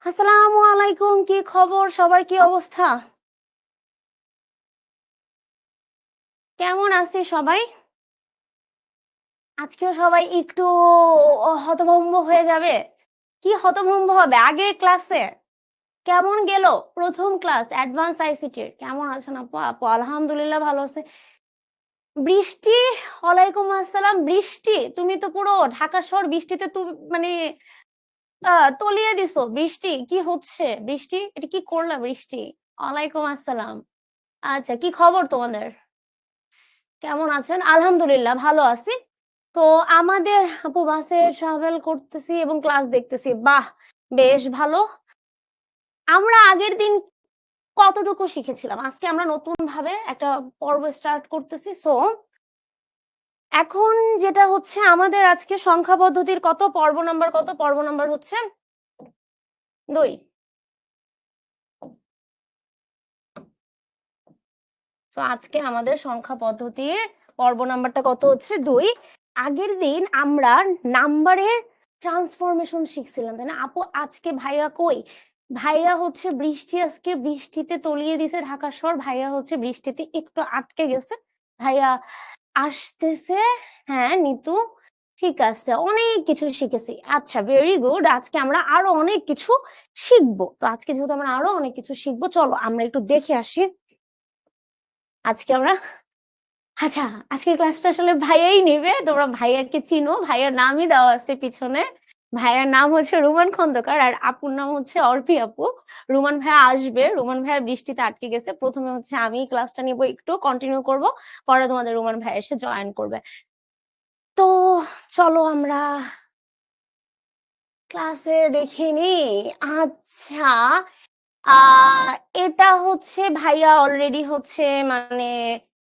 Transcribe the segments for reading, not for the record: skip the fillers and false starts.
আসসালামু আলাইকুম, কি খবর সবার, কি অবস্থা? কেমন আছে সবাই? আজকেও সবাই একটু হতভম্ব হয়ে যাবে। কি হতভম্ব হবে? আগের ক্লাসে কেমন গেল? প্রথম ক্লাস অ্যাডভান্স আইসিটির। কেমন আছেন আপু? আপু আলহামদুলিল্লাহ ভালো আছে। বৃষ্টি, ওয়ালাইকুম আসসালাম। বৃষ্টি, তুমি তো পুরো ঢাকা শহর বৃষ্টিতে মানে আ তলিয়ে দিছো। বৃষ্টি, কি হচ্ছে? বৃষ্টি, এটা কি করলা বৃষ্টি? ওয়ালাইকুম আসসালাম। আচ্ছা, কি খবর তোমাদের? কেমন আছেন? আলহামদুলিল্লাহ ভালো আছি। তো আমাদের আপু বাসে ট্রাভেল করতেছি এবং ক্লাস দেখতেছি। বাহ! বেশ ভালো। আমরা আগের দিন কতটুকু শিখেছিলাম? আজকে আমরা নতুনভাবে একটা পর্ব স্টার্ট করতেছি। সো এখন যেটা হচ্ছে আমাদের আজকে সংখ্যা পদ্ধতির কত পর্ব নাম্বার কত? পর্ব নাম্বার হচ্ছে ২। সো আজকে আমাদের সংখ্যা পদ্ধতির পর্ব নাম্বারটা কত হচ্ছে ২। আগের দিন আমরা নাম্বারের ট্রান্সফরমেশন শিখছিলাম, তাই না? আপু আজকে ভাইয়া কই? ভাইয়া হচ্ছে বৃষ্টি, আজকে বৃষ্টিতে তলিয়ে দিছে ঢাকা শহর। ভাইয়া হচ্ছে বৃষ্টিতে একটু আটকে গেছে। ভাইয়া আসতেছে। হ্যাঁ, নিতু। ঠিক আছে। অনেক কিছু শিখেছি। আচ্ছা, ভেরি গুড। আজকে আমরা আরো অনেক কিছু শিখবো। তো আজকে যেহেতু আমরা আরো অনেক কিছু শিখবো, চলো আমরা একটু দেখে আসি। আজকে আমরা আচ্ছা, আজকের ক্লাসটা আসলে ভাইয়াই নিবে। তোমরা ভাইয়াকে চিনো। ভাইয়ার নামই দেওয়া আছে পিছনে। ভাইয়ার নাম হচ্ছে রুমান খন্দকার আর আপুর নাম হচ্ছে অর্পি আপু। রুমান ভাইয়া আসবে। রুমান ভাইয়া বৃষ্টিতে আটকে গেছে। প্রথমে হচ্ছে আমি ক্লাসটা নিব, একটু কন্টিনিউ করব। পরে তোমাদের রুমান ভাইয়া এসে জয়েন করবে। তো চলো আমরা ক্লাসে দেখে নিই। আচ্ছা, আ এটা হচ্ছে ভাইয়া অলরেডি হচ্ছে মানে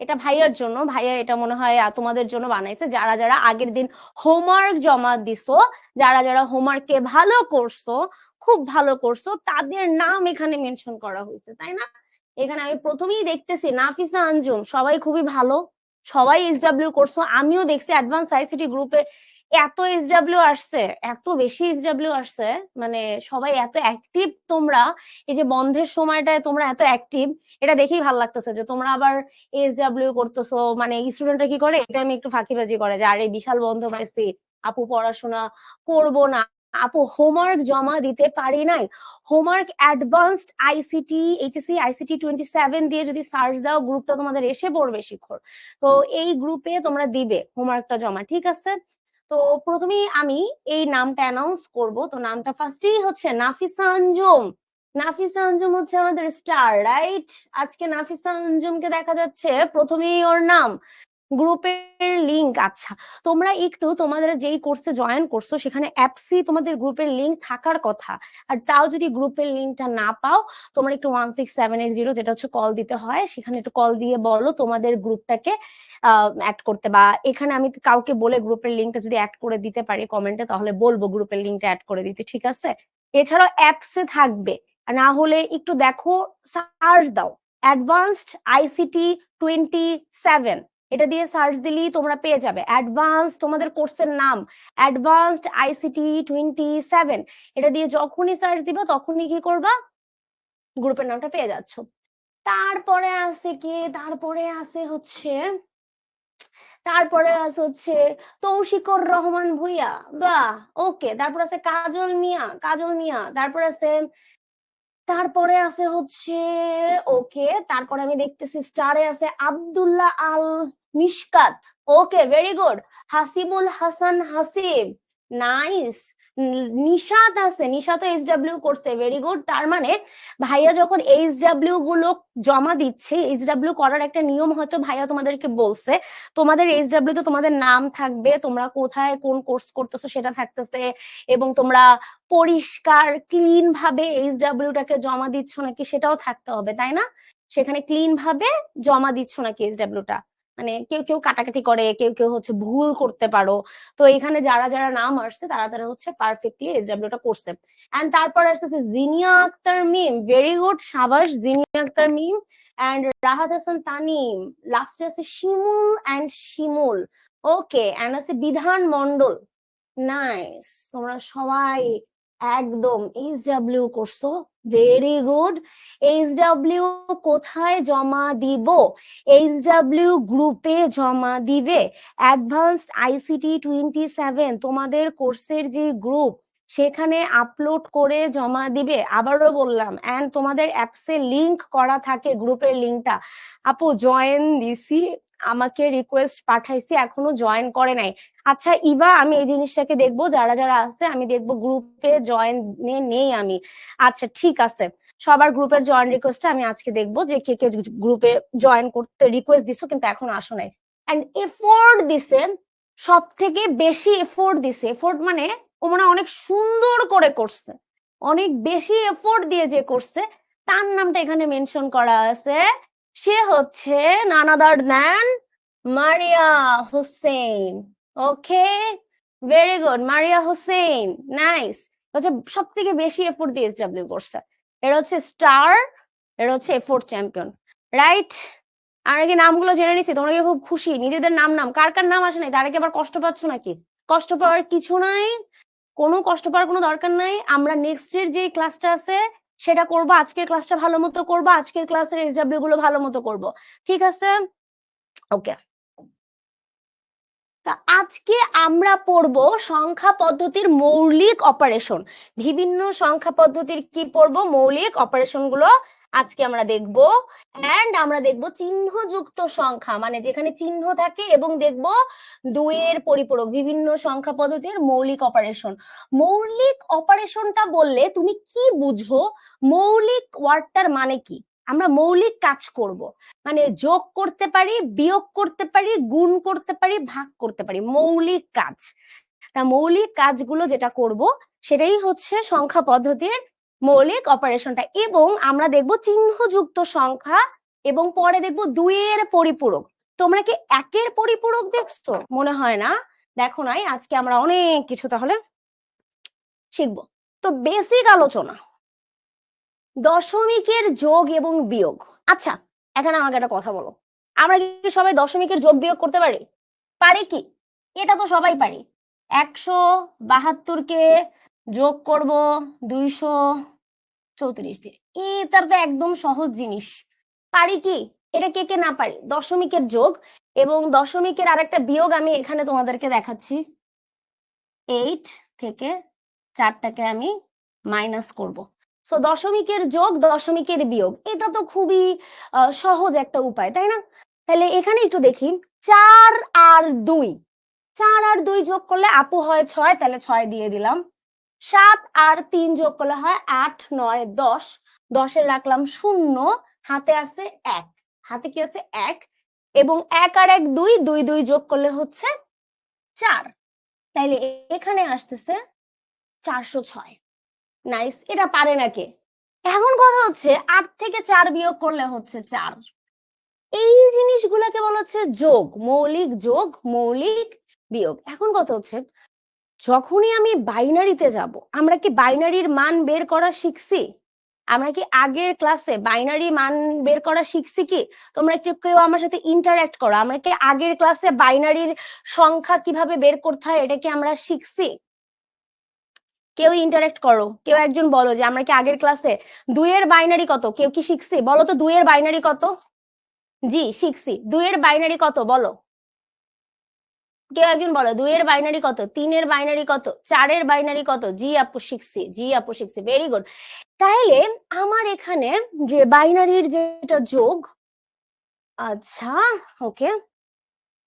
এটা ভাইয়ার জন্য। ভাইয়া এটা মনে হয় তোমাদের জন্য বানাইছে। যারা, যারা আগের দিন হোমওয়ার্ক জমা দিছো, যারা, যারা হোমওয়ার্কে ভালো করছো, খুব ভালো করছো, তাদের নাম এখানে মেনশন করা হইছে, তাই না? এখানে আমি ১ম এই দেখতেছি নাফিসা আঞ্জুম, সবাই খুবই ভালো। সবাই এসডব্লিউ করছো। আমিও দেখছি অ্যাডভান্স আইসিটি গ্রুপে এত এসডব্লিউ আসছে, এত বেশি এসডব্লিউ আসছে। মানে সবাই এত অ্যাক্টিভ তোমরা। এই যে বন্ধের সময়টায় তোমরা এত অ্যাক্টিভ, এটা দেখেই ভালো লাগতেছে যে তোমরা আবার এসডব্লিউ করতেছো। মানে স্টুডেন্টরা কি করে, এটা আমি একটু ফাঁকিবাজি করে যে আরে বিশাল বন্ধ পাইছি, আপু পড়াশোনা করব না, আপু হোমওয়ার্ক জমা দিতে পারি নাই। Homework advanced ICT HSC ICT 27 দিয়ে যদি সার্চ দাও, গ্রুপটা তোমাদের এসে পড়বে শিখর। তো এই গ্রুপে তোমরা দিবে হোমওয়ার্কটা জমা, ঠিক আছে? তো প্রথমেই আমি এই নামটা অ্যানাউন্স করব। তো নামটা ফার্স্টেই হচ্ছে নাফিসা আঞ্জুম। নাফিসা আঞ্জুম হচ্ছে আমাদের স্টার, রাইট? আজকে নাফিসা আঞ্জুমকে দেখা যাচ্ছে প্রথমেই ওর নাম। গ্রুপের লিংক, আচ্ছা, তোমরা একটু তোমাদের যেই কোর্সে জয়েন করছো সেখানে অ্যাপসি তোমাদের গ্রুপের লিংক থাকার কথা। আর তাও যদি গ্রুপের লিংকটা না পাও, তোমরা একটু 16780 যেটা হচ্ছে কল দিতে হয়, সেখানে একটু কল দিয়ে বলো তোমাদের গ্রুপটাকে অ্যাড করতে। বা এখানে আমি কাউকে বলে গ্রুপের লিংকটা যদি অ্যাড করে দিতে পারি কমেন্টে, তাহলে বলবো গ্রুপের লিংকটা অ্যাড করে দিতে, ঠিক আছে? এছাড়াও অ্যাপসে থাকবে। আর না হলে একটু দেখো, সার্চ দাও অ্যাডভান্সড আইসিটি 27, এটা দিয়ে সার্চ দিলেই তোমরা পেয়ে যাবে। অ্যাডভান্স তোমাদের কোর্সের নাম অ্যাডভান্সড আইসিটি 27, এটা দিয়ে যখনই সার্চ দিবা তখনই কি করবা, গ্রুপের নামটা পেয়ে যাচ্ছ। তারপরে আছে কি, তারপরে আছে হচ্ছে তৌশিকুর রহমান ভুইয়া। বাহ, ওকে। তারপর আছে কাজল মিয়া। তারপরে আছে হচ্ছে ওকে। তারপরে আমি দেখতেছি স্টারে আছে Abdullah Al Mishkat. Okay, very good. Hasibul Hasan Hasib, nice. Nishat আছে, নিশাত এইচডব্লিউ করছে, ভেরি গুড। তার মানে ভাইয়া যখন এইচডব্লিউ গুলো জমা দিচ্ছে, এইচডব্লিউ করার একটা নিয়ম হয়তো ভাইয়া তোমাদেরকে বলছে। তোমাদের এইচডব্লিউ তে তোমাদের নাম থাকবে, তোমরা কোথায় কোন কোর্স করতেছো সেটা থাকতেছে, এবং তোমরা পরিষ্কার ক্লিন ভাবে এইচডব্লিউটাকে জমা দিচ্ছ নাকি সেটাও থাকতে হবে, তাই না? সেখানে ক্লিন ভাবে জমা দিচ্ছ নাকি এইচডব্লিউটা। মানে কেউ কেউ কাটাকাটি করে, কেউ কেউ হচ্ছে ভুল করতে পারো। তো এখানে যারা যারা নাম আসছে তারা তারা হচ্ছে পারফেক্টলি এইচডব্লিউটা করছে। এন্ড তারপর আসতেছে জিনিয়া আক্তার মিম, ভেরি গুড, সাবাস জিনিয়া আক্তার মিম। এন্ড রাহাত হাসান তানিম। লাস্টে আছে শিমুল এন্ড শিমুল। ওকে। এন্ড আছে বিধান মন্ডল। নাইস, তোমরা সবাই একদম এইচডব্লিউ করছো, ভেরি গুড। এইচডব্লিউ কোথায় জমা দিব? এইচডব্লিউ গ্রুপে জমা দিবে। অ্যাডভান্সড আইসিটি 27 তোমাদের কোর্সের যে গ্রুপ, সেখানে আপলোড করে জমা দিবে। আবারও বললাম, এন্ড তোমাদের অ্যাপসে লিংক করা থাকে, গ্রুপের লিংকটা। আপু জয়েন দিছি, আমাকে রিকোয়েস্ট পাঠাইছি, এখনো জয়েন করে নাই। আচ্ছা ইভা, আমি এই জিনিসটাকে দেখবো, যারা যারা আছে আমি দেখবো গ্রুপে জয়েন নেই আমি। আচ্ছা ঠিক আছে, সবার গ্রুপের জয়েন রিকোয়েস্ট আমি আজকে দেখবো যে কে কে গ্রুপে জয়েন করতে রিকোয়েস্ট দিছো কিন্তু এখন আসো নাই। এন্ড এফোর্ট দিছে, সব থেকে বেশি এফোর্ট দিছে, এফোর্ট মানে ও মানে অনেক সুন্দর করে করছে, অনেক বেশি এফোর্ট দিয়ে যে করছে তার নামটা এখানে মেনশন করা আছে। সে হচ্ছে none other than Maria Hossain. Okay, very good, Maria Hossain, nice. হচ্ছে সব থেকে বেশি এফোর্ট দিয়ে এসডব্লিউ করছে, এটা হচ্ছে স্টার, এটা হচ্ছে এফোর্ট চ্যাম্পিয়ন, রাইট? আমরা কি নামগুলো জেনে নিছি? তোমরা কি খুব খুশি? নিজেদের নাম কার কার নাম আসে নাই তারা কি আবার কষ্ট পাচ্ছ নাকি? কষ্ট পাওয়ার কিছু নাই, কোনো কষ্ট পাওয়ার কোনো দরকার নাই। আমরা নেক্সট এর যে ক্লাসটা আছে সেটা করবো, আজকের ক্লাসটা ভালো মতো করবো, আজকের ক্লাসের এসডব্লিউ গুলো ভালো মতো করবো, ঠিক আছে? ওকে, তা আজকে আমরা পড়ব সংখ্যা পদ্ধতির মৌলিক অপারেশন। বিভিন্ন সংখ্যা পদ্ধতির কি পড়ব? মৌলিক অপারেশন গুলো আজকে আমরা দেখব। এন্ড আমরা দেখব চিহ্নযুক্ত সংখ্যা, মানে যেখানে চিহ্ন থাকে, এবং দেখব দুইয়ের পরিপূরক, বিভিন্ন সংখ্যা পদ্ধতির মৌলিক অপারেশন। মৌলিক অপারেশনটা বললে তুমি কি বুঝো? মৌলিক ওয়ার্ডটার মানে কি? আমরা মৌলিক কাজ করব, মানে যোগ করতে পারি, বিয়োগ করতে পারি, গুণ করতে পারি, ভাগ করতে পারি, মৌলিক কাজ। তা মৌলিক কাজগুলো যেটা করব সেটাই হচ্ছে সংখ্যা পদ্ধতির মৌলিক অপারেশনটা। এবং আমরা দেখব চিহ্নযুক্ত সংখ্যা, এবং পরে দেখব দুইয়ের পরিপূরক। তোমরা কি একের পরিপূরক দেখছো? মনে হয় না, দেখো নাই। আজকে আমরা অনেক কিছু তাহলে শিখবো। তো বেসিক আলোচনা, দশমিকের যোগ এবং বিয়োগ। আচ্ছা, এখানে আমাকে একটা কথা বলো, আমরা কি সবাই দশমিকের যোগ বিয়োগ করতে পারি? পারি কি? এটা তো সবাই পারি। 172কে যোগ করব 234 দিয়ে, এটার তো একদম সহজ জিনিস, পারি কি? এটা কে কে না পারি? দশমিকের যোগ এবং দশমিকের আরেকটা বিয়োগ আমি এখানে তোমাদেরকে দেখাচ্ছি। 8 থেকে 4টাকে আমি মাইনাস করব। সো দশমিকের যোগ, দশমিকের বিয়োগ, এটা তো খুবই সহজ একটা উপায়, তাই না? তাহলে এখানে একটু দেখি, 4 আর 2, 4 আর 2 যোগ করলে আপু হয় 6, তাহলে 6 দিয়ে দিলাম। 7 আর 3 যোগ করলে হয় 8, 9, 10, 10-এ রাখলাম 0, হাতে আছে 1, হাতে কি আছে 1, এবং 1 আর 1 2, 2 2 যোগ করলে হচ্ছে 4, তাইলে এখানে আসতেছে 406। নাইস, এটা পারে না কে? এখন কথা হচ্ছে 8 থেকে 4 বিয়োগ করলে হচ্ছে 4। এই জিনিসগুলোকে বলা হচ্ছে যোগ, মৌলিক যোগ, মৌলিক বিয়োগ। এখন কথা হচ্ছে যখনই আমি বাইনারিতে যাব, আমরা কি বাইনারির মান বের করা শিখছি? আমরা কি আগের ক্লাসে বাইনারি মান বের করা শিখছি কি? তোমরা একটু কেউ আমার সাথে ইন্টারঅ্যাক্ট করো, আমরা কি আগের ক্লাসে বাইনারির সংখ্যা কিভাবে বের করতে হয় এটা কি আমরা শিখছি? কেউ ইন্টারঅ্যাক্ট করো, কেউ একজন বলো যে আমরা কি আগের ক্লাসে 2 এর বাইনারি কত কেউ কি শিখছি? বলো তো 2 এর বাইনারি কত? জি শিখছি। 2 এর বাইনারি কত বলো? কেউ একজন বলো 2 এর বাইনারি কত, 3 এর বাইনারি কত, 4 এর বাইনারি কত? জি আপু শিখছি, জি আপু শিখছি, ভেরি গুড। তাহলে আমার এখানে যে বাইনারির যেটা যোগ, আচ্ছা ওকে,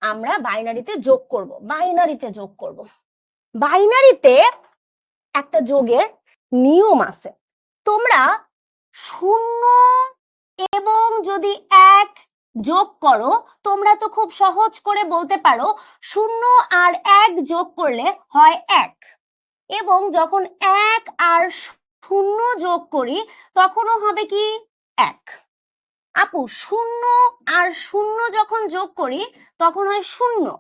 আমরা বাইনারিতে যোগ করব, বাইনারিতে যোগ করব। বাইনারিতে একটা যোগের নিয়ম আছে। তোমরা 0 এবং যদি 1 যোগ করো, তোমরা তো খুব সহজ করে বলতে পারো 0 আর 1 যোগ করলে হয় 1, এবং যখন 1 আর 0 যোগ করি তখনও হবে কি 1। আপু 0 আর 0 যখন যোগ করি তখন হয় 0।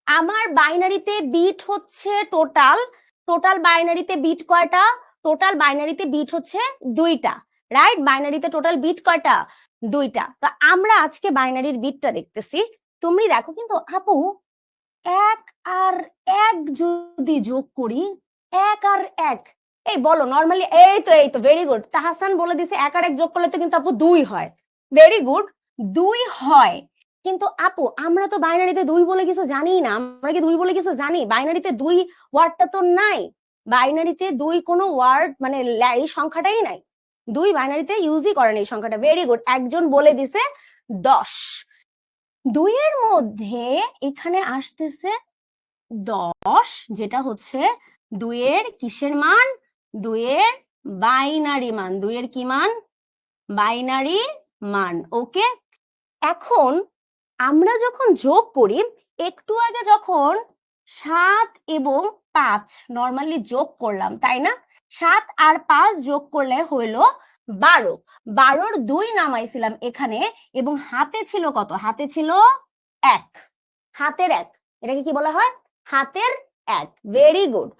আমার বাইনারিতে বিট হচ্ছে টোটাল, টোটাল বাইনারিতে বিট কয়টা? টোটাল বাইনারিতে বিট হচ্ছে 2টা, রাইট? বাইনারিতে টোটাল বিট কয়টা? 2টা। তো আমরা আজকে বাইনারির বিটটা দেখতেছি। তুমি দেখো কিন্তু আপু 1 আর 1 যদি যোগ করি, 1 আর 1 এই বলো নরমালি, এই তো ভেরি গুড। তাহসান বলে দিছে 1 আর 1 যোগ করলে তো কিন্তু আপু 2 হয়। ভেরি গুড, 2 হয়। কিন্তু আপু আমরা তো বাইনারিতে 2 বলে কিছু জানি না। আমরা কি 2 বলে কিছু জানি? বাইনারিতে 2 ওয়ার্ডটা তো নাই। বাইনারিতে 2 কোনো ওয়ার্ড মানে এই সংখ্যাটাই নাই। 2 বাইনারিতে ইউজই করেন এই সংখ্যাটা। ভেরি গুড, একজন বলে দিছে 10। 2 এর মধ্যে এখানে আসতেছে 10, যেটা হচ্ছে 2 এর কিসের মান? 2 এর বাইনারি মান। 2 এর কি মান? বাইনারি মান। ওকে, এখন আমরা যখন যোগ করি, একটু আগে যখন 7 এবং 5 নরমালি যোগ করলাম, তাই না? 7 আর 5 যোগ করলে হইল 12। 12-র 2 নামাইছিলাম এখানে, এবং হাতে ছিল কত? হাতে ছিল 1। হাতের 1, এটাকে কি বলা হয়? হাতের 1। Very good.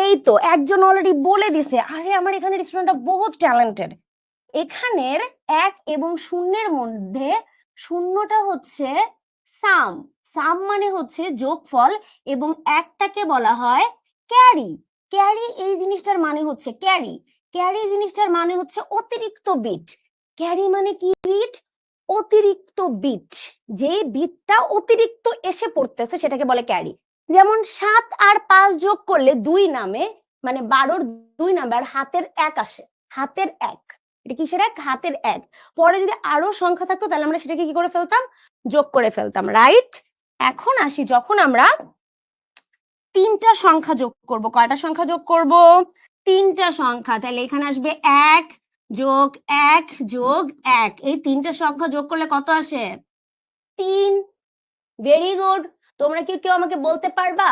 এই তো একজন অলরেডি বলে দিছে। আরে আমার এখানে স্টুডেন্টটা বহুত ট্যালেন্টেড। এখানের 1 এবং 0-এর মধ্যে শূন্যটা হচ্ছে সাম। সাম মানে হচ্ছে যোগফল, এবং একটাকে বলা হয় ক্যারি। ক্যারি এই জিনিসটার মানে হচ্ছে ক্যারি। ক্যারি জিনিসটার মানে হচ্ছে অতিরিক্ত বিট। ক্যারি মানে কি বিট? অতিরিক্ত বিট। যে বিটটা অতিরিক্ত এসে পড়তেছে সেটাকে বলে ক্যারি। যেমন 7 আর 5 যোগ করলে 2 নামে, মানে 12-র 2 নামে, আর হাতের 1 আসে। হাতের 1, এটা কিসের 1? হাতের 1। পরে যদি আরো সংখ্যা থাকতো তাহলে আমরা সেটাকে কি করে ফেলতাম? যোগ করে ফেলতাম, রাইট? এখন আসি, যখন আমরা 3টা সংখ্যা যোগ করব। কয়টা সংখ্যা যোগ করব? 3টা সংখ্যা। তাহলে এখানে আসবে 1 যোগ 1 যোগ 1। এই 3টা সংখ্যা যোগ করলে কত আসে? 3। Very good. তোমরা কি কেউ আমাকে বলতে পারবা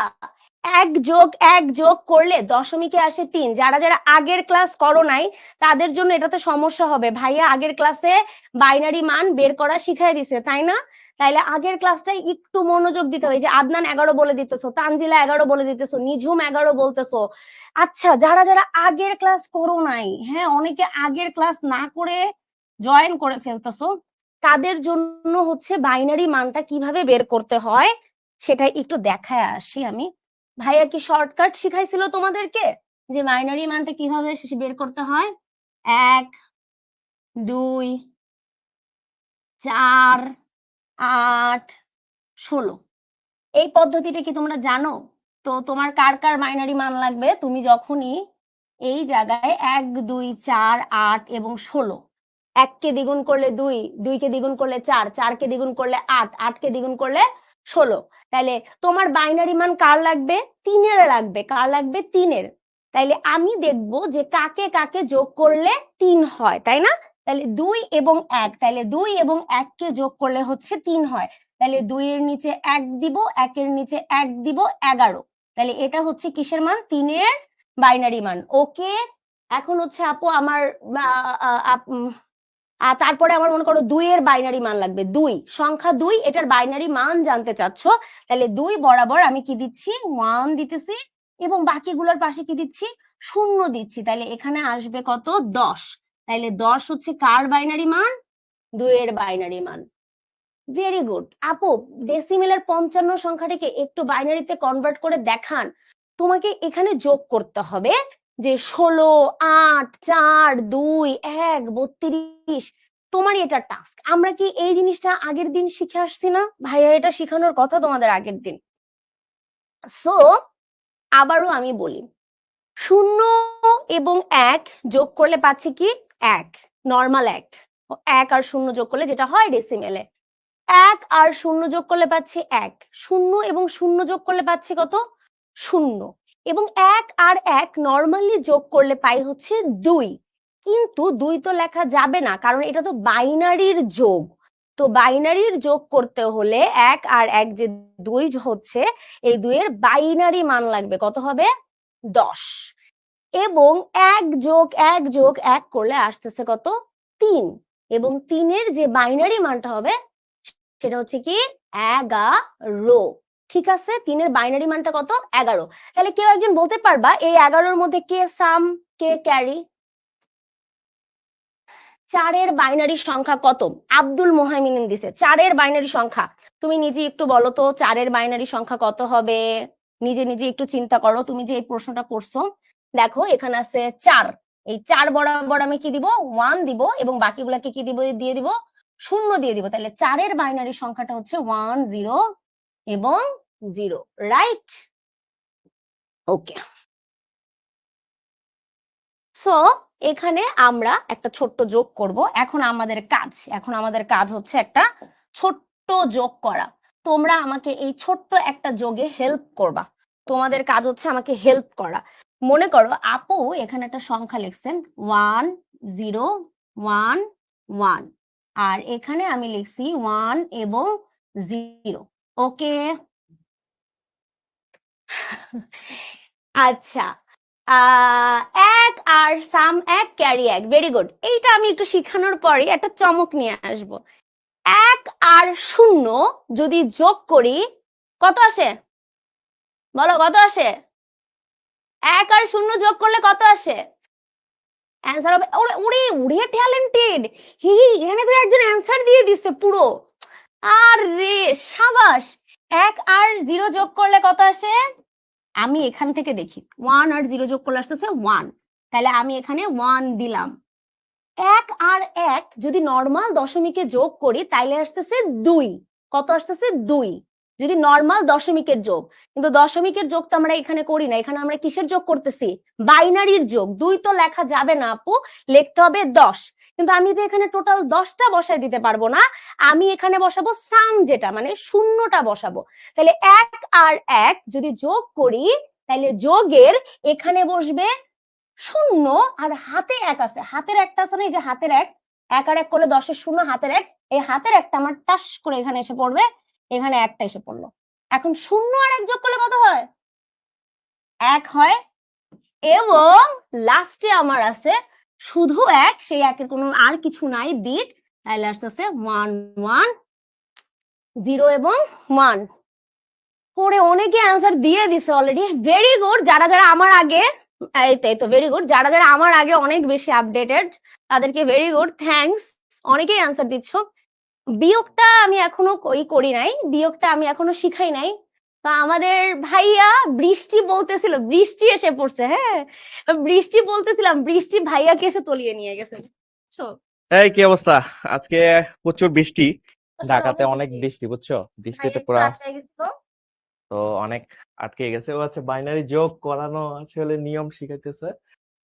1 যোগ 1 যোগ করলে দশমিকে আসে 3? যারা যারা আগের ক্লাস করো নাই তাদের জন্য এটাতে সমস্যা হবে। ভাইয়া আগের ক্লাসে বাইনারি মান বের করা শিখাই দিছে, তাই না? তাইলে আগের ক্লাসটাই একটু মনোযোগ দিতে হবে। যে আদনান 11 বলে দিতেছো, তানজিলা 11 বলে দিতেছো, নিঝুম 11 বলতেছো। আচ্ছা, যারা যারা আগের ক্লাস করো নাই, হ্যাঁ অনেকে আগের ক্লাস না করে জয়েন করে ফেলতেছো, তাদের জন্য হচ্ছে বাইনারি মানটা কিভাবে বের করতে হয় সেটা একটু দেখায় আসি আমি। ভাইয়া কি শর্টকাট শিখাইছিল তোমাদেরকে যে বাইনারি মানটা কিভাবে বের করতে হয়? 1 2 4 8 16, এই পদ্ধতিটা কি তোমরা জানো? তো তোমার কার কার বাইনারি মান লাগবে? তুমি যখনই এই জায়গায় 1 2 4 8 এবং 16, 1 কে দ্বিগুণ করলে 2, 2 কে দ্বিগুণ করলে 4, 4 কে দ্বিগুণ করলে 8, 8 কে দ্বিগুণ করলে 16, তাহলে তোমার বাইনারি মান কার লাগবে? 3 এর লাগবে। কার লাগবে? 3 এর। তাইলে আমি দেখব যে কাকে কাকে যোগ করলে 3 হয়, তাই না? তাহলে 2 এবং 1, তাহলে 2 এবং 1 কে যোগ করলে হচ্ছে 3 হয়। তাহলে 2 এর নিচে 1 দিব, 1 এর নিচে 1 দিব, 11। তাহলে এটা হচ্ছে কিসের মান? 3 এর বাইনারি মান। ওকে, এখন হচ্ছে আপু আমার তারপরে আমার মনে করো 2 এর বাইনারি মান লাগবে। 2 সংখ্যা 2, এটার বাইনারি মান জানতে চাচ্ছ, তাহলে 2 বরাবর আমি কি দিচ্ছি? 1 দিতেছি, এবং বাকিগুলোর পাশে কি দিচ্ছি? 0 দিচ্ছি। তাহলে এখানে আসবে কত? 10। তাহলে 10 হচ্ছে কার বাইনারি মান? 2 এর বাইনারি মান। Very good. আপু ডেসিমেলের 55 সংখ্যাটিকে একটু বাইনারিতে কনভার্ট করে দেখান। তোমাকে এখানে যোগ করতে হবে যে 16 8 4 2 1 32। তোমারই এটা টাস্ক। আমরা কি এই জিনিসটা আগের দিন শিখে আসছি না? ভাইয়া এটা শেখানোর কথা তোমাদের আগের দিন। সো আবারও আমি বলি, 0 এবং 1 যোগ করলে পাচ্ছি কি? 1, নর্মাল 1। 1 আর 0 যোগ করলে যেটা হয় ডেসিমেলে, 1 আর 0 যোগ করলে পাচ্ছি 1, 0 এবং 0 যোগ করলে পাচ্ছি কত? 0। এবং 1 আর 1 নরমালি যোগ করলে পাই হচ্ছে 2। কিন্তু 2 তো লেখা যাবে না, কারণ এটা তো বাইনারির যোগ। তো বাইনারির যোগ করতে হলে 1 আর 1 যে 2 হচ্ছে, এই 2 এর বাইনারি মান লাগবে। কত হবে? 10। এবং 1 যোগ 1 যোগ 1 করলে আসতেছে কত? 3। এবং 3 এর যে বাইনারি মানটা হবে সেটা হচ্ছে কি? 11। ঠিক আছে, 3 এর বাইনারি মানটা কত? 11। তাহলে কেউ একজন বলতে পারবা এই 11-র মধ্যে কে সাম, কে ক্যারি? 4 এর বাইনারি সংখ্যা কত? আব্দুল মোহাইমিন দিছে 4 এর বাইনারি সংখ্যা। তুমি নিজে একটু বলো তো 4 এর বাইনারি সংখ্যা কত হবে? নিজে নিজে একটু চিন্তা করো, তুমি যে এই প্রশ্নটা করছো দেখো এখানে আছে 4, এই 4 বরাবর আমি কি দিব 1 দিব এবং বাকিগুলোকে কি দিব দিয়ে দিব 0 দিয়ে দিব, তাহলে 4 এর বাইনারি সংখ্যাটা হচ্ছে 1 0 এবং 0, রাইট? ওকে, সো এখানে আমরা একটা ছোট্ট যোগ করব। এখন আমাদের কাজ হচ্ছে একটা ছোট্ট যোগ করা। তোমরা আমাকে এই ছোট্ট একটা যোগে হেল্প করবা। তোমাদের কাজ হচ্ছে আমাকে হেল্প করা। মনে করো আপু এখানে একটা সংখ্যা লিখছেন 1 0 1 1, আর এখানে আমি লিখছি 1 এবং 0। ওকে, আচ্ছা, এক আর সাম এক ক্যারি এক, ভেরি গুড। এইটা আমি একটু শিখানোর পরে একটা চমক নিয়ে আসব। 1 আর 0 যদি যোগ করি কত আসে? বলো কত আসে? 1 আর 0 যোগ করলে কত আসে? অ্যান্সার হবে, ওরে ওরে ওরে ট্যালেন্টেড, হি এখানে তো একজন অ্যান্সার দিয়ে দিচ্ছে পুরো। আরে সাবাস! 1 আর 0 যোগ করলে কত আসে? আমি এখান থেকে দেখি 1 আর 0 যোগ করলে আসতেছে 1, তাহলে আমি এখানে 1 দিলাম। 1 আর 1 যদি নরমাল দশমিকে যোগ করি তাইলে আসতেছে 2। কত আসতেছে? 2, যদি নরমাল দশমিকের যোগ। কিন্তু দশমিকের যোগ তো আমরা এখানে করি না, এখানে আমরা কিসের যোগ করতেছি? বাইনারির যোগ। 2 তো লেখা যাবে না আপু, লিখতে হবে 10। কিন্তু আমি তো এখানে টোটাল 10টা বসাই দিতে পারবো না, আমি এখানে বসাবো সাম, যেটা মানে শূন্যটা বসাবো। তাহলে 1 আর 1 যদি যোগ করি তাহলে যোগের এখানে বসবে 0, আর হাতে 1 আছে, হাতের একটা আছে না, এই যে হাতের 1, 1 আর 1 করলে 10-এর 0, হাতের 1, এই হাতের একটা আমার টাস করে এখানে এসে পড়বে, এখানে একটা এসে পড়লো। এখন 0 আর 1 যোগ করলে কত হয়? 1 হয়। এবং লাস্টে আমার আছে শুধু 1, সেই 1 এর কোনো আর কিছু নাই বিট, তাহলে আসতেছে 1 1 0 এবং 1। পরে অনেকে অ্যান্সার দিয়ে দিছে অলরেডি, ভেরি গুড। যারা যারা আমার আগে, এই তো ভেরি গুড, যারা যারা আমার আগে অনেক বেশি আপডেটেড তাদেরকে ভেরি গুড, থ্যাঙ্কস, অনেকেই অ্যান্সার দিচ্ছ। বিয়োগটা আমি এখনো করি নাই, বিয়োগটা আমি এখনো শিখাই নাই। তা আমাদের ভাইয়া বৃষ্টি বলতেছিল, বৃষ্টি এসে পড়ছে, হ্যাঁ বৃষ্টি বলতেছিলাম, বৃষ্টি ভাইয়াকে এসে তলিয়ে নিয়ে গেছে, বুঝছো? এই কি অবস্থা? আজকে প্রচুর বৃষ্টি, ঢাকাতে অনেক বৃষ্টি, বুঝছো? বৃষ্টিতে পুরা তো অনেক আটকে গেছে। ও আচ্ছা, বাইনারি যোগ করানো আসলে নিয়ম শিখাইতেছে।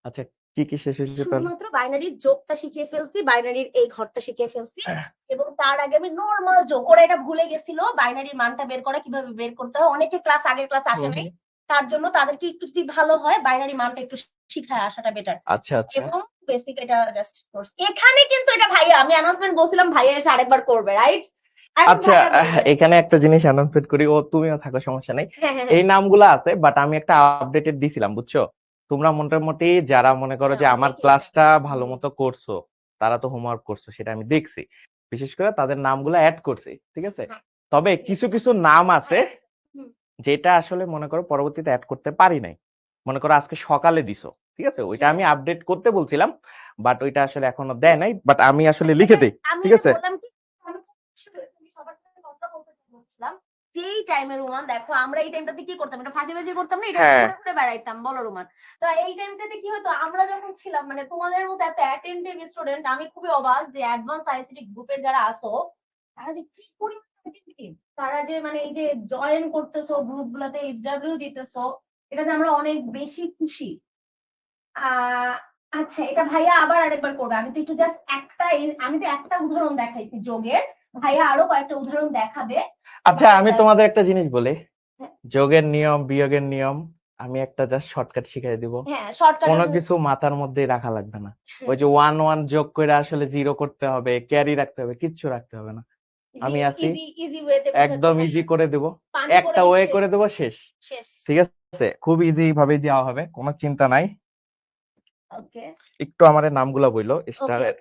আচ্ছা, কি কি শেষ হয়েছে তাহলে? শুধুমাত্র বাইনারির যোগটা শিখিয়ে ফেলছি, বাইনারির এই ঘরটা শিখিয়ে ফেলছি, এবং তার আগে আমি নরমাল যোগ, ওরা এটা ভুলে গেছিল বাইনারির মানটা বের করা কিভাবে বের করতে হয়। অনেকে আগের ক্লাস আসে নাই, তার জন্য তাদেরকে একটু যদি ভালো হয় বাইনারি মানটা একটু শিখায় আসাটা বেটার। আচ্ছা আচ্ছা, এবং বেসিক এটা জাস্ট কোর্স। এখানে কিন্তু এটা ভাইয়া, আমি অ্যানাউন্সমেন্ট বলছিলাম ভাইয়া এসে আরেকবার করবে, রাইট? আচ্ছা এখানে একটা জিনিস অ্যানাউন্সমেন্ট করি, ও তুমিও থাকো, সমস্যা নাই। হ্যাঁ, এই নামগুলো আছে, বাট আমি একটা আপডেটেড দিছিলাম, বুঝছো? তোমরা মোটামুটি যারা মনে করো যে আমার ক্লাসটা ভালো মতো করছো, তারা তো হোমওয়ার্ক করছো, সেটা আমি দেখছি। বিশেষ করে তাদের নামগুলো অ্যাড করছি, ঠিক আছে? তবে কিছু কিছু নাম আছে যেটা আসলে মনে করো পরবর্তীতে অ্যাড করতে পারি নাই। মনে করো আজকে সকালে দিছো, ঠিক আছে? ওইটা আমি আপডেট করতে বলছিলাম, বাট ওইটা আসলে এখনো দেয় নাই, বাট আমি আসলে লিখে দেই, ঠিক আছে? যেই টাইমে রুমান, দেখো আমরা এই টাইমটাতে কি করতাম, এটা ফাঁকিবাজি করতাম না, এটা হ্যাঁ। ঘুরে ঘুরে বেড়াইতাম, বলো রুমান। তো এই টাইমটাতে কি হতো, আমরা যখন ছিলাম মানে তোমাদের মতো এত অ্যাটেন্টিভ স্টুডেন্ট, আমি খুবই অবাক যে অ্যাডভান্স আইসিটি গ্রুপের যারা আসো তারা যে কি পরিমাণ অ্যাটেন্টিভ, তারা যে মানে এই যে জয়েন করতেছো গ্রুপগুলোতে, এইচডব্লিউ দিতেছো, এটাতে আমরা অনেক বেশি খুশি। আচ্ছা, এটা ভাইয়া আবার আরেকবার করবে। আমি তো একটু জাস্ট আমি তো একটা উদাহরণ দেখাইছি যোগের, ভাইয়া আরো কয়েকটা উদাহরণ দেখাবে। আচ্ছা, আমি তোমাদের একটা জিনিস বলি, যোগের নিয়ম বিয়োগের নিয়ম আমি একটা জাস্ট শর্টকাট শিখাই দিব। হ্যাঁ, শর্টকাট। কোনো কিছু মাথার মধ্যে রাখা লাগবে না। ওই যে 1 1 যোগ করে আসলে 0 করতে হবে, ক্যারি রাখতে হবে, কিচ্ছু রাখতে হবে না। আমি আছি, একদম ইজি করে দেব, একটা ওয়ে করে দেব, শেষ। ঠিক আছে, খুব ইজি ভাবে দেওয়া হবে, কোনো চিন্তা নাই। ওকে, একটু আমাদের নামগুলো বইলো স্টারের।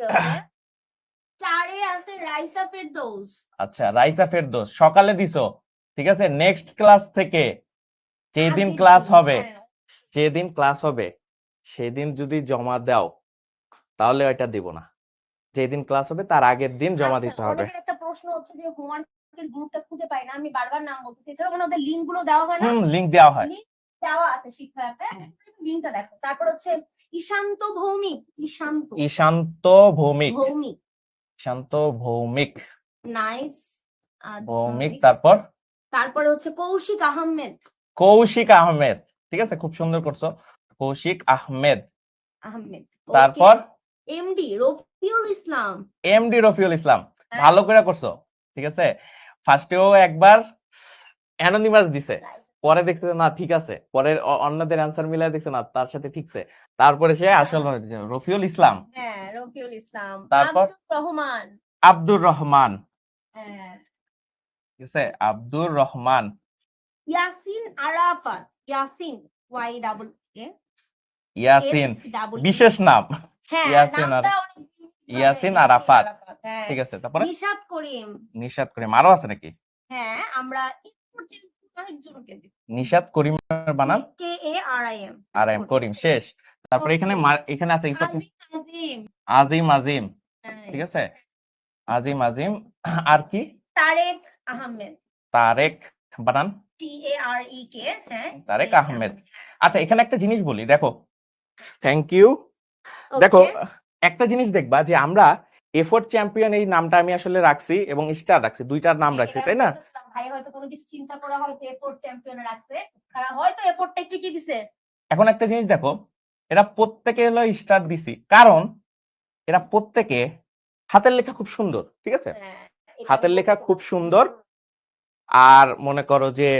চারে আছে রাইসা ফেরদৌস। আচ্ছা, রাইসা ফেরদৌস সকালে দিছো, ঠিক আছে? নেক্সট ক্লাস থেকে যেদিন ক্লাস হবে, যেদিন ক্লাস হবে সেদিন যদি জমা দাও তাহলে ওইটা দিব না, যেদিন ক্লাস হবে তার আগের দিন জমা দিতে হবে। অনেকের একটা প্রশ্ন হচ্ছে যে হোমওয়ার্কের গ্রুপটা খুঁজে পাই না, আমি বারবার নাম বলতেছি, এছাড়া মানে ওদের লিংক গুলো দেওয়া হয় না? লিংক দেওয়া হয়, দেওয়া আছে শিক্ষা অ্যাপে, লিঙ্কটা দেখো। তারপর হচ্ছে ঈশান্ত ভৌমিক, ঈশান্ত ঈশান্ত ভৌমিক, ভৌমিক, ঈশান্ত ভৌমিক, নাইস। ভৌমিক। তারপর তারপরে হচ্ছে কৌশিক আহমেদ, কৌশিক আহমেদ, ঠিক আছে, খুব সুন্দর করছো, কৌশিক আহমেদ। আহমেদ। তারপর এমডি রফিউল ইসলাম, এমডি রফিউল ইসলাম, হ্যাঁ। ভালো করে করছো, ঠিক আছে। ফার্স্টেও একবার অ্যানোনিমাস দিছে, পরে দেখছে না ঠিক আছে, পরে অন্যদের অ্যান্সার মিলাই দেখছে না তার সাথে ঠিকছে, তারপরে সে আসল রফিউল ইসলাম। হ্যাঁ, রফিউল ইসলাম। তারপর আব্দুর রহমান, আব্দুর রহমান, হ্যাঁ। ঠিক আছে, Abdur Rahman. Yasin Arafat, Yasin Y double A Yasin, S double E. বিশেষ নাম, হ্যাঁ, ইয়াসিন নামটা অনেক ইয়াসিন আরাফাত, হ্যাঁ। ঠিক আছে। তারপরে নিশাত করিম, নিশাত করিম, আরো আছে নাকি? হ্যাঁ, আমরা এই পর্যন্ত অনেকজনকে দিই। নিশাত করিমের বানান কে এ আর আই এম, আর এম করিম, শেষ। তারপরে এখানে এখানে আছে আজিম, আজিম, আজিম, হ্যাঁ। ঠিক আছে, আজিম, আজিম। আর কি? তারেক আহমেদ, তারেক বানান টি এ আর ই কে, হ্যাঁ, তারেক আহমেদ। আচ্ছা, এখানে একটা জিনিস বলি, দেখো, থ্যাংক ইউ। দেখো, একটা জিনিস দেখবা যে আমরা এফোর্ট চ্যাম্পিয়ন এই নামটা আমি আসলে রাখছি এবং স্টার রাখছি, দুইটার নাম রাখছি, তাই না? ভাই হয়তো কোনো কিছু চিন্তা করা হয়তো এফোর্ট চ্যাম্পিয়ন রাখছে, তারা হয়তো এফোর্টটা একটু কি দিছে। এখন একটা জিনিস দেখো, এরা প্রত্যেকে হলো স্টার দিছি কারণ এরা প্রত্যেকে হাতের লেখা খুব সুন্দর, ঠিক আছে, হাতের লেখা খুব সুন্দর। আর মনে করো যে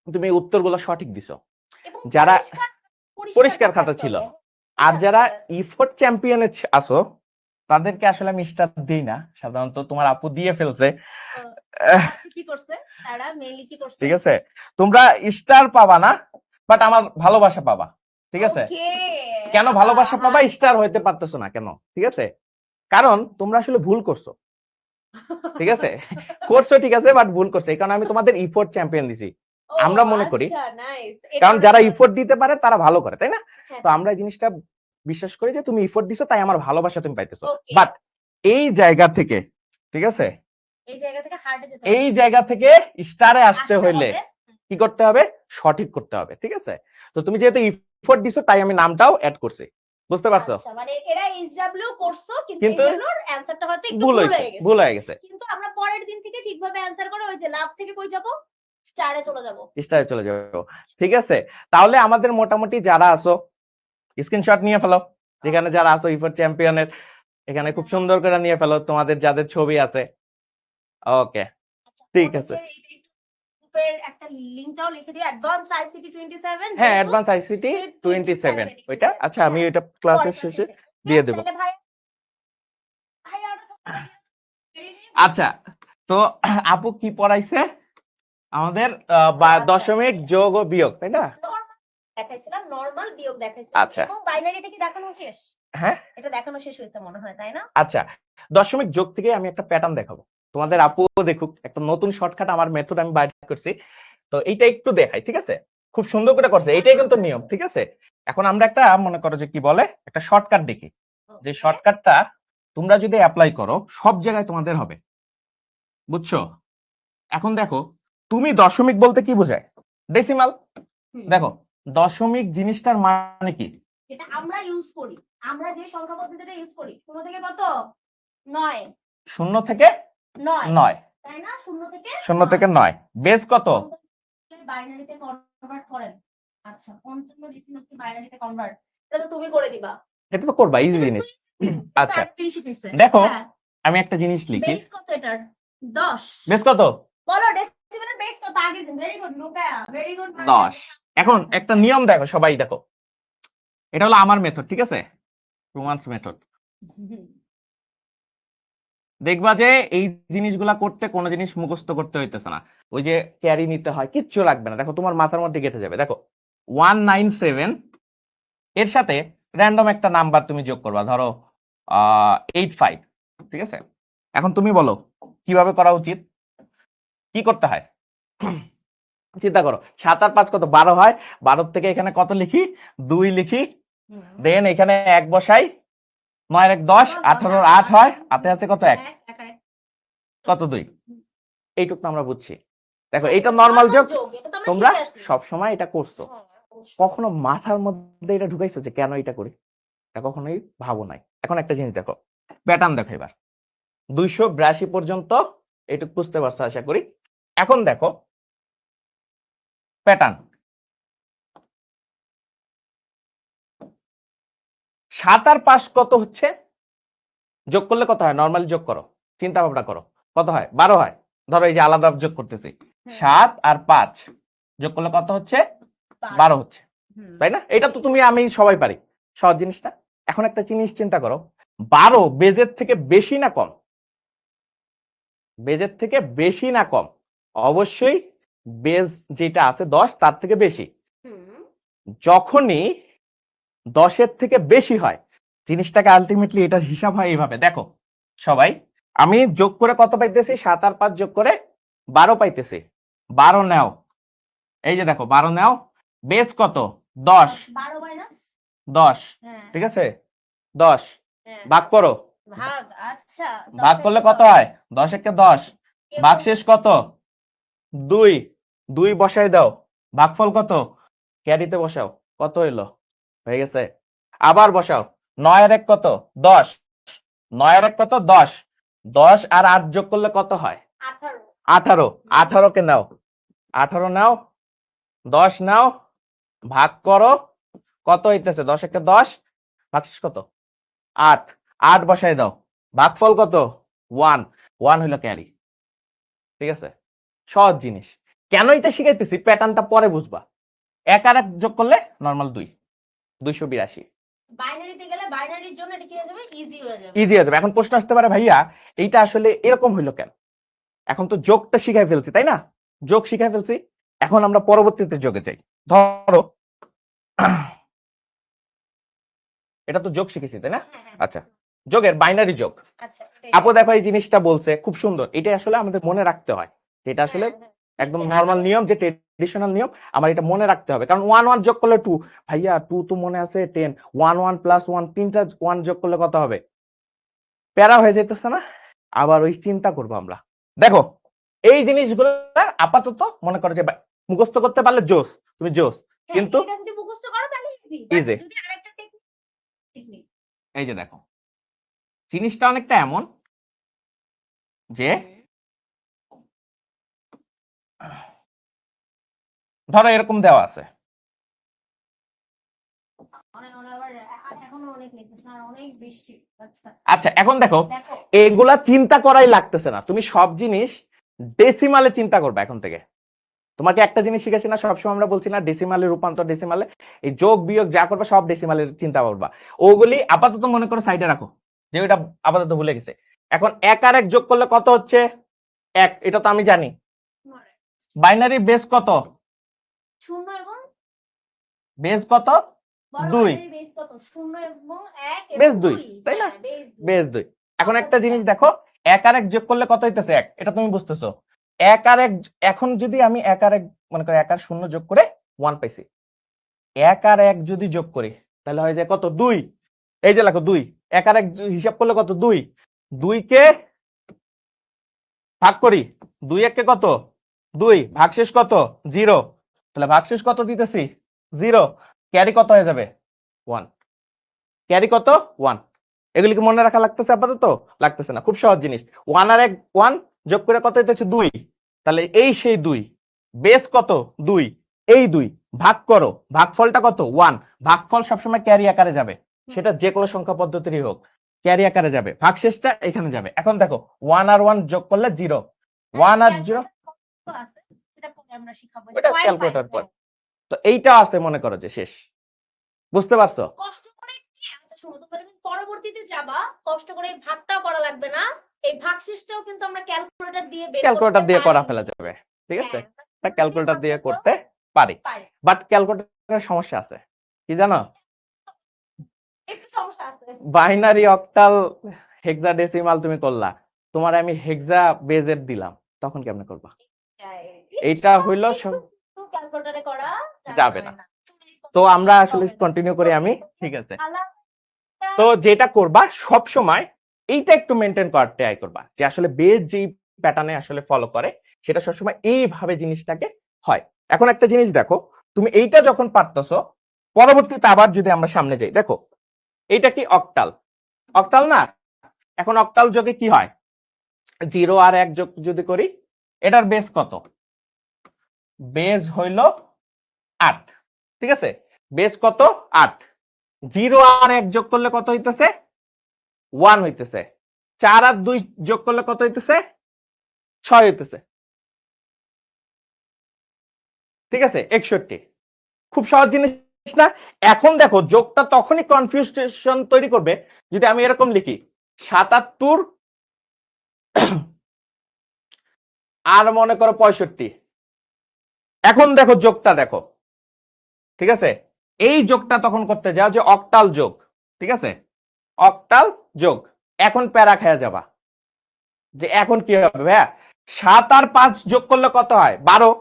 তুমি উত্তরগুলো সঠিক দিছো, যারা পরিষ্কার খাতা ছিল। আর যারা ইফোর্ট চ্যাম্পিয়নে আছো তাদেরকে আসলে আমি স্টার দিই না, সাধারণত তোমার আপু দিয়ে ফেলছে, কি করছে তারা মেইনলি কি করছে, ঠিক আছে। তোমরা স্টার পাবা না, বাট আমার ভালোবাসা পাবা, ঠিক আছে। কেন ভালোবাসা পাবা, স্টার হইতে পারতেছো না কেন, ঠিক আছে, কারণ তোমরা আসলে ভুল করছো, ঠিক আছে, করছো ঠিক আছে, বাট ভুল করছো, এই কারণে আমি তোমাদের ইফোর্ট চ্যাম্পিয়ন দিছি। আমরা মনে করি কারণ যারা ইফোর্ট দিতে পারে তারা ভালো করে, তাই না? তো আমরা এই জিনিসটা বিশ্বাস করি যে তুমি ইফোর্ট দিছো তাই আমার ভালোবাসা তুমি পাইতেছো। বাট এই জায়গা থেকে, ঠিক আছে, এই জায়গা থেকে স্টারে আসতে হইলে কি করতে হবে, সঠিক করতে হবে, ঠিক আছে। তো তুমি যেহেতু ইফোর্ট দিছো তাই আমি নামটাও অ্যাড করছি, বুঝতে পারছো? মানে এরা এইচডব্লিউ করছো কিন্তু এগুলোর অ্যানসারটা হয়তো একটু ভুল হয়ে গেছে, কিন্তু আমরা পরের দিন থেকে ঠিকভাবে অ্যানসার করে ওই যে লাভ থেকে কই যাব, স্টারে চলে যাব, স্টারে চলে যাবো, ঠিক আছে। তাহলে আমাদের মোটামুটি যারা আছো স্ক্রিনশট নিয়ে ফেলো, যেখানে যারা আছো ইফোর্ট চ্যাম্পিয়নের, এখানে খুব সুন্দর করে নিয়ে ফেলো তোমাদের যাদের ছবি আছে। ওকে, ঠিক আছে। একটা লিংকটাও লিখে দিও, অ্যাডভান্স আইসিটি 27। হ্যাঁ, অ্যাডভান্স আইসিটি 27 ওইটা। আচ্ছা, আমি এটা ক্লাসের শেষে দিয়ে দেব। আচ্ছা, তো আপু কি পড়াইছে আমাদের? দশমিক যোগ ও বিয়োগ, তাই না? দেখাইছিলাম নরমাল বিয়োগ দেখাইছিলাম। আচ্ছা, এবং বাইনারিটা কি দেখানো শেষ? হ্যাঁ, এটা দেখানো শেষ হয়েছে মনে হয়, তাই না? আচ্ছা, দশমিক যোগ থেকে আমি একটা প্যাটার্ন দেখাবো তোমাদের, আপু দেখুক, একটা নতুন শর্টকাট আমার মেথড আমি বাইর করছি, তো এইটা একটু দেখাই, ঠিক আছে। খুব সুন্দর করে করছে, এটাই কিন্তু নিয়ম, ঠিক আছে। এখন আমরা একটা মনে করো যে কি বলে একটা শর্টকাট দেখি, যে শর্টকাটটা তোমরা যদি অ্যাপ্লাই করো সব জায়গায় তোমাদের হবে, বুঝছো? এখন দেখো, তুমি দশমিক বলতে কি বোঝায়? ডেসিমাল। দেখো, দশমিক জিনিসটার মানে কি? যেটা আমরা ইউজ করি, আমরা যে সংখ্যা পদ্ধতিটা ইউজ করি, শূন্য থেকে কত? 9। শূন্য থেকে 9, তাই না? শূন্য থেকে 9। বেস কত? বাইনারিতে কনভার্ট করেন। আচ্ছা, 55 ডেসিমাল কি বাইনারিতে কনভার্ট? এটা তো তুমি করে দিবা। এটা তো করবা, ইজি জিনিস। আচ্ছা, দেখো, আমি একটা জিনিস লিখি। বেস কত এটার? 10। বেস কত? বলো ডেসিমালের বেস কত আগে দিন। ভেরি গুড লুকা, ভেরি গুড। 10। এখন একটা নিয়ম দেখো, সবাই দেখো, এটা হলো আমার মেথড, ঠিক আছে, রোমান্স মেথড। দেখবা যে এই জিনিসগুলা করতে কোনো জিনিস মুখস্থ করতে হইতেছে না, ওই যে ক্যারি নিতে হয়, কিচ্ছু লাগবে না। দেখো, তোমার মাথার মধ্যে গেঁথে যাবে। দেখো, 197 এর সাথে র্যান্ডম একটা নাম্বার তুমি যোগ করবা, ধরো 85, ঠিক আছে। এখন তুমি বলো কিভাবে করা উচিত, কি করতে হয়? চিন্তা করো, 7 আর 5 কত? 12 হয়। 12 থেকে এখানে কত লিখি? 2 লিখি, দেন এখানে 1 বসাই, 9 আর 1 10, 18 আর 8 হয়, হাতে আছে কত? 1, কত? 2। এইটুকু আমরা বুঝছি। দেখো, এইটা নরমাল যোগ, তোমরা সব সময় এটা করছো, কখনো মাথার মধ্যে এটা ঢুকাইছো যে কেন এটা করি? এটা কখনোই ভাবো নাই। এখন একটা জিনিস দেখো, প্যাটার্ন দেখো এবার। 282 পর্যন্ত এটুকু বুঝতে পারছো আশা করি। এখন দেখো প্যাটার্ন। 7 আর 5 কত হচ্ছে? যোগ করলে কত হয়? নরমালি যোগ করো, চিন্তা ভাবনা করো, কত হয়? 12 হয়। ধরো এই যে আলাদা যোগ করতেছি, 7 আর 5 যোগ করলে কত হচ্ছে? 12 হচ্ছে, তাই না? এটা তো তুমি আমি সবাই পারি, সহজ জিনিসটা। এখন একটা জিনিস চিন্তা করো, 12 বেজের থেকে বেশি না কম? বেজের থেকে বেশি না কম? অবশ্যই বেজ যেটা আছে 10 তার থেকে বেশি। যখনই 10-এর থেকে বেশি হয়, জিনিসটাকে আলটিমেটলি এটার হিসাব হয় এইভাবে। দেখো সবাই, আমি যোগ করে কত পাইতেছি? 7 আর 5 যোগ করে 12 পাইতেছি। 12 নাও, এই যে দেখো 12 নাও, বেস কত? 10। 10, ঠিক আছে? 10 ভাগ করো, ভাগ করলে কত হয়? 10 একে 10, ভাগশেষ কত? 2, 2 বসাই দাও, ভাগফল কত? ক্যারিতে বসাও, কত হইলো? হয়ে গেছে। আবার বসাও, 9 আর 1 কত? 10, 9 আর 1 কত? 10, 10 আর 8 যোগ করলে কত হয়? 18, 18 কে নাও, 18 নাও, 10 নাও, ভাগ করো, কত হইতেছে? 10 একে 10, ভাগশেষ কত? 8, 8 বসাই দাও, ভাগফল কত? 1, 1 হইলো ক্যারি। ঠিক আছে, সহজ জিনিস। কেন এটা শিখাইতেছি? প্যাটার্নটা পরে বুঝবা। 1 আর 1 যোগ করলে নরমাল 2, 282। বাইনারিতে গেলে বাইনারির জন্য এটা কি হয়ে যাবে? ইজি হয়ে যাবে। ইজি হয়ে যাবে। এখন প্রশ্ন আসতে পারে, ভাইয়া এইটা আসলে এরকম হইলো কেন? এখন তো যোগটা শিখাই ফেলছি, তাই না? যোগ শিখাই ফেলছি, এখন আমরা পরবর্তীতে যোগে যাই। ধরো এটা তো যোগ শিখেছি, তাই না? আচ্ছা, যোগের বাইনারি যোগ। আপু দেখো এই জিনিসটা বলছে খুব সুন্দর, এটা আসলে আমাদের মনে রাখতে হয়। এটা আসলে একদম নরমাল নিয়ম, যে ট্রেডিশনাল নিয়ম, আমার এটা মনে রাখতে হবে। কারণ 1 1 যোগ করলে 2, ভাইয়া 2 তো মনে আছে 10, 1 1 প্লাস 1, তিনটা 1 যোগ করলে কত হবে? প্যারা হয়ে যাইতেছে না? আবার ওই চিন্তা করবো আমরা। দেখো এই জিনিসগুলো আপাতত মনে করো যে মুখস্থ করতে পারলে জোস, তুমি জোস, কিন্তু এটা যদি মুখস্থ করো তাহলে ইজি। ইজি। যদি আরেকটা টেকনিক, এই যে দেখো জিনিসটা অনেকটা এমন যে ধরো এরকম দেওয়া আছে, আচ্ছা এখন দেখো এগুলা চিন্তা করাই লাগতেছে না, তুমি সব জিনিস ডেসিমালে চিন্তা করবে এখন থেকে। তোমাকে একটা জিনিস শিখেছি না, সবসময় আমরা বলছি না ডেসিমালে রূপান্তর, ডেসিমালে এই যোগ বিয়োগ যা করবে সব ডেসিমালে চিন্তা করবা। ওগুলি আপাতত মনে করো সাইডে রাখো, যে ওইটা আপাতত ভুলে গেছে। এখন 1 আর 1 যোগ করলে কত হচ্ছে? 1, এটা তো আমি জানি। বাইনারি বেস কত? 0 এবং বেস কত? 2, বেস কত? 0 এবং 1 বেস এবং 2, 2, তাই না? বেস 2। বেস 2। এখন একটা জিনিস দেখো, 1 আর 1 যোগ করলে কত হইতেছে? 1, এটা তুমি বুঝতেছো। 1 আর 1, এখন যদি আমি 1 আর 1 মনে করো 1 আর 0 যোগ করে 1 পাইছি, 1 আর 1 যদি যোগ করি তাহলে হয়ে যায় কত? 2। এই যে লেখো 2, 1 আর 1 হিসাব করলে কত? 2, 2 কে ভাগ করি, 2 1 কে কত? 2, ভাগশেষ কত? 0, তাহলে ভাগশেষ কত দিতেছি? 0, ক্যারি কত হয়ে যাবে? 1, ক্যারি কত? 1। এগুলি কি মনে রাখা লাগতেছে? আপাতত লাগতেছে না, খুব সহজ জিনিস। 1 আর 1 যোগ করে কত হইতেছে? 2, তাহলে এই সেই 2, বেস কত? 2, এই 2 ভাগ করো, ভাগফলটা কত? 1। ভাগফল সবসময় ক্যারি আকারে যাবে, সেটা যে কোনো সংখ্যা পদ্ধতিরই হোক, ক্যারি আকারে যাবে, ভাগশেষটা এখানে যাবে। এখন দেখো 1 আর 1 যোগ করলে 0, 1 আর 0, সেটা পরে আমরা শিখাবো। ওটা ক্যালকুলেটর পর। তো এইটা আছে মনে করো যে শেষ, বুঝতে পারছো? কষ্ট করে আচ্ছা শোনো, তোমরা যখন পরবর্তীতে যাবা কষ্ট করে এই ভাগটাও করা লাগবে না, এই ভাগশেষটাও কিন্তু আমরা ক্যালকুলেটর দিয়ে বের করতে ক্যালকুলেটর দিয়ে করা পারি। ফেলা যাবে, ঠিক আছে? হ্যাঁ, ক্যালকুলেটর দিয়ে করতে পারি, বাট ক্যালকুলেটরের সমস্যা আছে কি জানো? একটু সমস্যা আছে। বাইনারি, অক্টাল, হেক্সাডেসিমাল তুমি করলা, তোমার আমি হেক্সা বেজের দিলাম, তখন কেমনে করবা? এইটা হইলো ক্যালকুলেটরে করা যাবে না। তো আমরা আসলে কন্টিনিউ করি আমি, ঠিক আছে? তো যেটা করবা সব সময় এইটা একটু মেনটেন করার ট্রাই করবা, যে আসলে বেস যেই প্যাটার্নে আসলে ফলো করে সেটা সবসময় এইভাবে জিনিসটাকে হয়। এখন একটা জিনিস দেখো, তুমি এইটা যখন পারতেছো, পরবর্তীতে আবার যদি আমরা সামনে যাই, দেখো এইটা কি অক্টাল, অক্টাল না? এখন অক্টাল যোগে কি হয়, 0 আর 1 যোগ যদি করি, এটার বেস কত? বেস হইল 8, ঠিক আছে? বেস কত? 8। 0 আর 1 যোগ করলে কত হইতেছে? 1 হইতেছে। 4 আর 2 যোগ করলে কত হইতেছে? 6 হইতেছে, ঠিক আছে? 61। খুব সহজ জিনিস না? এখন দেখো যোগটা তখনই কনফিউশন তৈরি করবে যদি আমি এরকম লিখি 77 আর মনে করো 65। এখন দেখো যোগটা দেখো, ঠিক আছে? এই যোগটা তখন করতে যাও যে অক্টাল যোগ, ঠিক আছে? অক্টাল যোগ। এখন প্যারা খেয়ে যাবা যে এখন কি হবে ভাইয়া, 7 আর 5 যোগ করলে কত হয়? 12।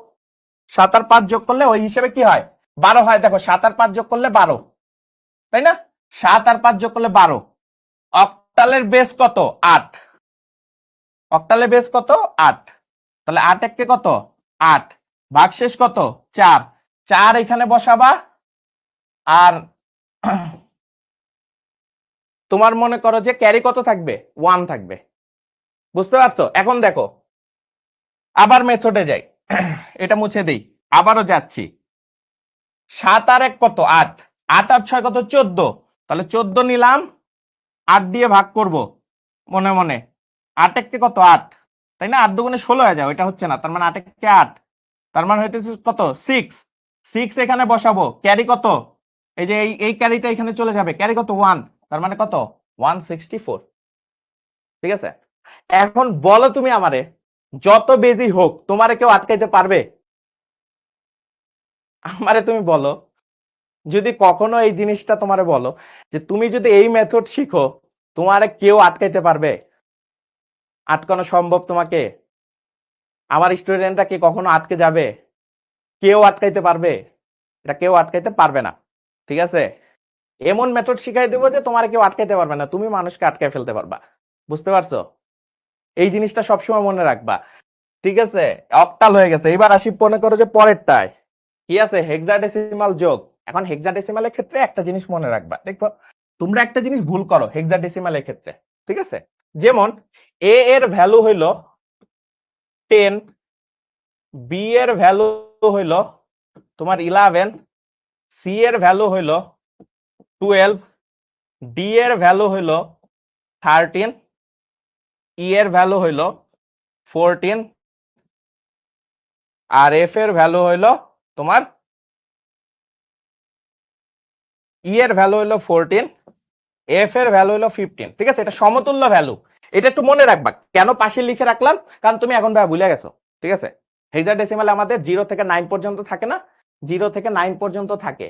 7 আর 5 যোগ করলে ওই হিসেবে কি হয়? 12 হয়। দেখো 7 আর 5 যোগ করলে 12, তাই না? 7 আর 5 যোগ করলে 12। অক্টালের বেস কত? 8। অক্টালের বেস কত? 8। তাহলে 8 একে কত? 8। ভাগশেষ কত? 4। 4 এখানে বসাবা, আর তোমার মনে করো যে ক্যারি কত থাকবে? 1 থাকবে। বুঝতে পারছো? এখন দেখো আবার মেথডে যাই, এটা মুছে দেই, আবারও যাচ্ছি। 7 আর 1 কত? 8। 8 আর 6 কত? 14। তাহলে 14 নিলাম, 8 দিয়ে ভাগ করব মনে মনে। 8 একে কত? 8, তাই না? 8 দুগুণে 16 হয়ে যায়, ওইটা হচ্ছে না, তার মানে 8 একে 8, তার মানে হইতেছে কত? 6। 6 এখানে বসাবো, ক্যারি কত? এই যে এই ক্যারিটা এখানে চলে যাবে, ক্যারি কত? 1, তার মানে কত? 164। ঠিক আছে? এখন বলো তুমি আমারে, যত বেজি হোক তোমারে কেউ আটকাইতে পারবে? আমারে তুমি বলো, যদি কখনো এই জিনিসটা তোমারে বলো যে তুমি যদি এই মেথড শিখো, তোমারে কেউ আটকাইতে পারবে? আটকানো সম্ভব তোমাকে? আমার স্টুডেন্টরা কি কখনো আটকে যাবে? কেউ আটকাইতে পারবে? এটা কেউ আটকাইতে পারবে না, ঠিক আছে? এমন মেথড শিখাই দেবো যে তোমার কেউ আটকাইতে পারবে না, তুমি মানুষকে আটকাই ফেলতে পারবা। বুঝতে পারছো? এই জিনিসটা সবসময় মনে রাখবা, ঠিক আছে? অক্টাল হয়ে গেছে, এবার আসি মনে করো যে পরেরটায় কি আছে, হেক্সাডেসিমাল যোগ। এখন হেক্সাডেসিমালের ক্ষেত্রে একটা জিনিস মনে রাখবা, দেখো তোমরা একটা জিনিস ভুল করো হেক্সাডেসিমালের ক্ষেত্রে, ঠিক আছে? যেমন এ এর ভ্যালু হইল 10, বি এর ভ্যালু হইল তোমার 11, সি এর ভ্যালু হইল 12, ডি এর ভ্যালু হইল 13, ই এর ভ্যালু হইল 14, আর এফ এর ভ্যালু হইল তোমার, ই এর ভ্যালু হইল 14, এফ এর ভ্যালু হইল 15। ঠিক আছে? এটা সমতুল্য ভ্যালু। এটা একটু মনে রাখবা, কেন পাশে লিখে রাখলাম, কারণ তুমি এখন ভাই ভুলে গেছো। ঠিক আছে? হেক্সাডেসিমালে আমাদের 0 থেকে 9 পর্যন্ত থাকে না? 0 থেকে 9 পর্যন্ত থাকে,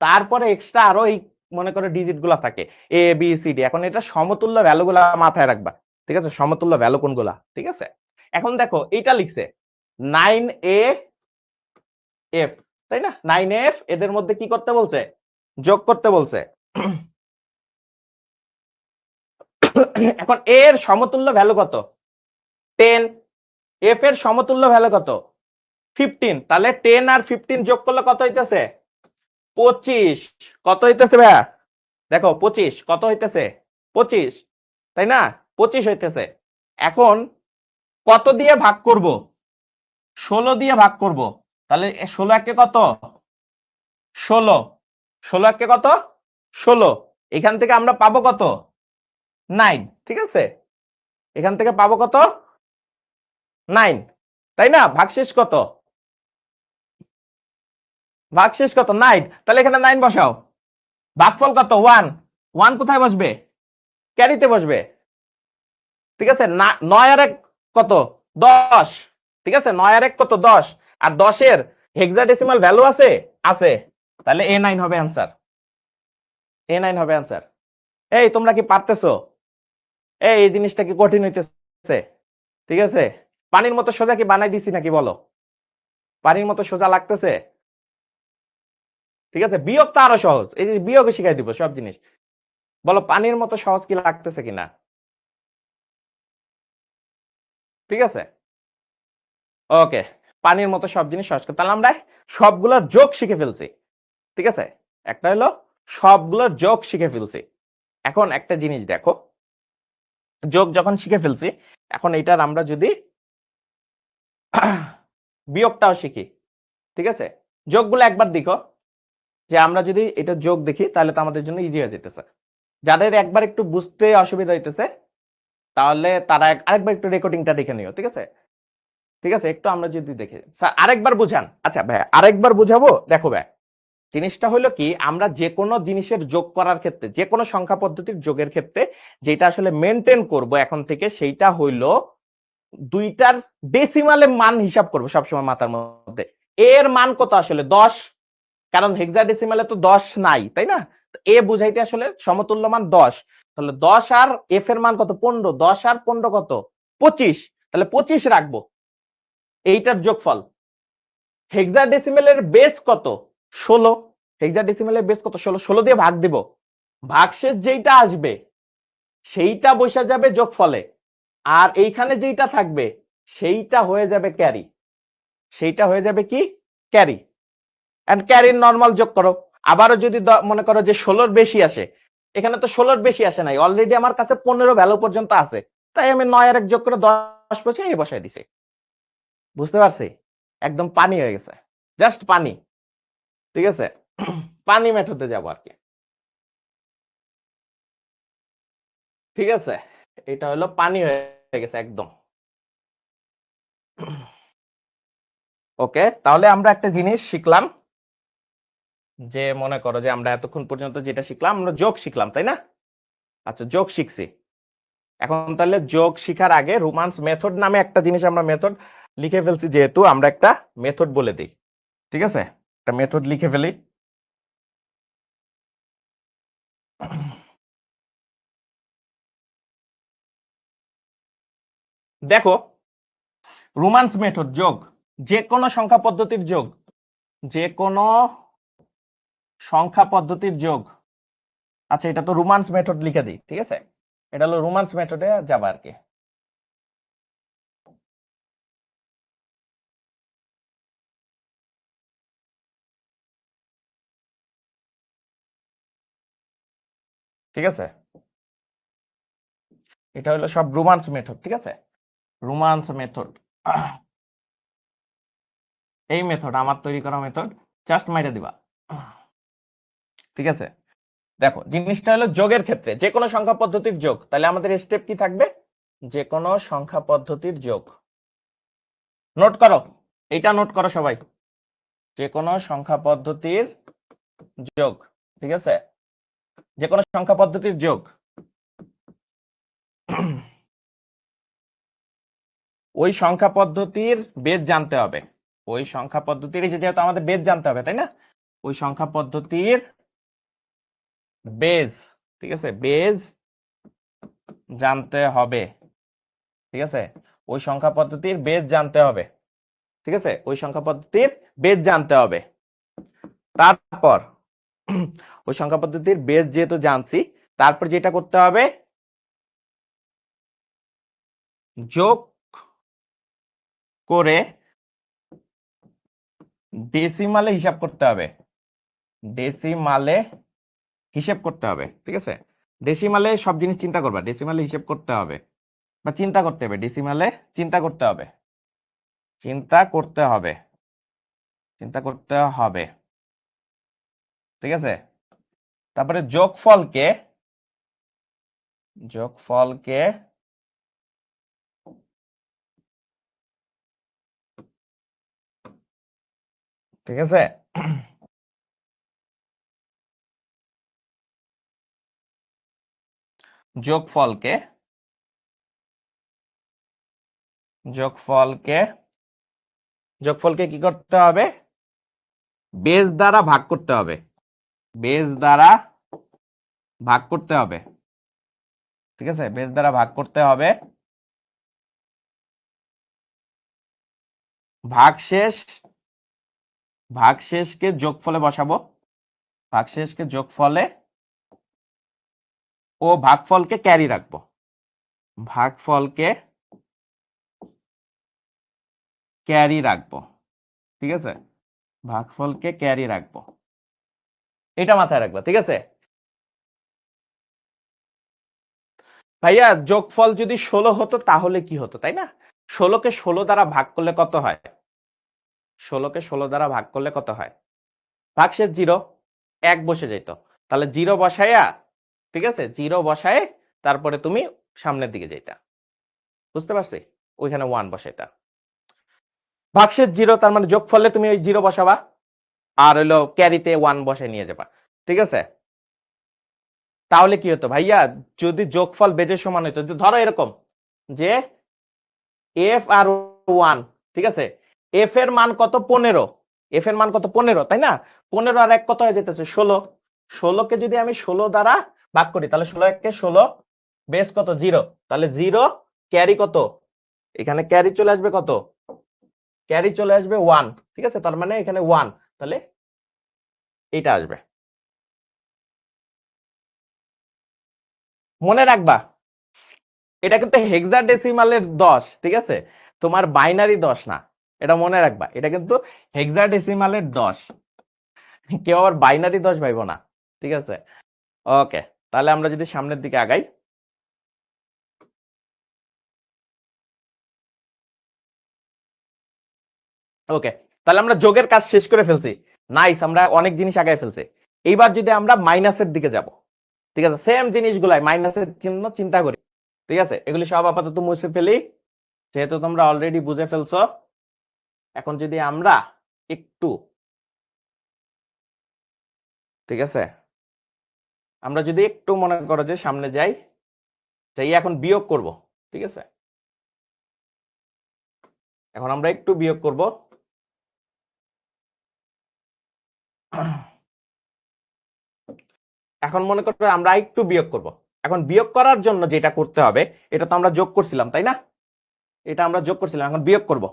তারপরে এক্সট্রা আরো এই মনে করো ডিজিট গুলা থাকে, এ বি সি ডি। এখন এটা সমতুল্য ভ্যালু গুলা মাথায় রাখবা, ঠিক আছে? সমতুল্য ভ্যালু কোনগুলা, ঠিক আছে? এখন দেখো এইটা লিখছে 9a এফ, তাই না? 9f, এদের মধ্যে কি করতে বলছে? যোগ করতে বলছে। এখন a এর সমতুল্য ভ্যালু কত? 10। f এর সমতুল্য ভ্যালু কত? 15। তাহলে 10 আর 15 যোগ করলে কত হইতেছে? 25। কত হইতেছে ভাইয়া? দেখো 25 কত হইতেছে? 25, তাই না? 25 হইতেছে। এখন কত দিয়ে ভাগ করব? 16 দিয়ে ভাগ করব। তাহলে 16 একে কত? 16। 16 একে কত? 16। এখান থেকে আমরা পাবো কত? 9। ঠিক আছে? এখান থেকে পাবো কত? 9, তাই না? ভাগশেষ কত? ভাগশেষ কত? 9। তাহলে এখানে 9 বসাও। ভাগফল কত? 1। 1 কোথায় বসবে? ক্যারিতে বসবে। ঠিক আছে? 9 আর 1 কত? 10। ঠিক আছে? 9 আর 1 কত? 10। আর 10 এর হেক্সাডেসিমাল ভ্যালু আছে? আছে। তাহলে A9 হবে অ্যান্সার। A9 হবে অ্যান্সার। এই তোমরা কি পারতেছো? এই জিনিসটা কি কঠিন হইতেছে? ঠিক আছে? পানির মতো সোজা কি বানাই দিছি নাকি বলো? পানির মতো সোজা লাগতেছে? ঠিক আছে? বিয়োগ তো আরো সহজ, এই যে বিয়োগে শিখাই দিব সব জিনিস। বলো পানির মতো সহজ কি লাগতেছে কিনা? ঠিক আছে? ওকে। পানির মতো সব জিনিস সহজ করে। তাহলে আমরা সবগুলোর যোগ শিখে ফেলছি, ঠিক আছে? একটা হলো সবগুলোর যোগ শিখে ফেলছি। এখন একটা জিনিস দেখো, যোগ যখন শিখে ফেলছি, এখন এটার আমরা যদি বিয়োগটাও শিখি, ঠিক আছে? যোগগুলো একবার দেখো, যে আমরা যদি এটা যোগ দেখি তাহলে তো আমাদের জন্য ইজি হয়ে যেতেছে। যাদের একবার একটু বুঝতে অসুবিধা হইতেছে তাহলে তারা আরেকবার একটু রেকর্ডিংটা দেখে নিও, ঠিক আছে? ঠিক আছে, একটু আমরা যদি দেখি, স্যার আরেকবার বুঝান। আচ্ছা ভাই আরেকবার বুঝাবো। দেখো ভাই, জিনিসটা হলো কি, আমরা যে কোনো জিনিসের যোগ করার ক্ষেত্রে, যে কোনো সংখ্যা পদ্ধতির যোগের ক্ষেত্রে যেটা আসলে মেনটেন করব এখন থেকে, সেইটা হইলো দুইটার ডেসিমালে মান হিসাব করবো সবসময় মাথার মধ্যে। এর মান কত আসলে 10, কারণ হেক্সাডেসিমালে তো 10 নাই, তাই না? এ বুঝাইতে আসলে সমতুল্য মান 10। তাহলে 10 আর এফ এর মান কত? 15। 10 আর 15 কত? 25। তাহলে 25 রাখবো, এইটার যোগফল। হেক্সাডেসিমালের বেস কত? 16। হেক্সাডেসিমালের বেস কত? 16। 16 দিয়ে ভাগ দিব, ভাগশেষ যেইটা আসবে সেইটা বসে যাবে যোগফলে, আর এইখানে যেইটা থাকবে সেইটা হয়ে যাবে ক্যারি। সেইটা হয়ে যাবে কি? ক্যারি। এন্ড ক্যারির নরমাল যোগ করো। আবারও যদি মনে করো যে 16 বেশি আসে, এখানে তো 16 বেশি আসে নাই, অলরেডি আমার কাছে 15 ভ্যালু পর্যন্ত আছে, তাই আমি 9 আর 1 যোগ করে 10 বসে এই বসাই দিছি। বুঝতে পারছি? একদম পানি হয়ে গেছে, জাস্ট পানি, ঠিক আছে? পানি মেথডে যাব আর কি, ঠিক আছে? এটা হলো পানি হয়ে গেছে একদম। ওকে, তাহলে আমরা একটা জিনিস শিখলাম, যে মনে করো যে আমরা এতক্ষণ পর্যন্ত যেটা শিখলাম, আমরা যোগ শিখলাম, তাই না? আচ্ছা, যোগ শিখছি। এখন তাহলে যোগ শিখার আগে রোমান্স মেথড নামে একটা জিনিস, আমরা মেথড লিখে ফেলছি যেহেতু, আমরা একটা মেথড বলে দিই, ঠিক আছে? একটা মেথড লিখে ফেলি। দেখো, রোমান্স মেথড যোগ, যে কোনো সংখ্যা পদ্ধতির যোগ, যে কোনো সংখ্যা পদ্ধতির যোগ। আচ্ছা, এটা তো রোমান্স মেথড লিখে দিই, ঠিক আছে? এটা হলো রোমান্স মেথডে যাবা আর কি। ঠিক আছে, এটা হলো সব রোমান্স মেথড, ঠিক আছে? রোমান্স মেথড, এই মেথড আমার তৈরি করা মেথড, জাস্ট মাইরা দিবা, ঠিক আছে? দেখো, জিনিসটা হলো যোগের ক্ষেত্রে যে কোনো সংখ্যা পদ্ধতির যোগ, তাহলে আমাদের স্টেপ কি থাকবে? যে কোনো সংখ্যা পদ্ধতির যোগ। নোট করো, এইটা নোট করো সবাই, যে কোনো সংখ্যা পদ্ধতির যোগ, ঠিক আছে? যে কোনো সংখ্যা পদ্ধতির যোগ। ওই সংখ্যা পদ্ধতির বেজ জানতে হবে, ওই সংখ্যা পদ্ধতির, এই যে যেহেতু আমাদের বেজ জানতে হবে, তাই না? ওই সংখ্যা পদ্ধতির বেজ, ঠিক আছে? বেজ জানতে হবে, ঠিক আছে? ওই সংখ্যা পদ্ধতির বেজ জানতে হবে, ঠিক আছে? ওই সংখ্যা পদ্ধতির বেজ জানতে হবে। তারপর ওই সংখ্যা পদ্ধতির বেজ যেহেতু জানছি, তারপর যেটা করতে হবে, যোগ করে ডেসিমালে হিসাব করতে হবে, ডেসিমালে হিসাব করতে হবে, ঠিক আছে? ডেসিমালে সব জিনিস চিন্তা করবা, ডেসিমালে হিসাব করতে হবে বা চিন্তা করতে হবে, ডেসিমালে চিন্তা করতে হবে, চিন্তা করতে হবে, চিন্তা করতে হবে, ঠিক আছে? তারপরে যোগফলকে, যোগফলকে ঠিক আছে, যোগফলকে, যোগফলকে যোগফলকে কি করতে হবে? বেজ দ্বারা ভাগ করতে হবে, বেজ দ্বারা ভাগ করতে হবে, ঠিক আছে? বেজ দ্বারা ভাগ করতে হবে। ভাগশেষ, ভাগশেষকে যোগফলে বসাবো, ভাগশেষকে যোগফলে ও ভাগফলকে ক্যারি রাখবো, ভাগফলকে ক্যারি রাখবো, ঠিক আছে, ভাগফলকে ক্যারি রাখবো, এটা মাথায় রাখবা। ঠিক আছে ভাইয়া, যোগফল যদি 16 হতো তাহলে কি হতো, তাই না? 16কে 16 দ্বারা ভাগ করলে কত হয়? 16কে 16 দ্বারা ভাগ করলে কত হয়? ভাগশেষ 0, 1 বসে যেত। তাহলে 0 বসায়া, ঠিক আছে, 0 বসায় তারপরে তুমি সামনের দিকে যাইতা। বুঝতে পারছি? ওইখানে 1 বসাইতা। ভাগশেষ 0, তার মানে যোগফলে তুমি ওই 0 বসাবা আর হইলো ক্যারিতে 1 বসায় নিয়ে যাবা। ঠিক আছে? তাহলে কি হতো ভাইয়া, যদি যোগফল বেজের সমান হইতো, ধরো এরকম যে f আর 1, ঠিক আছে, f এর মান কত? 15, f এর মান কত? 15, তাই না? 15 আর 1 কত হয়ে যেতেছে? 16। 16 কে যদি আমি 16 দ্বারা ভাগ করি তাহলে 16 1 কে 16, বেস কত? 0। তাহলে 0 ক্যারি কত? এখানে ক্যারি চলে আসবে কত? ক্যারি চলে আসবে 1। ঠিক আছে, তার মানে এখানে 1, তাহলে এটা আসবে। মনে রাখবা এটা কিন্তু হেক্সাডেসিমালের 10, ঠিক আছে, তোমার বাইনারি 10 না। এটা মনে রাখবা, এটা কিন্তু হেক্সাডেসিমালের 10, কেউ আবার বাইনারি 10 ভাইবো না। ঠিক আছে, ওকে, তাহলে আমরা যদি সামনের দিকে আগাই, ওকে, তাহলে আমরা যোগের কাজ শেষ করে ফেলছি। নাইস, আমরা অনেক জিনিস আগায় ফেলছি। এইবার যদি আমরা মাইনাসের দিকে যাব, ঠিক আছে, সেম জিনিসগুলাই মাইনাসের জন্য চিন্তা করি। ঠিক আছে, এগুলি সব আপাতত মুছে ফেলি, যেহেতু তোমরা অলরেডি বুঝে ফেলছো। এখন যদি আমরা একটু, ঠিক আছে, আমরা যদি একটু মনে করো যে সামনে যাই, এখন বিয়োগ করব। ঠিক আছে, এখন আমরা একটু বিয়োগ করব। এখন মনে করো আমরা একটু বিয়োগ করব। এখন বিয়োগ করার জন্য যেটা করতে হবে, এটা তো আমরা যোগ করছিলাম, তাই না? এটা আমরা যোগ করছিলাম, এখন বিয়োগ করব।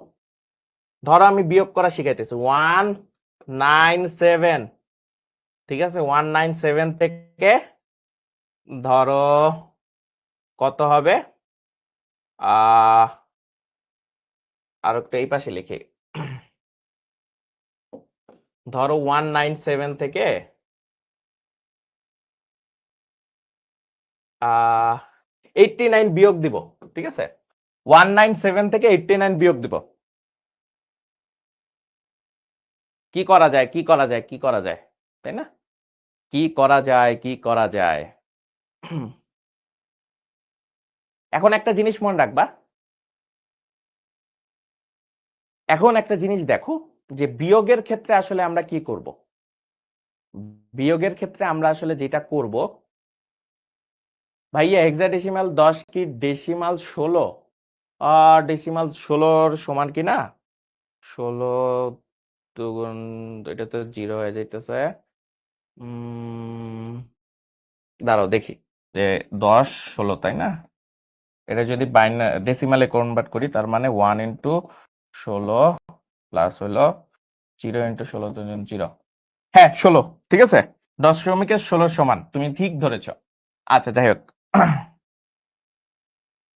ধরো আমি বিয়োগ করা শিখাইতেছি, 197, ঠিক আছে, 197 থেকে ধরো কত হবে, আর একটু এই পাশে লিখি, ধরো 197 থেকে 89 বিয়োগ দিব। ঠিক আছে, 197 থেকে 89 বিয়োগ দিব। কি করা যায়, কি করা যায়, কি করা যায়, তাই না? কি করা যায়, কি করা যায়? এখন একটা জিনিস মনে রাখবা, এখন একটা জিনিস দেখো যে বিয়োগের ক্ষেত্রে আসলে আমরা কি করব। বিয়োগের ক্ষেত্রে আমরা আসলে যেটা করব, ভাইয়া হেক্সাডেসিমাল 10 কি ডেসিমাল 16? ডেসিমাল 16 সমান কি না? 16 দুগুণ, এটা তো 0 হয়ে যাইতেছে। দাঁড়াও দেখি, যে 10 16, তাই না? এটা যদি ডেসিমালে কনভার্ট করি, তার মানে 1 ইন্টু 16 প্লাস হলো 0 ইন্টু 16 0। হ্যাঁ 16, ঠিক আছে, 10/16 সমান, তুমি ঠিক ধরেছ। আচ্ছা যাই হোক,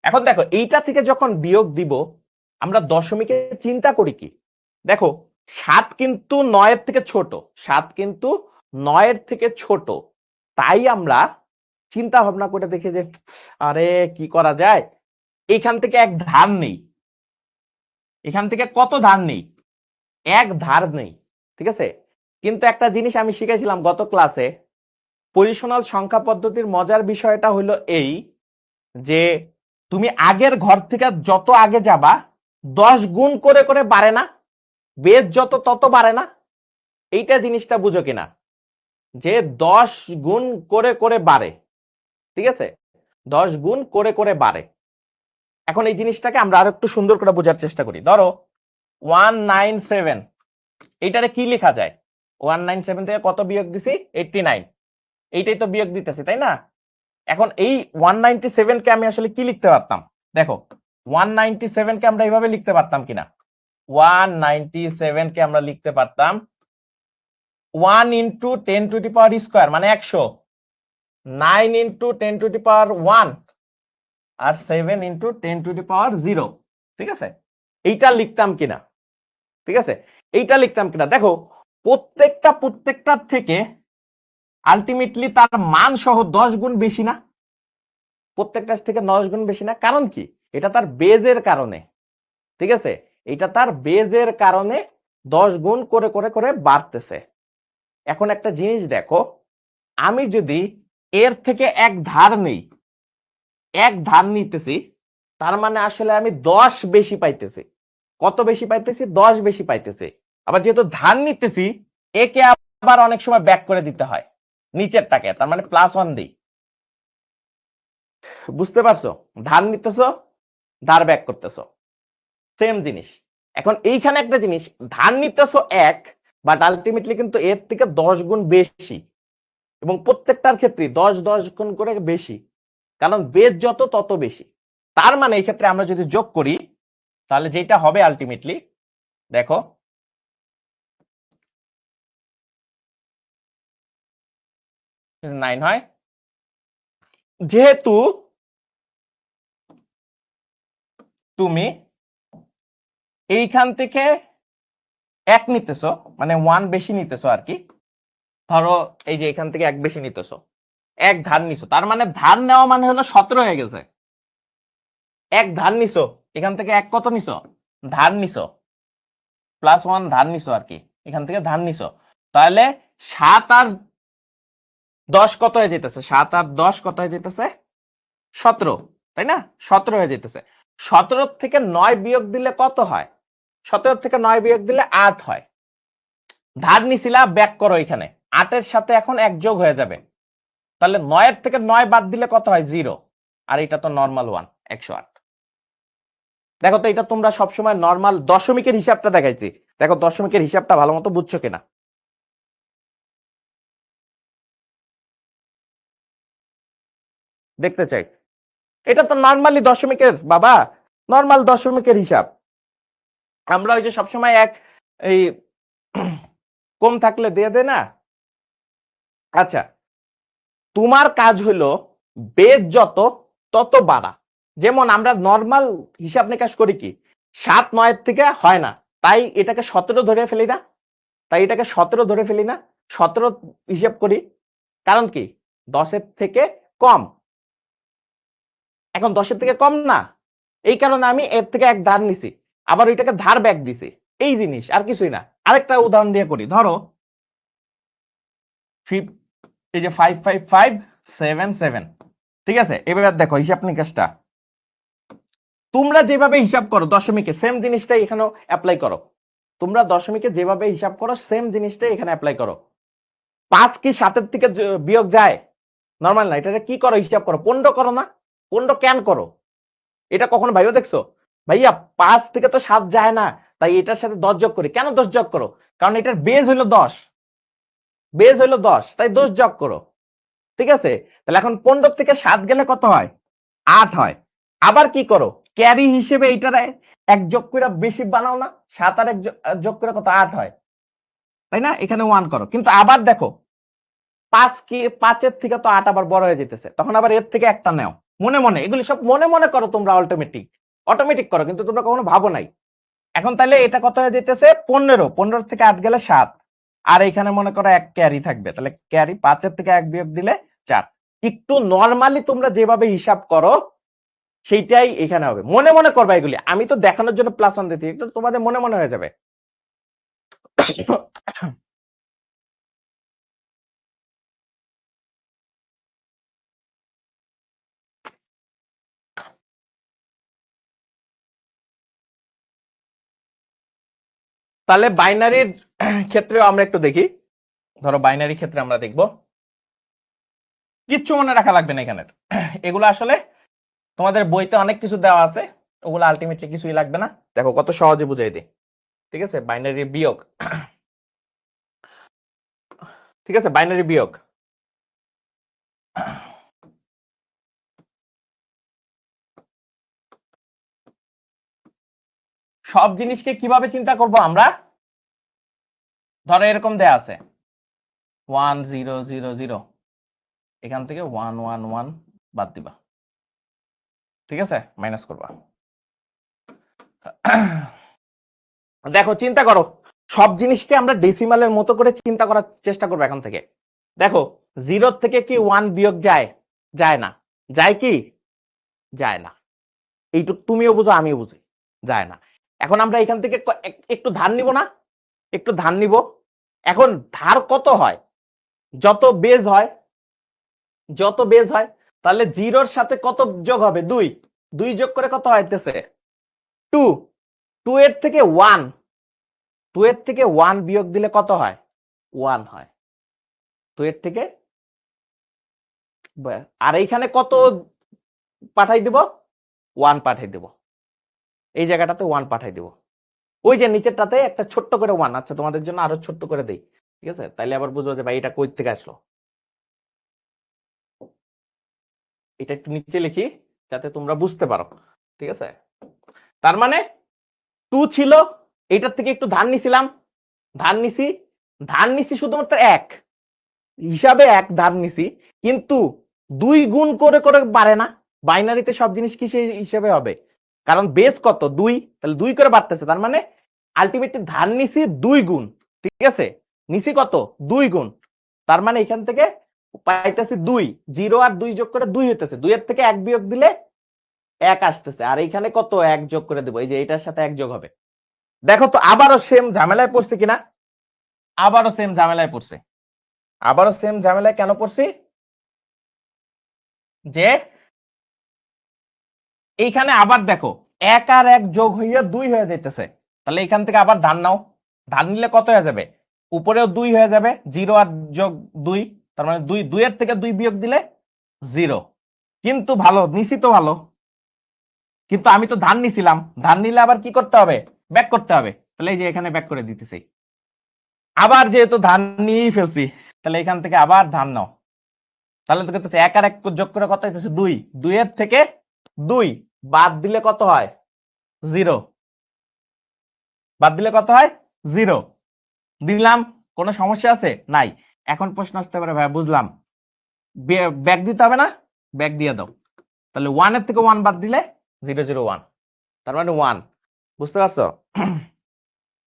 এখন দেখো এইটা থেকে যখন বিয়োগ দিব, আমরা দশমিকে চিন্তা করি কি? দেখো 7 কিন্তু 9 এর থেকে ছোট, 7 কিন্তু 9 এর থেকে ছোট, তাই আমরা চিন্তা ভাবনা করে দেখি যে আরে কি করা যায়, এইখান থেকে এক ধার নেই। এখান থেকে কত ধার নেই? এক ধার নেই। ঠিক আছে, কিন্তু একটা জিনিস আমি শিখেছিলাম গত ক্লাসে, পজিশনাল সংখ্যা পদ্ধতির মজার বিষয়টা হলো এই যে তুমি আগের ঘর থেকে যত আগে যাবা 10 গুণ করে করে বাড়ে না? বেজ যত তত বাড়ে না? এইটা জিনিসটা বুঝো কিনা, যে 10 গুণ করে করে বাড়ে। ঠিক আছে, 10 গুণ করে করে বাড়ে। এখন এই জিনিসটাকে আমরা আরো একটু সুন্দর করে বোঝার চেষ্টা করি। ধরো 197, এইটারে কি লেখা যায়? 197 থেকে কত বিয়োগ দিছি? 89, এইটাই তো বিয়োগ দিতেছি, তাই না? এখন এই 197 কে আমি আসলে কি লিখতে পারতাম? দেখো 197 কে আমরা এইভাবে লিখতে পারতাম কিনা? 197 কে আমরা লিখতে পারতাম 1 into 10 to the power square, মানে 100, 9 ইন্টু 10 টু দি পাওয়ার 1, আর 7 ইন্টু 10 টু দি পাওয়ার 0। ঠিক আছে, এইটা লিখতাম কিনা? ঠিক আছে, এইটা লিখতাম কিনা দেখো, প্রত্যেকটার থেকে আলটিমেটলি তার মান সহ 10 গুণ বেশি না, প্রত্যেকটার থেকে 9 গুণ বেশি না। কারণ কি? এটা তার বেজের কারণে, ঠিক আছে, এটা তার বেজের কারণে 10 গুণ করে করে করে বাড়তেছে। এখন একটা জিনিস দেখো, আমি যদি এর থেকে এক ধার নেই, এক ধার নিতেছি, তার মানে আসলে আমি 10 বেশি পাইতেছি। কত বেশি পাইতেছি? 10 বেশি পাইতেছি। আবার যেহেতু ধার নিতেছি, একে আবার অনেক সময় ব্যাক করে দিতে হয় নিচেরটাকে, তার মানে +1 দিই। বুঝতে পারছো? ধার নিতেছো, ধার ব্যাক করতেছো, সেম জিনিস। এখন এইখানে একটা জিনিস, ধার নিতেছো 1, বাট আলটিমেটলি কিন্তু এর থেকে 10 গুণ বেশি, এবং প্রত্যেকটার ক্ষেত্রে 10 গুণ করে বেশি, কারণ বেজ যত তত বেশি। তার মানে এই ক্ষেত্রে আমরা যদি যোগ করি, তাহলে যেটা হবে আলটিমেটলি দেখো, নাইন হয়। যেহেতু তুমি এইখান থেকে 1 নিতেছো, মানে 1 বেশি নিতেছো আর কি, ধরো এই যে এখান থেকে 1 বেশি নিতেছো, 1 ধার নিছো, তার মানে ধার নেওয়া মানে হলো 17 হয়ে গেছে। 1 ধার নিছো, এখান থেকে 1 কত নিছো? ধার নিছো, +1 ধার নিছো আর কি, এখান থেকে ধার নিছো। তাহলে 7 আর 10 কত হয়ে যেতেছে? 7 আর 10 কত হয়ে যেতেছে? 17, তাই না? 17 হয়ে যেতেছে। 17 থেকে 9 বিয়োগ দিলে কত হয়? 17 থেকে 9 বিয়োগ দিলে 8 হয়। ধার নিছিলা, ব্যাক করো, এখানে 8 এর সাথে এখন 1 যোগ হয়ে যাবে, তাহলে 9 এর থেকে 9 বাদ দিলে কত হয়? 0। আর এটা তো নরমাল 1, 108। দেখো তো, এটা তোমরা সবসময় নরমাল দশমিকের হিসাবটা দেখাইছি, দেখো দশমিকের হিসাবটা ভালো মতো বুঝছো কিনা দেখতে চাই। এটা তো নরমালি দশমিকের বাবা, নরমাল দশমিকের হিসাব। আমরা ওই যে সবসময় এই কম থাকলে দিয়ে দে না। আচ্ছা, তোমার কাজ হলো বেজ যত তত বাড়া। যেমন আমরা নরমাল হিসাব নিকাশ করি কি, 7 9 থেকে হয় না, তাই এটাকে 17 ধরে ফেলি না, তাই এটাকে 17 ধরে ফেলি না, 17 হিসাব করি। কারণ কি? 10 এর থেকে কম। এখন 10 এর থেকে কম না, এই কারণে আমি এর থেকে 1 ধার নিছি, আবার ওইটাকে ধার ব্যাক দিছি, এই জিনিস, আর কিছুই না। আরেকটা উদাহরণ দিয়ে করি, ধরো এই যে 55577, ঠিক আছে, এবার দেখো হিসাব নিকাশটা তোমরা যেভাবে হিসাব করো দশমিকে, সেম জিনিসটাই এখানেও অ্যাপ্লাই করো। তোমরা দশমিকে যেভাবে হিসাব করো সেম জিনিসটাই এখানে অ্যাপ্লাই করো। 5 কি 7 এর থেকে বিয়োগ যায়? নরমাল না, এটা কি করো? হিসাব করো, 15 করো না? 15 কেন করো? এটা কখনো ভাইও দেখছো? ভাইয়া 5 থেকে তো 7 যায় না, তাই এটার সাথে 10 যোগ করি। কেন 10 যোগ করো? কারণ এটার বেজ হলো 10, বেজ হলো 10, তাই 10 যোগ করো, ঠিক আছে। তাহলে এখন 15 থেকে 7 গেলে কত হয়? 8 হয়। আবার কি করো? ক্যারি হিসেবে এইটার 1 যোগ করে বেশি বানাও না, 7 আর 1 যোগ করে কত? 8 হয়, তাই না? এখানে 1 করো, কিন্তু আবার দেখো 5 কি 5 এর থেকে তো 8 আবার বড় হয়ে যেতেছে, তখন আবার এর থেকে একটা নাও। মনে মনে এগুলি সব মনে মনে করো তোমরা, অটোমেটিক করো, কিন্তু তোমরা কখনো ভাবো নাই। এখন তাহলে এটা কত হয়ে যেতেছে? 15, 15 থেকে 8 গেলে 7, আর এখানে মনে করো 1 ক্যারি থাকবে, তাহলে ক্যারি 5 এর থেকে 1 বিয়োগ দিলে 4। একটু নরমালি তোমরা যেভাবে হিসাব করো সেইটাই এখানে হবে, মনে মনে করবা এগুলি। আমি তো দেখানোর জন্য +1 দিতে, একটু তোমাদের মনে মনে হয়ে যাবে। তাহলে বাইনারির ক্ষেত্রেও আমরা একটু দেখি। ধরো বাইনারি ক্ষেত্রে আমরা দেখব, কিচ্ছু মনে রাখা লাগবে না এখানে। এগুলো আসলে তোমাদের বইতে অনেক কিছু দেওয়া আছে, ওগুলো আলটিমেটলি কিছুই লাগবে না। দেখো কত সহজে বুঝাই দিই, ঠিক আছে। বাইনারি বিয়োগ, ঠিক আছে, বাইনারি বিয়োগ। সব জিনিসকে কিভাবে চিন্তা করব আমরা? ধরো এরকম দেয়া আছে 1 0 0 0, এখান থেকে 1 1 1 বাদ দিবা, ঠিক আছে, মাইনাস করবা। দেখো চিন্তা করো, সব জিনিসকে আমরা ডেসিমালের মতো করে চিন্তা করার চেষ্টা করবো এখন থেকে। দেখো 0 থেকে কি 1 বিয়োগ যায়? যায় না। যায় কি? যায় না। এইটুক তুমিও বুঝো আমিও বুঝি, যায় না। এখন আমরা এখান থেকে একটু ধার নিব না? একটু ধার নিব। এখন ধার কত হয়? যত বেজ হয়, যত বেজ হয়, তাহলে 0-র সাথে কত যোগ হবে? 2। 2 যোগ করে কত হইতেছে? 2। 2 এর থেকে 1, 2 এর থেকে 1 বিয়োগ দিলে কত হয়? 1 হয়। 2 এর থেকে, আর এইখানে কত পাঠাই দিব? 1 পাঠাই দিব। এই জায়গাটাতে 1 পাঠাই দিব। ওই যে নিচেরটাতে একটা ছোট্ট করে 1, আচ্ছা তোমাদের জন্য আরো ছোট্ট করে দেই, ঠিক আছে? তাইলে আবার বুঝবো যে ভাই এটা কই থেকে আসলো। এটা একটু নিচে লিখি যাতে তোমরা বুঝতে পারো, ঠিক আছে? তার মানে 2 ছিল, এইটার থেকে একটু ধার নিছিলাম, ধার নিছি শুধুমাত্র 1 হিসাবে, 1 ধার নিছি, কিন্তু 2 গুণ করে করে বাড়ে না। বাইনারিতে সব জিনিস কি সেই হিসেবে হবে? কারণ বেস কত? 2, তাহলে 2 করে বাড়তেছে, তার মানে আলটিমেটলি ধার নিছি 2 গুণ, ঠিক আছে? নিছি কত? 2 গুণ। তার মানে এখান থেকে পাইতেছি 2, 0 আর 2 যোগ করে 2 হইতেছে। 2 এর থেকে 1 বিয়োগ দিলে 1 আসতেছে, আর এইখানে কত? 1 যোগ করে দেবো, এই যে এটার সাথে 1 যোগ হবে। দেখো তো আবারও সেম ঝামেলায় পড়ছে কিনা? আবারও সেম ঝামেলায় পড়ছে। আবারও সেম ঝামেলায় কেন পড়ছি? যে এইখানে আবার দেখো 1 আর 1 যোগ হইয়া 2 হয়ে যাইতেছে, তাহলে এখান থেকে আবার ধার নাও। ধার নিলে কত হয়ে যাবে? উপরেও 2 হয়ে যাবে, 0 আর যোগ 2, তার মানে 2, 2 এর থেকে 2 বিয়োগ দিলে 0। কিন্তু ভালো নিছি তো, ভালো, কিন্তু আমি তো ধার নিছিলাম, ধার নিলে আবার কি করতে হবে? ব্যাক করতে হবে। তাহলে এই যে এখানে ব্যাক করে দিতেছি। আবার যেহেতু ধার নিয়েই ফেলছি, তাহলে এখান থেকে আবার ধার নাও। তাহলে তো করতেছে 1 আর 1 যোগ করে কত হইতেছে? 2। 2 এর থেকে 2 বাদ দিলে কত হয়? 0। বাদ দিলে কত হয়? 0। দিলাম, কোনো সমস্যা আছে? নাই। এখন প্রশ্ন আসতে পারে, ভাই বুঝলাম, ব্যাক দিতে হবে না? ব্যাক দিয়ে দাও। তাহলে 1 এর থেকে 1 বাদ দিলে 0, 0, 1, তার মানে 1। বুঝতে পারছো?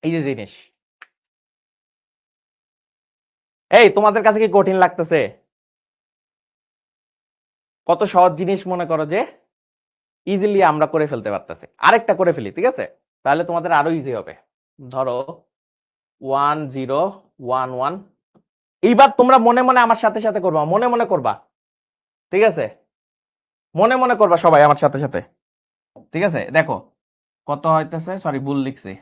এই যে জিনিস, এই তোমাদের কাছে কি কঠিন লাগতেছে? কত সহজ জিনিস মনে করো যে ইজিলি আমরা করে ফেলতে পারতেছি। আরেকটা করে ফেলি, ঠিক আছে? তাহলে তোমাদের আরো ইজি হবে। ধরো 1, 0, 1, 1। এইবার তোমরা মনে মনে আমার সাথে সাথে করবা, মনে মনে করবা, ঠিক আছে? মনে মনে করবা সবাই আমার সাথে সাথে, ঠিক আছে? দেখো কত হইতেছে, সরি ভুল লিখছি,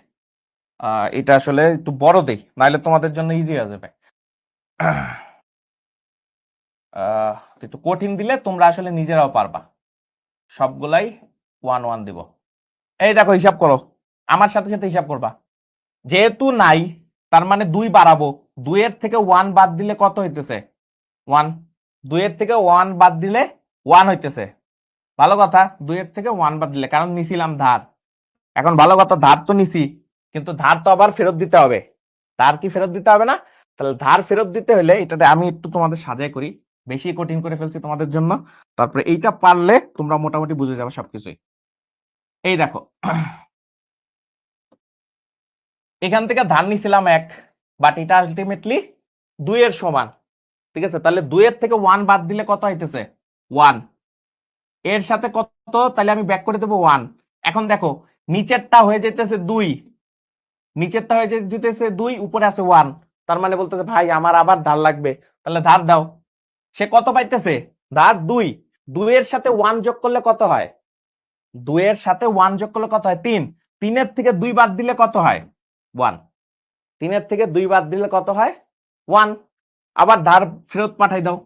এটা আসলে একটু বড় দেই, নাইলে তোমাদের জন্য ইজি হয়ে যাবে। একটু কঠিন দিলে তোমরা আসলে নিজেরাও পারবা। সবগুলাই 1, 1 দিব। এই দেখো হিসাব করো, আমার সাথে সাথে হিসাব করবা। যেহেতু নাই, তার মানে 2 বাড়াবো। 2 এর থেকে 1 বাদ দিলে কত হইতেছে? 1। 2 এর থেকে 1 বাদ দিলে 1 হইতেছে। ভালো কথা, 2 এর থেকে 1 বাদ দিলে, কারণ নিছিলাম ধার। এখন ভালো কথা, ধার তো নিছি, কিন্তু ধার তো আবার ফেরত দিতে হবে। ধার কি ফেরত দিতে হবে না? তাহলে ধার ফেরত দিতে হলে এটাতে আমি একটু তোমাদের সাজাই করি, বেশি কঠিন করে ফেলছি তোমাদের জন্য। তারপরে এইটা পারলে তোমরা মোটামুটি বুঝে যাবে সবকিছুই। এই দেখো, এখান থেকে ধার নিছিলাম 1, বাট এটা আলটিমেটলি 2 এর সমান, ঠিক আছে? তাহলে 2 এর থেকে 1 বাদ দিলে কত হইতেছে? 1। এর সাথে কত? তাহলে আমি ব্যাক করে দেবো 1। এখন দেখো নিচেরটা হয়ে যেতেছে 2, নিচেরটা হয়ে যেতেছে 2, উপরে আছে 1, তার মানে বলতেছে ভাই আমার আবার ধার লাগবে, তাহলে ধার দাও। সে কত পাইতেছে? ধার 2। 2 এর সাথে 1 যোগ করলে কত হয়? 2 এর সাথে 1 যোগ করলে কত হয়? 3। 3 এর থেকে 2 বাদ দিলে কত হয়? 1। 3 এর থেকে 2 বাদ দিলে কত হয়? 1। আবার ধার ফেরত পাঠাই দাও।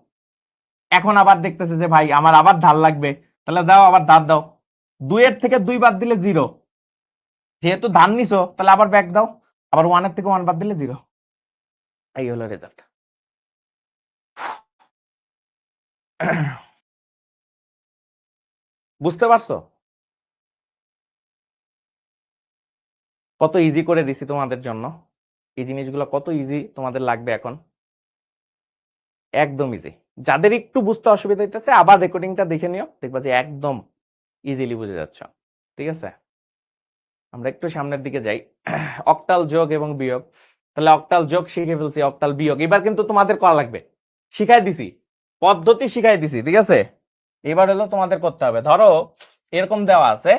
এখন আবার দেখতেছে যে ভাই আমার আবার ধার লাগবে, তাহলে দাও, আবার ধার দাও। 2 এর থেকে 2 বাদ দিলে 0, যেহেতু ধার নিছো তাহলে আবার ব্যাক দাও, আবার 1 এর থেকে 1 বাদ দিলে 0। এই হলো রেজাল্ট। বুঝতে পারছো কত ইজি করে দিছি তোমাদের জন্য? এই জিনিসগুলো কত ইজি তোমাদের লাগবে এখন, একদম ইজি। যাদের একটু বুঝতে অসুবিধা হইতেছে আবার রেকর্ডিংটা দেখে নিও, দেখবা যে একদম ইজিলি বুঝে যাচ্ছ, ঠিক আছে? আমরা একটু সামনের দিকে যাই। অক্টাল যোগ এবং বিয়োগ, তাহলে অক্টাল যোগ শিখে ফেলছি, অক্টাল বিয়োগ এবার কিন্তু তোমাদের করা লাগবে, শিখাই দিছি, পদ্ধতি শিখাই দিছি, ঠিক আছে। এবার হলো তোমাদের করতে হবে, ধরো এরকম দেওয়া আছে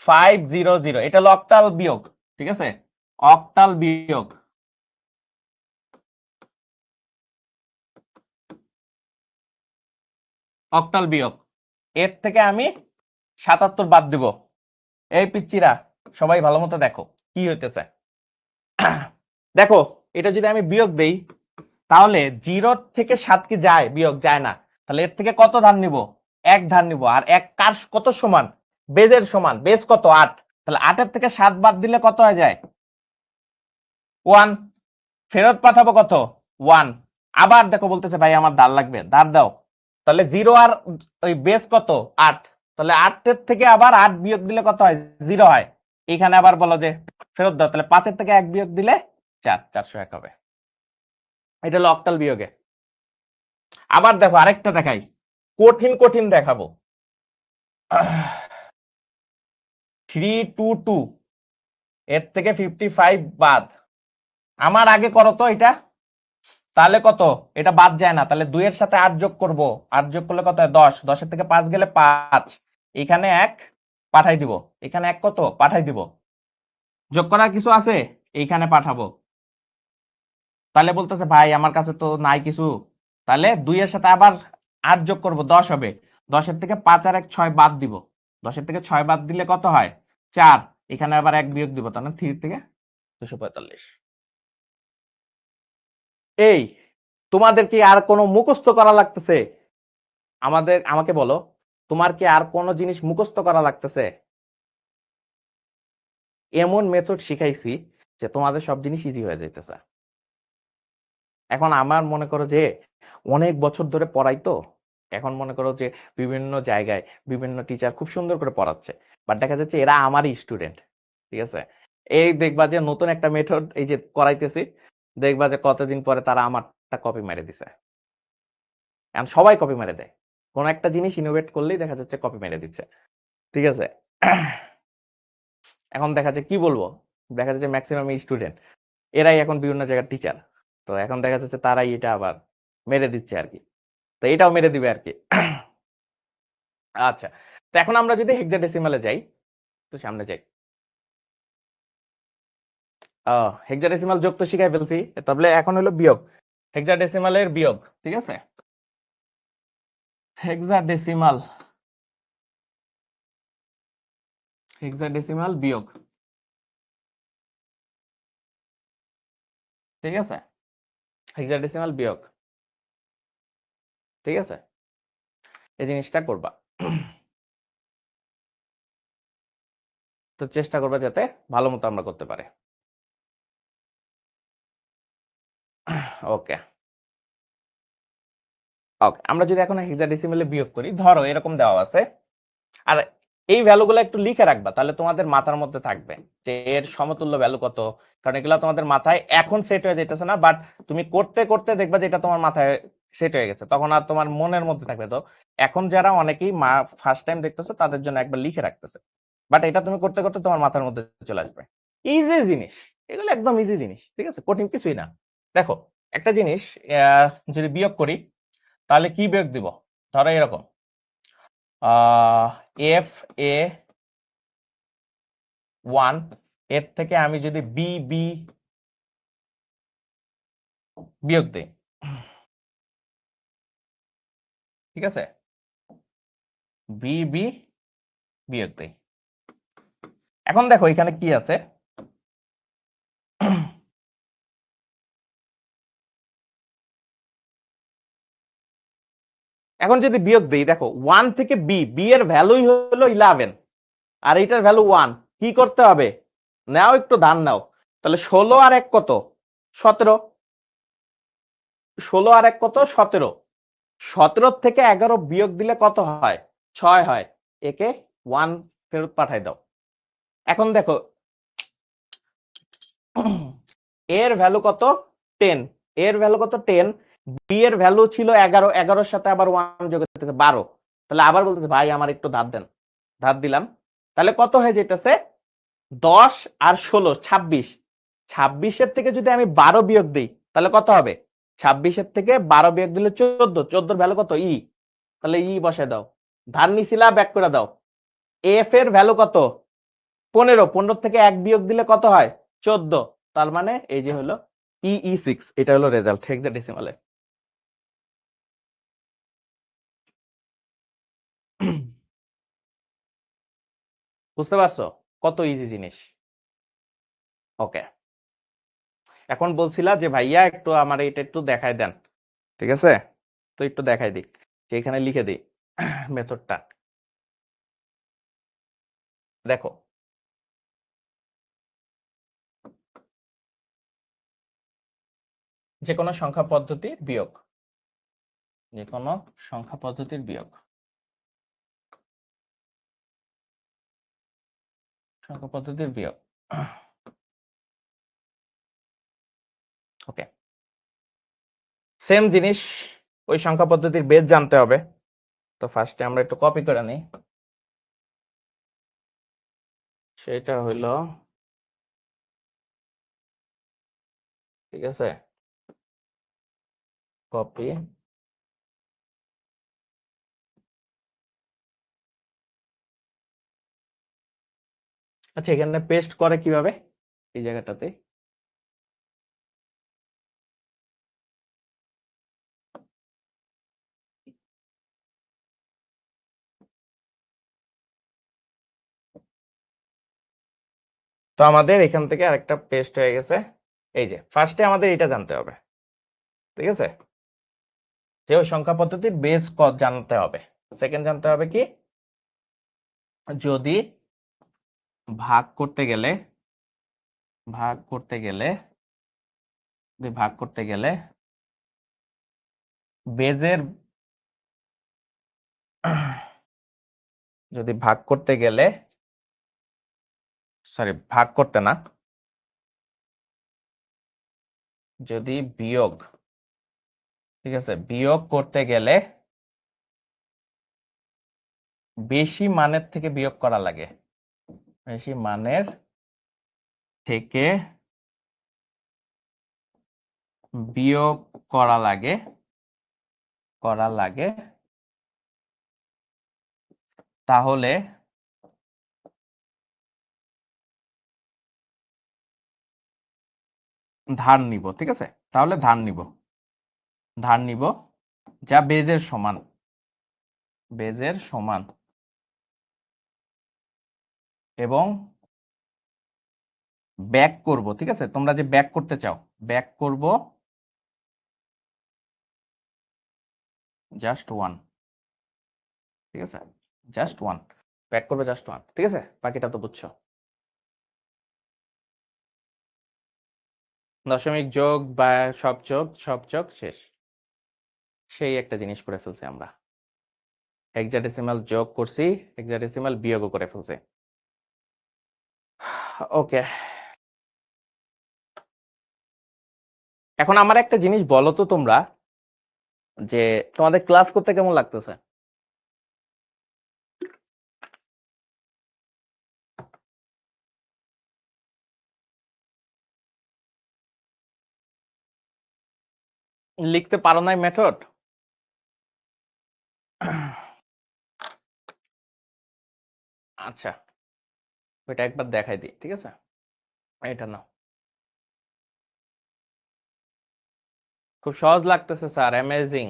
500, এটা হলো অক্টাল বিয়োগ, ঠিক আছে, অক্টাল বিয়োগ। অক্টাল বিয়োগ, এর থেকে আমি 77 বাদ দিব। এই পিচ্চিরা সবাই ভালো মতো দেখো কি হইতেছে। দেখো এটা যদি আমি বিয়োগ দেই, তাহলে 0 থেকে 7 কি যায়? বিয়োগ যায় না। তাহলে এর থেকে কত ধার নিব? 1 ধার নিব। আর 1 কার কত সমান? বেজের সমান। বেজ কত? 8। তাহলে 8 এর থেকে 7 বাদ দিলে কত হয়ে যায়? 1। ফেরত পাঠাবো কত? 1। আবার দেখো বলতেছে ভাই আমার ধার লাগবে, ধার দাও। তাহলে 0 আর ওই বেজ কত? 8। তাহলে 8 এর থেকে আবার 8 বিয়োগ দিলে কত হয়? 0 হয়। এখানে আবার বলো যে ফেরত দাও, তাহলে 5 এর থেকে 1 বিয়োগ দিলে 4, 401 হবে। এটা হলো অক্টাল বিয়োগে। আবার দেখো আরেকটা দেখাই, কঠিন কঠিন দেখাবো। 322, এর থেকে 55 বাদ। আমার আগে করো তো এটা, তাহলে কত? এটা বাদ যায় না, তাহলে 2 এর সাথে 8 যোগ করব, 8 যোগ করলে কত হয়? 10, 10 এর থেকে 5 গেলে 5, এখানে 1 পাঠাই দিব, এখানে 1 কত পাঠাই দিব। যোগ করার কিছু আছে? এইখানে পাঠাবো। তাহলে বলতেছে ভাই আমার কাছে তো নাই কিছু, তাহলে 2 এর সাথে আবার 8 যোগ করব, 10 হবে। 10 এর থেকে 5 আর 1 6 বাদ দিব, 10 এর থেকে 6 বাদ দিলে কত হয়? 4, এখানে আবার 1 বিয়োগ দিব, তাহলে 3 থেকে 245। এই তোমাদের কি আর কোনো মুখস্থ করা লাগতেছে? আমাকে বলো, তোমার কি আর কোনো জিনিস মুখস্থ করা লাগতেছে? এমন মেথড শিখাইছি যে তোমাদের সব জিনিস ইজি হয়ে যাইতেছে। এখন আমার মনে করো যে অনেক বছর ধরে পড়াই তো, এখন মনে করো যে বিভিন্ন জায়গায় বিভিন্ন টিচার খুব সুন্দর করে পড়াচ্ছে, বাট দেখা যাচ্ছে এরা আমারই স্টুডেন্ট, ঠিক আছে। এই দেখবা যে নতুন একটা মেথড এই যে করাইতেছি, দেখবা যে কতদিন পরে তারা আমারটা কপি মেরে দিছে। এখন সবাই কপি মেরে দেয়, কোন একটা জিনিস ইনোভেট করলেই দেখা যাচ্ছে কপি মেরে দিচ্ছে, ঠিক আছে। এখন দেখা যাচ্ছে কি বলবো, দেখা যাচ্ছে ম্যাক্সিমাম স্টুডেন্ট এরাই এখন বিভিন্ন জায়গার টিচার, তো এখন দেখা যাচ্ছে তারাই এটা আবার মেরে দিচ্ছে আর কি, তো এটাও মেরে দিবে আর কি। আচ্ছা, তো এখন আমরা যদি হেক্সাডেসিমালে যাই, তো সামনে যাই। হেক্সাডেসিমাল যোগ তো শিখাই ফেলছি, তাহলে এখন হলো বিয়োগ, হেক্সাডেসিমালের বিয়োগ, ঠিক আছে। হেক্সাডেসিমাল, হেক্সাডেসিমাল বিয়োগ, ঠিক আছে, হেক্সাডেসিমাল বিয়োগ, ঠিক আছে, এই জিনিসটা করবা। তো চেষ্টা করবা যাতে ভালো মতো আমরা করতে পারি। ওকে ওকে, আমরা যদি এখন হেক্সাডেসিমালে বিয়োগ করি, ধরো এরকম দেওয়া আছে, আর এই ভ্যালুগুলো একটু লিখে রাখবা, তাহলে তোমাদের মাথার মধ্যে থাকবে যে এর সমতুল্য ভ্যালু কত, কারণ এগুলো তোমাদের মাথায় এখন সেট হয়ে যেতেছে না, বাট তুমি করতে করতে দেখবা যে এটা তোমার মাথায় সেট হয়ে গেছে, তখন আর তোমার মনের মধ্যে থাকবে। তো এখন যারা অনেকেই ফার্স্ট টাইম দেখতেছো তাদের জন্য একবার লিখে রাখতেছে, বাট এটা তুমি করতে করতে তোমার মাথার মধ্যে চলে আসবে। ইজি জিনিস, এগুলো একদম ইজি জিনিস, ঠিক আছে, কঠিন কিছুই না। দেখো একটা জিনিস যদি বিয়োগ করি, তাহলে কি বিয়োগ দিব? ধরো এরকম এফ এ 1, এর থেকে আমি যদি বি বি বিয়োগ দিই, ঠিক আছে, বি বি বিয়োগ দিই। এখন দেখো এখানে কি আছে, এখন যদি বিয়োগ দিই, দেখো 1 থেকে বি, বি এর ভ্যালুই হলো 11 আর এটার ভ্যালু 1, কি করতে হবে? নাও একটু ধান নাও, তাহলে 16 আর 1 কত? 17, 16 আর 1 কত? 17, 17 থেকে 11 বিয়োগ দিলে কত হয়? 6 হয়। একে 1 ফেরত পাঠাই দাও। এখন দেখো এর ভ্যালু কত? 10, এর ভ্যালু কত? 10, বি এর ভ্যালু ছিল 11, 11 এর সাথে আবার 1 যোগ করতেছে 12, তাহলে আবার বলতেছে ভাই আমার একটু ধার দেন, ধার দিলাম, তাহলে কত হয়ে যেতেছে? 10 আর 16 26, 26-এর থেকে যদি আমি 12 বিয়োগ দিই তাহলে কত হবে? 26-এর থেকে 12 বিয়োগ দিলে 14, 14-র ভ্যালু কত? ই। তাহলে ই বসায় দাও। ধার নিছিলা, ব্যাক করে দাও। এফ এর ভ্যালু কত? 15, 15 থেকে 1 বিয়োগ দিলে কত হয়? 14। তার মানে এই যে হলো EE6, এটা হলো রেজাল্ট হেক্সাডেসিমালে। বুঝতে পারছো কত ইজি জিনিস? ওকে, এখন বলছিলা যে ভাইয়া একটু আমার এটা একটু দেখাই দেন, ঠিক আছে? তো একটু দেখাই দিই, যে এখানে লিখে দিই মেথডটা। দেখো, যে কোনো সংখ্যা পদ্ধতির বিয়োগ, যে কোনো সংখ্যা পদ্ধতির বিয়োগ, সংখ্যা পদ্ধতির বিয়োগ। ওকে, সেম জিনিস, ওই সংখ্যা পদ্ধতির বেস জানতে হবে। তো ফার্স্টে আমরা একটু কপি করে নিই, সেটা হইল, ঠিক আছে, কপি, আচ্ছা এখানে পেস্ট করে কিভাবে? এই জায়গাটাতে তো আমাদের এখান থেকে আরেকটা পেস্ট হয়ে গেছে। এই যে ফার্স্টে আমাদের এটা জানতে হবে, ঠিক আছে, যে ওই সংখ্যা পদ্ধতির বেস জানতে হবে। সেকেন্ড জানতে হবে কি, যদি ভাগ করতে গেলে, ভাগ করতে গেলে, ভাগ করতে গেলে বেজের, যদি ভাগ করতে গেলে, সরি ভাগ করতে না, যদি বিয়োগ, ঠিক আছে, বিয়োগ করতে গেলে বেশি মানের থেকে বিয়োগ করা লাগে, বেশি মানের থেকে বিয়োগ করা লাগে, করা লাগে, তাহলে ধার নিব, ঠিক আছে, তাহলে ধার নিব, ধার নিব যা বেজের সমান, বেজের সমান, এবং ব্যাক করব, ঠিক আছে, তোমরা যে ব্যাক করতে চাও, ব্যাক করব জাস্ট 1, ঠিক আছে, জাস্ট 1, ব্যাক করবে জাস্ট 1, ঠিক আছে, বাকিটা তো বুঝছো। দশমিক যোগ বা সব যোগ, সব যোগ শেষ, সেই একটা জিনিস করে ফেলছি আমরা, হেক্সাডেসিমাল যোগ করছি, হেক্সাডেসিমাল বিয়োগও করে ফেলছি। ওকে, এখন আমার একটা জিনিস বলো তো তোমরা, যে তোমাদের ক্লাস করতে কেমন লাগতেছে? লিখতে পারো নাই মেথড? আচ্ছা, ওইটা একবার দেখাই দিই, ঠিক আছে, এটা না, খুব সহজ লাগতেছে স্যার, অ্যামেজিং,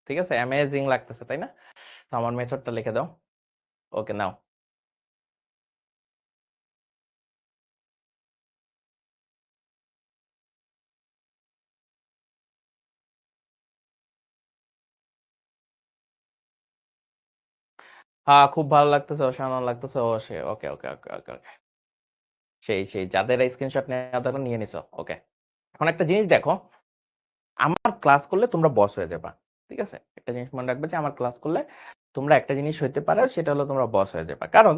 ঠিক আছে, অ্যামেজিং লাগতেছে তাই না? তো আমার মেথডটা লিখে দাও। ওকে, নাও। হ্যাঁ, খুব ভালো লাগতেছে, অসাধারণ লাগতেছে, ও সে, ওকে ওকে ওকে ওকে ওকে, সেই সেই যাদের স্ক্রিনশট নেওয়া দরকার নিয়ে নিছো, ওকে। এখন একটা জিনিস দেখো, আমার ক্লাস করলে তোমরা বস হয়ে যাবা, ঠিক আছে, একটা জিনিস মনে রাখবে যে আমার ক্লাস করলে তোমরা একটা জিনিস হইতে পারো, সেটা হলো তোমরা বস হয়ে যাবা। কারণ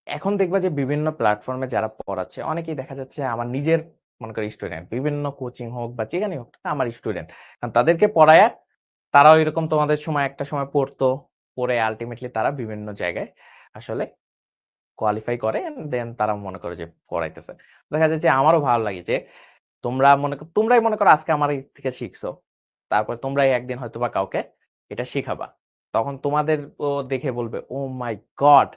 এখন দেখবা যে বিভিন্ন প্ল্যাটফর্মে যারা পড়াচ্ছে, অনেকেই দেখা যাচ্ছে আমার নিজের মনে করি স্টুডেন্ট, বিভিন্ন কোচিং হোক বা যেখানে হোক আমার স্টুডেন্ট, কারণ তাদেরকে পড়ায় তারাও এরকম তোমাদের সময় একটা সময় পড়তো, পড়ে আলটিমেটলি তারা বিভিন্ন জায়গায় আসলে কোয়ালিফাই করে দেন তারা মনে করে যে পড়াইতেছে। দেখা যায় যে আমারও ভালো লাগে যে তোমরাই মনে করো আজকে আমার থেকে শিখছো, তারপর তোমরাই একদিন হয়তো বা কাউকে এটা শিখাবা, তখন তোমাদের ও দেখে বলবে ও মাই গড,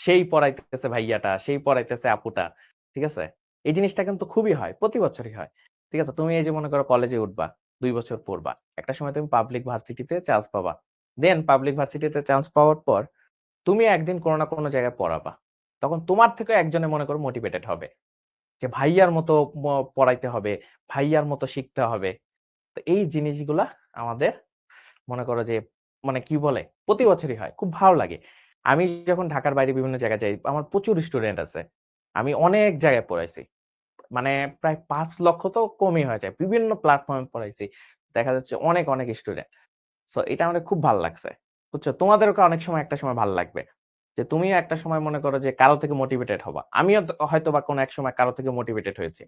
সেই পড়াইতেছে ভাইয়াটা, সেই পড়াইতেছে আপুটা। ঠিক আছে, এই জিনিসটা কিন্তু খুবই হয়, প্রতি বছরই হয়। ঠিক আছে, তুমি এই যে মনে করো কলেজে উঠবা, 2 বছর পড়বা, একটা সময় তুমি পাবলিক ভার্সিটিতে চান্স পাবা, দেন পাবলিক ভার্সিটিতে চান্স পাওয়ার পর তুমি একদিন কোনো না কোনো জায়গায় পড়াবা, তখন তোমার থেকে একজনে মনে করো মোটিভেটেড হবে যে ভাইয়ার মতো পড়াইতে হবে, ভাইয়ার মতো শিখতে হবে। তো এই জিনিসগুলা আমাদের মনে করো যে মানে কি বলে প্রতি বছরই হয়, খুব ভালো লাগে। আমি যখন ঢাকার বাইরে বিভিন্ন জায়গায় যাই, আমার প্রচুর স্টুডেন্ট আছে, আমি অনেক জায়গায় পড়াইছি, মানে প্রায় 5 লক্ষ তো কমই হয়ে যায়, বিভিন্ন প্ল্যাটফর্মে পড়াইছি, দেখা যাচ্ছে অনেক অনেক স্টুডেন্ট। সো এটা আমাদের খুব ভালো লাগছে, বুঝছো? তোমাদেরকে অনেক সময় একটা সময় ভালো লাগবে যে তুমিও একটা সময় মনে করো যে কারো থেকে মোটিভেটেড হবা, আমিও হয়তো বা কোনো এক সময় কারো থেকে মোটিভেটেড হয়েছি।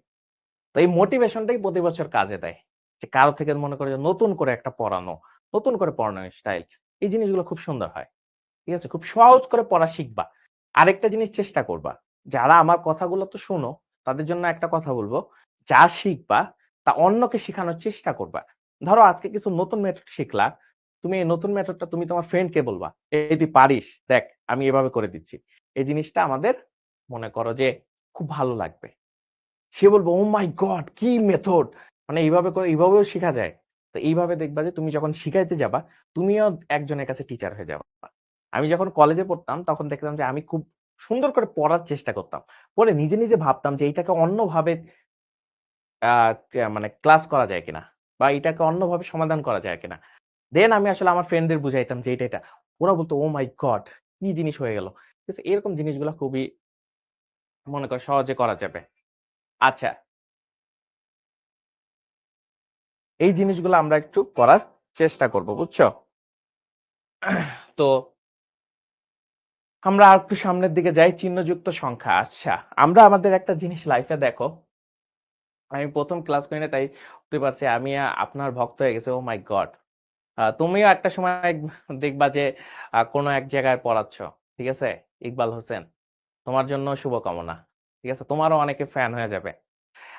তো এই মোটিভেশনটাই প্রতি বছর কাজে দেয়, যে কারো থেকে মনে করে যে নতুন করে একটা পড়ানো, নতুন করে পড়ানোর স্টাইল, এই জিনিসগুলো খুব সুন্দর হয়। ঠিক আছে, খুব সহজ করে পড়া শিখবা। আরেকটা জিনিস চেষ্টা করবা, যারা আমার কথাগুলো তো শুনো, তাদের জন্য একটা কথা বলবো, যা শিখবা তা অন্যকে শেখানোর চেষ্টা করবা। ধরো আজকে কিছু নতুন মেথড শিখলা, তুমি এই নতুন মেথডটা তুমি তোমার ফ্রেন্ডকে বলবা, এই তুই পারিস, দেখ আমি এভাবে করে দিচ্ছি। এই জিনিসটা আমাদের মনে করো যে খুব ভালো লাগবে। সে বলবে ও মাই গড, কি মেথড, মানে এইভাবে করে এইভাবেও শেখা যায়। তো এইভাবে দেখবা যে তুমি যখন শিখাইতে যাবা, তুমিও একজনের কাছে টিচার হয়ে যাবা। আমি যখন কলেজে পড়তাম তখন দেখলাম যে আমি খুব সুন্দর করে পড়ার চেষ্টা করতাম, পরে নিজে নিজে ভাবতাম যে এইটাকে অন্যভাবে মানে ক্লাস করা যায় কিনা, বা এটাকে অন্যভাবে সমাধান করা যায় কিনা। দেন আমি আসলে আমার ফ্রেন্ডদের বুঝাইতাম যে এটা ওরা বলতো ও মাই গড, কি জিনিস হয়ে গেল। ঠিক আছে, এরকম জিনিসগুলো খুবই মনে কর সহজে করা যাবে। আচ্ছা, এই জিনিসগুলো আমরা একটু করার চেষ্টা করব, বুঝছো? তো আমরা আর একটু সামনের দিকে যাই, চিহ্নযুক্ত সংখ্যা। আচ্ছা, আমরা আমাদের একটা জিনিস লাইফে দেখো, আমি প্রথম ক্লাস করি না তাই বুঝতে পারছি আমি আপনার ভক্ত হয়ে গেছে, ও মাই গড। তুমিও একটা সময় দেখবা যে কোনো এক জায়গায় পড়াচ্ছ, ঠিক আছে, ইকবাল হোসেন, তোমার জন্য শুভকামনা। ঠিক আছে, তোমারও অনেকে ফ্যান হয়ে যাবে।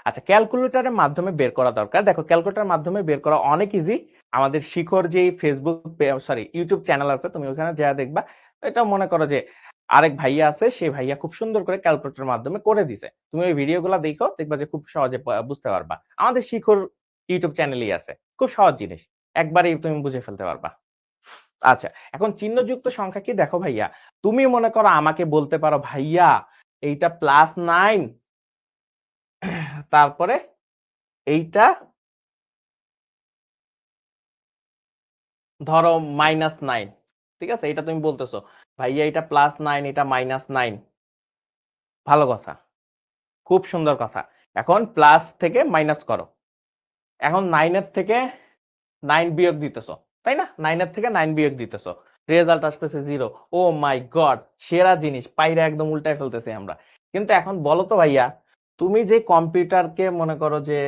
আচ্ছা, ক্যালকুলেটরের মাধ্যমে বের করা দরকার। দেখো, ক্যালকুলেটরের মাধ্যমে বের করা অনেক ইজি। আমাদের শিখর যেই ফেসবুক সরি ইউটিউব চ্যানেল আছে, তুমি ওখানে যা দেখবা, এটা মনে করো যে আরেক ভাইয়া আছে, সেই ভাইয়া খুব সুন্দর করে ক্যালকুলেটরের মাধ্যমে করে দিছে। তুমি ওই ভিডিওগুলো দেখো, দেখবা যে খুব সহজে বুঝতে পারবা। আমাদের শিখর ইউটিউব চ্যানেলই আছে, খুব সহজ জিনিস, একবারেই তুমি বুঝে ফেলতে পারবা। আচ্ছা, এখন চিহ্নযুক্ত সংখ্যা কি, দেখো ভাইয়া, তুমি মনে করো আমাকে বলতে পারো ভাইয়া এইটা +9, তারপরে এইটা ধরো -9। ঠিক আছে, এটা তুমি বলতেছো ভাইয়া এটা +9, এটা -9। ভালো কথা, খুব সুন্দর কথা। এখন প্লাস থেকে মাইনাস করো, এখন 9 এর থেকে 9 বিয়োগ দিতেছো, তাই না? 9 এর থেকে 9 বিয়োগ দিতেছো, রেজাল্ট আসতেছে 0। ও মাই গড, সেরা জিনিস, পাইরা একদম উল্টায় ফেলতেছি আমরা। কিন্তু এখন বলো তো ভাইয়া, তুমি যে কম্পিউটারকে মনে করো যে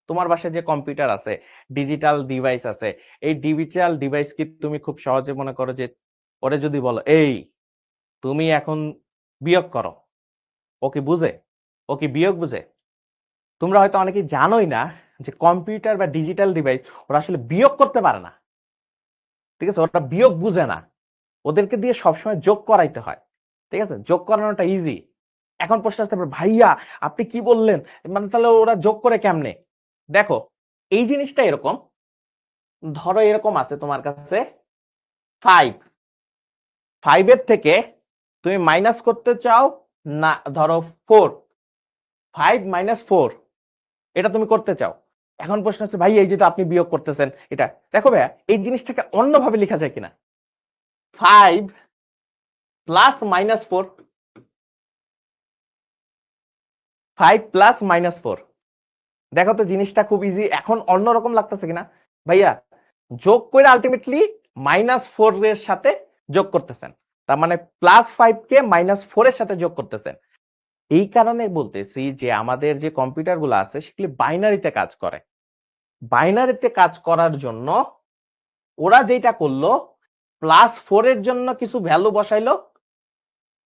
তোমার বাসায় যে কম্পিউটার আছে, ডিজিটাল ডিভাইস আছে, এই ডিজিটাল ডিভাইস কি তুমি খুব সহজে মনে করো যে ওরে যদি বলো এই তুমি এখন বিয়োগ করো, ও কি বুঝে? ও কি বিয়োগ বুঝে? তোমরা হয়তো অনেকেই জানোই না যে কম্পিউটার বা ডিজিটাল ডিভাইস ওরা আসলে বিয়োগ করতে পারে না। ঠিক আছে, ওরা বিয়োগ বুঝে না, ওদেরকে দিয়ে সবসময় যোগ করাইতে হয়। ঠিক আছে, যোগ করানোটা ইজি। এখন প্রশ্ন আসতে পারে ভাইয়া আপনি কি বললেন, মানে তাহলে ওরা যোগ করে কেমনে? দেখো, এই জিনিসটা এরকম, ধরো এরকম আছে তোমার কাছে 5, 5 এর থেকে তুমি মাইনাস করতে চাও না, ধরো 4, 5 - 4, এটা তুমি করতে চাও। এখন প্রশ্ন হচ্ছে ভাই এই যেটা আপনি বিয়োগ করতেছেন এটা, দেখো ভাইয়া এই জিনিসটাকে অন্যভাবে লেখা যায় কিনা। 5 + -4, 5 + -4, দেখো তো জিনিসটা খুব ইজি, এখন অন্যরকম লাগতেছে কিনা? ভাইয়া যোগ করে আলটিমেটলি -4 এর সাথে যোগ করতেছেন, তার মানে +5 কে -4 এর সাথে যোগ করতেছেন। এই কারণে বলতেছি যে আমাদের যে কম্পিউটার গুলো আছে সেগুলি বাইনারিতে কাজ করে। বাইনারিতে কাজ করার জন্য ওরা যেটা করলো, +4 এর জন্য কিছু ভ্যালু বসাইলো,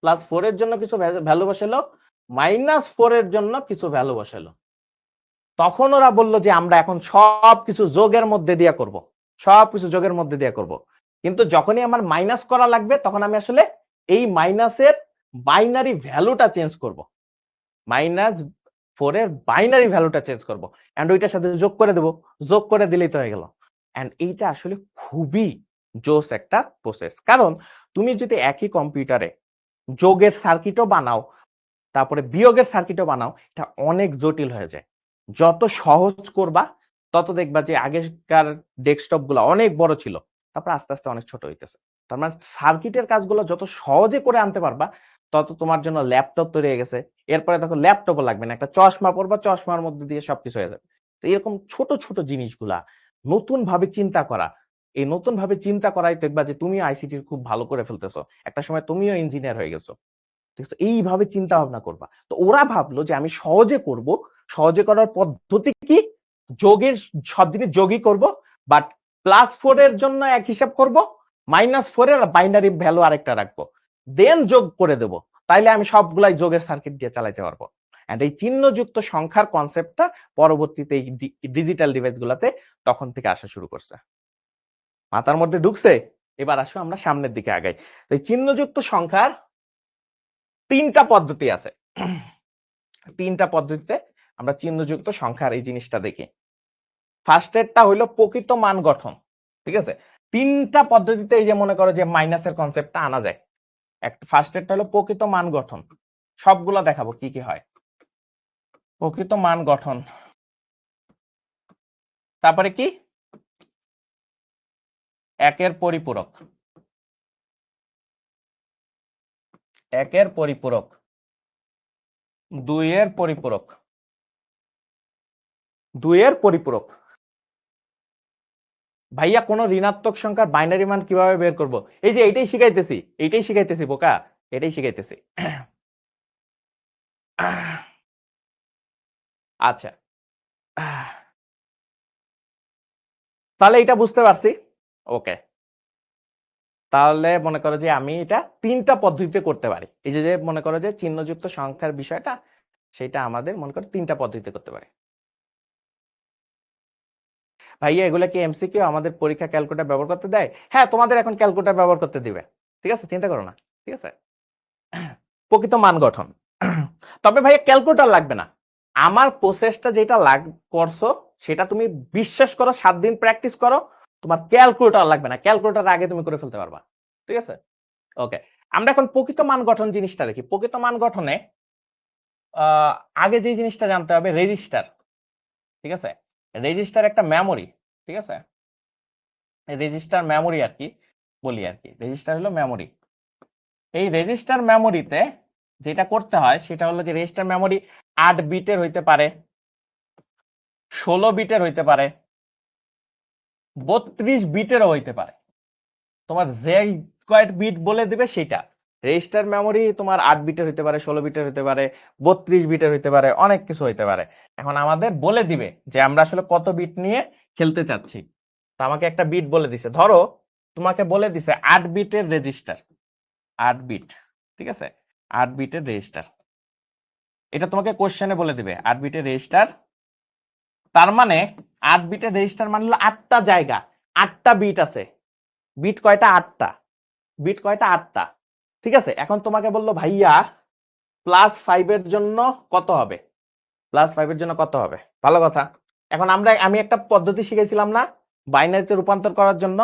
+4 এর জন্য কিছু ভ্যালু বসালো, -4 এর জন্য কিছু ভ্যালু বসালো। তখন ওরা বলল যে আমরা এখন সবকিছু যোগের মধ্যে দিয়ে করব, সবকিছু যোগের মধ্যে দিয়ে করব। কিন্তু যখনই আমার মাইনাস করা লাগবে তখন আমি আসলে এই মাইনাসের বাইনারি ভ্যালুটা চেঞ্জ করব। -4 এর বাইনারি ভ্যালুটা চেঞ্জ করব এন্ড ওইটার সাথে যোগ করে দেব, যোগ করে দিলেই তো হয়ে গেল। এন্ড এইটা আসলে খুবই জোস একটা প্রসেস। কারণ তুমি যদি একই কম্পিউটারে যোগের সার্কিটও বানাও, তারপরে বিয়োগের সার্কিটও বানাও, এটা অনেক জটিল হয়ে যায়। যত সহজ করবা তত দেখবা যে আগেকার ডেস্কটপ গুলো অনেক বড় ছিল, তারপর আস্তে আস্তে অনেক ছোট হইতেছে। তার মানে সার্কিটের কাজগুলো যত সহজে করে আনতে পারবা তত তোমার জন্য ল্যাপটপ তৈরি হয়ে গেছে। এরপরে তখন ল্যাপটপও লাগবে না, একটা চশমা পরবা, চশমার মধ্যে দিয়ে সবকিছু হয়ে যাবে। তো এরকম ছোট ছোট জিনিসগুলা নতুন ভাবে চিন্তা করা, এই নতুন ভাবে চিন্তা করাই দেখবা যে তুমি আইসিটির খুব ভালো করে ফেলতেছো। একটা সময় তুমিও ইঞ্জিনিয়ার হয়ে গেছো। ঠিক আছে, এইভাবে চিন্তা ভাবনা করবা। তো ওরা ভাবলো যে আমি সহজে করব, সহজে করার পদ্ধতি কি, যোগের সব জিনিস যোগই করব, বাট +4 এর জন্য এক হিসাব করব, -4 এর বাইনারি ভ্যালু আরেকটা রাখবো, দেন যোগ করে দেব। তাইলে আমি সবগুলাই যোগের সার্কিট দিয়ে চালাতে পারবো। এন্ড এই চিহ্নযুক্ত সংখ্যার কনসেপ্টটা পরবর্তীতে এই ডিজিটাল ডিভাইস গুলাতে তখন থেকে আসা শুরু করছে। মাথার মধ্যে ঢুকছে? এবার আসো আমরা সামনের দিকে আগাই। এই চিহ্নযুক্ত সংখ্যার 3টা পদ্ধতি আছে। 3টা পদ্ধতিতে আমরা চিহ্নযুক্ত সংখ্যার এই জিনিসটা দেখি। ফার্স্ট এরটা হইলো প্রকৃত মান গঠন। ঠিক আছে? 3টা পদ্ধতিতে এই যে মনে করো যে মাইনাসের কনসেপ্টটা আনা যায়। ফার্স্ট এরটা হলো প্রকৃত মান গঠন। সবগুলা দেখাবো কি কি হয়। প্রকৃত মান গঠন। তারপরে কি? একের পরিপূরক। একের পরিপূরক। 2 এর পরিপূরক। 2 এর পরিপূরক। ভাইয়া কোন ঋণাত্মক সংখ্যার বাইনারি মান কিভাবে বের করব? এই যে এইটাই শিখাইতেছি বোকা, এটাই শিখাইতেছি। আচ্ছা, তাহলে এটা বুঝতে পারছি। ওকে, তাহলে মনে করো যে আমি এটা 3টা পদ্ধতিতে করতে পারি। এই যে যে মনে করো যে চিহ্নযুক্ত সংখ্যার বিষয়টা, সেটা আমাদের মনে করো 3টা পদ্ধতিতে করতে পারি। ভাইয়া এগুলা কি এমসিকিউ আমাদের পরীক্ষা ক্যালকুলেটর ব্যবহার করতে দেয়? হ্যাঁ, তোমাদের এখন ক্যালকুলেটর ব্যবহার করতে দিবে। ঠিক আছে, চিন্তা করো না। ঠিক আছে, প্রকৃত মান গঠন। তবে ভাইয়া ক্যালকুলেটর লাগবে না। আমার প্রসেসটা যেটা করছো সেটা তুমি বিশ্বাস করো, 7 দিন প্র্যাকটিস করো, তোমার ক্যালকুলেটর লাগবে না। ক্যালকুলেটর আগে তুমি করে ফেলতে পারবা। ঠিক আছে, ওকে। আমরা এখন প্রকৃত মান গঠন জিনিসটা দেখি। প্রকৃত মান গঠনে আগে যে জিনিসটা জানতে হবে, রেজিস্টার। ঠিক আছে, রেজিস্টার একটা মেমোরি। ঠিক আছে, রেজিস্টার মেমোরি আর কি বলি আর কি, রেজিস্টার হলো মেমোরি। এই রেজিস্টার মেমোরিতে যেটা করতে হয় সেটা হলো যে রেজিস্টার মেমোরি 8 বিটের হইতে পারে, 16 বিটের হইতে পারে, 32 বিটেরও হইতে পারে। তোমার যে কয়েক বিট বলে দিবে সেটা। রেজিস্টার মেমোরি তোমার 8 বিটের হইতে পারে, 16 বিটের হইতে পারে, 32 বিটের হইতে পারে, অনেক কিছু হইতে পারে। এখন আমাদের বলে দিবে যে আমরা আসলে কত বিট নিয়ে খেলতে চাচ্ছি। তো আমাকে একটা বিট বলে দিছে, ধরো তোমাকে বলে দিছে 8 বিটের রেজিস্টার, 8 বিট। ঠিক আছে, 8 বিটের রেজিস্টার, এটা তোমাকে কোশ্চেনে বলে দিবে 8 বিটের রেজিস্টার। তার মানে 8 বিটের রেজিস্টার মানে হলো 8টা জায়গা, 8টা বিট আছে। বিট কয়টা? 8টা। বিট কয়টা? 8টা। ঠিক আছে, এখন তোমাকে বললো ভাইয়া +5 এর জন্য কত হবে? +5 এর জন্য কত হবে? ভালো কথা। এখন আমি একটা পদ্ধতি শিখেছিলাম না বাইনারিতে রূপান্তর করার জন্য?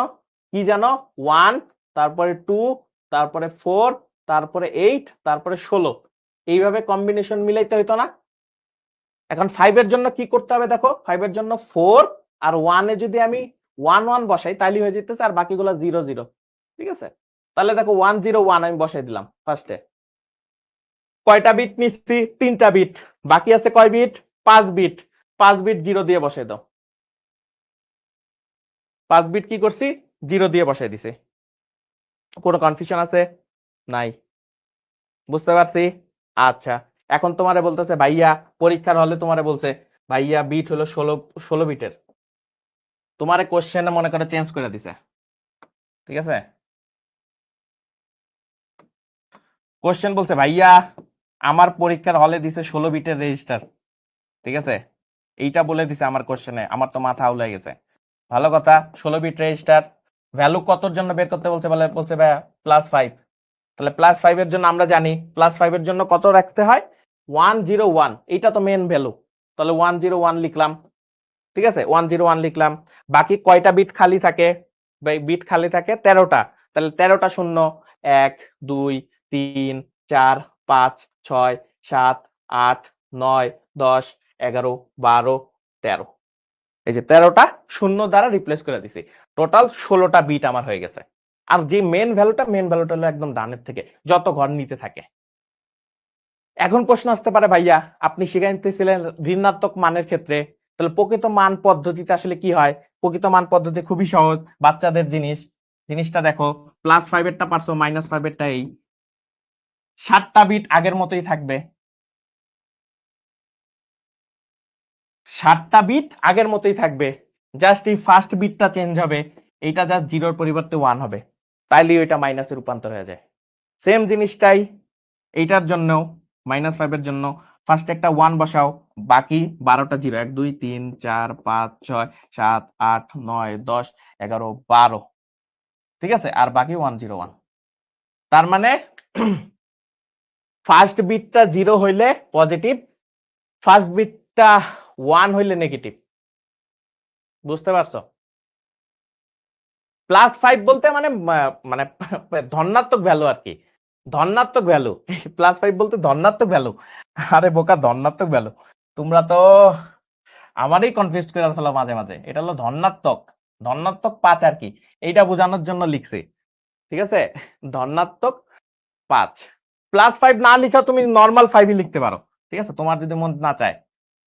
কি জানো? 1, তারপরে 2, তারপরে 4, তারপরে 8, তারপরে 16, এইভাবে কম্বিনেশন মিলাইতে হইতো না? এখন 5 এর জন্য কি করতে হবে দেখো, 5 এর জন্য 4 আর 1 এ যদি আমি 1 1 বসাই তাহলে হয়ে যেতেছে, আর বাকিগুলো 0 0। ঠিক আছে, তাহলে দেখো 1 0 1 আমি বসাই দিলাম ফার্স্টে। কয়টা বিট নিচ্ছি? 3টা বিট। বাকি আছে কয় বিট? 5 বিট। 5 বিট 0 দিয়ে বসাই দাও। 5 বিট কি করছি? 0 দিয়ে বসাই দিছি। কোনো কনফিউশন আছে? নাই, বুঝতে পারছি। আচ্ছা, এখন তোমারে বলতেছে ভাইয়া পরীক্ষার হলে তোমারে বলছে ভাইয়া বিট হলো 16 বিটের, তোমারে কোশ্চেনে মনে করে চেঞ্জ করে দিছে। ঠিক আছে, কোশ্চেন বলছে ভাইয়া আমার পরীক্ষার হলে দিছে 16 বিটের রেজিস্টার, ঠিক আছে, এইটা বলে দিছে আমার কোশ্চেনে, আমার তো মাথা আউলে গেছে। ভালো কথা, 16 বিট রেজিস্টার ভ্যালু কতর জন্য বের করতে বলছে, বলছে ভাইয়া +5। তাহলে +5 এর জন্য আমরা জানি +5 এর জন্য কত রাখতে হয়, 101, এইটা তো মেন ভ্যালু। তাহলে 101 লিখলাম, ঠিক আছে, 101 লিখলাম। বাকি কয়টা বিট খালি থাকে, বিট খালি থাকে 13টা। তাহলে 13টা শূন্য, 1 2 3 4 5 6 7 8 9 10 11 12 13, এই যে 13টা শূন্য দ্বারা রিপ্লেস করে দিছি, টোটাল 16টা বিট আমার হয়ে গেছে। আর যে মেন ভ্যালুটা হলো একদম ডানের থেকে যত ঘর নিতে থাকে। এখন প্রশ্ন আসতে পারে ভাইয়া আপনি শিখাইতেছিলেন ঋণাত্মক মানের ক্ষেত্রে, তাহলে প্রকৃত মান পদ্ধতিতে আসলে কি হয়? প্রকৃত মান পদ্ধতি খুবই সহজ, বাচ্চাদের জিনিস। জিনিসটা দেখো, +5 এরটা পারছো, -5 এরটা এই 7টা বিট আগের মতোই থাকবে, 7টা বিট আগের মতোই থাকবে, জাস্ট এই ফার্স্ট বিটটা চেঞ্জ হবে, এইটা জাস্ট 0-র পরিবর্তে 1 হবে, তাইলে ওইটা মাইনাসে রূপান্তর হয়ে যায়। সেম জিনিসটাই এইটার জন্য, -5 এর জন্য ফার্স্ট একটা 1 বসাও, বাকি 12টা 0, 1 2 3 4 5 6 7 8 9 10 11 12, ঠিক আছে, আর বাকি 101। তার মানে ফার্স্ট বিটটা 0 হইলে পজিটিভ, ফার্স্ট বিটটা 1 হইলে নেগেটিভ। বুঝতে পারছো? +5 বলতে মানে মানে ধনাত্মক ভ্যালু আর কি, ধনাত্মক ভ্যালু। +5 বলতে ধনাত্মক ভ্যালু। আরে বোকা, ধনাত্মক ভ্যালু, তোমরা তো আমারই কনফিউজ করে ফেলো মাঝে মাঝে। এটা হলো ধনাত্মক, ধনাত্মক 5 আর কি, এইটা বোঝানোর জন্য লিখছি, ঠিক আছে, ধনাত্মক 5। +5 না লিখা তুমি নর্মাল 5ই লিখতে পারো, ঠিক আছে, তোমার যদি মন না চায়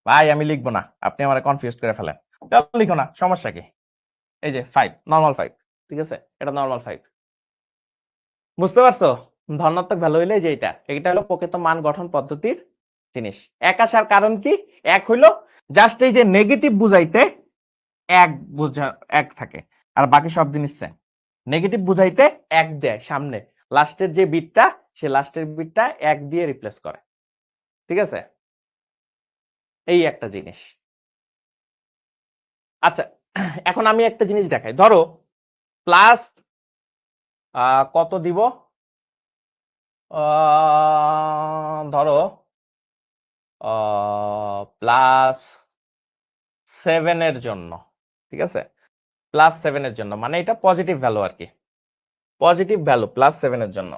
ভাই আমি লিখবো না, আপনি আমার কনফিউজ করে ফেলেন, চলো লিখো না, সমস্যা কি। এই যে 5, নর্মাল 5, ঠিক আছে, এটা নর্মাল 5। বুঝতে পারছো? ধনাত্মক ভ্যালু হইলে যে এটা হলো প্রকৃত মান গঠন পদ্ধতির জিনিস। এক আসার কারণ কি, এক হইলো জাস্ট এই যে নেগেটিভ বুঝাইতে এক বুঝা এক থাকে, আর বাকি সব জিনিস সেম। নেগেটিভ বুঝাইতে এক দেয় সামনে, লাস্টের যে বিটটা, সে লাস্টের বিটটা এক দিয়ে রিপ্লেস করে, ঠিক আছে, এই একটা জিনিস। আচ্ছা, এখন আমি একটা জিনিস দেখাই, ধরো প্লাস কত দিব, ধরো +7 এর জন্য, ঠিক আছে, +7 এর জন্য, মানে এটা পজিটিভ ভ্যালু আর কি, পজিটিভ ভ্যালু +7 এর জন্য,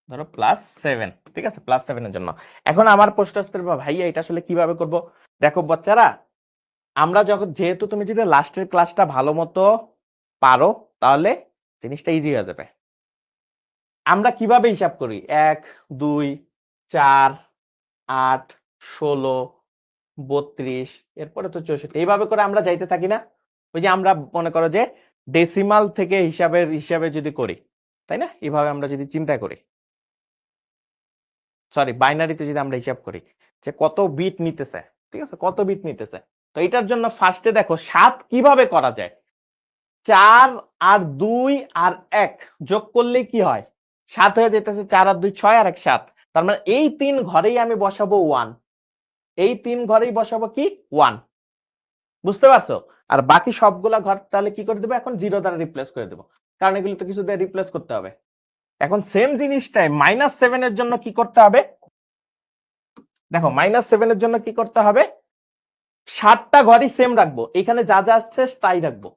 ধরো +7, ঠিক আছে, +7 এর জন্য। এখন আমার প্রশ্ন আসতে পারে ভাইয়া এটা আসলে কিভাবে করব? দেখো বাচ্চারা, আমরা যখন, যেহেতু তুমি যদি লাস্টের ক্লাসটা ভালো মতো পারো তাহলে জিনিসটা ইজি হয়ে যাবে। আমরা কিভাবে হিসাব করি, 1 2 4 8 16 32, এরপরে তো 64, এইভাবে করে আমরা যাইতে থাকি না? ওই যে আমরা মনে করো যে ডেসিমাল থেকে হিসাবে যদি করি, তাই না, এইভাবে আমরা যদি চিন্তা করি, সরি বাইনারিতে যদি আমরা হিসাব করি যে কত বিট নিতেছে, ঠিক আছে, কত বিট নিতেছে, তো এটার জন্য ফার্স্টে দেখো 7 কিভাবে করা যায়, 4 আর 2 আর 1 যোগ করলে কি হয়, 7 হয়ে যেতেছে, 4 আর 2 6 আর 1 7, তার মানে এই 3 ঘরেই আমি বসাবো 1, এই 3 ঘরেই বসাবো কি 1, বুঝতে পারছো? আর বাকি সবগুলা ঘর তাহলে কি করে দেবো, এখন 0 দ্বারা রিপ্লেস করে দেবো, কারণ এগুলো তো কিছু দিয়ে রিপ্লেস করতে হবে। এখন সেম জিনিসটাই -7 এর জন্য কি করতে হবে, দেখো -7 এর জন্য কি করতে হবে, 7টা ঘরই সেম রাখবো, এখানে যা যা আসছে তাই রাখবো,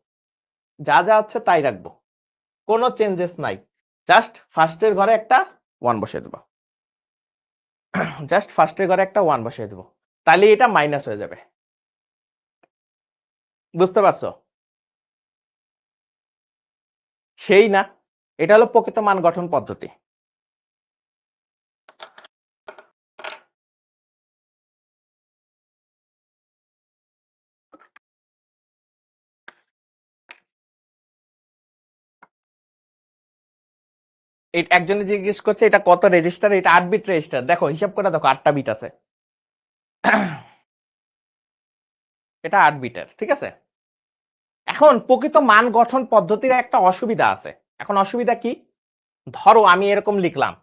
যা যা আছে তাই রাখবো, কোনো চেঞ্জেস নাই, জাস্ট ফার্স্টের ঘরে একটা 1 বসিয়ে দেবো, জাস্ট ফার্স্টের ঘরে একটা 1 বসিয়ে দেবো, তাহলে এটা মাইনাস হয়ে যাবে। বুঝতে পারছো? সেই না, এটা হলো প্রকৃত মান গঠন পদ্ধতি। একজনে জিজ্ঞেস করছে এটা কত রেজিস্টার, এটা 8 বিট রেজিস্টার, দেখো হিসাব করে দেখো 8টা বিট আছে, এটা 8 বিটের, ঠিক আছে। এখন প্রকৃত মান গঠন পদ্ধতির একটা অসুবিধা আছে, এখন অসুবিধা কি, ধরো আমি এরকম লিখলাম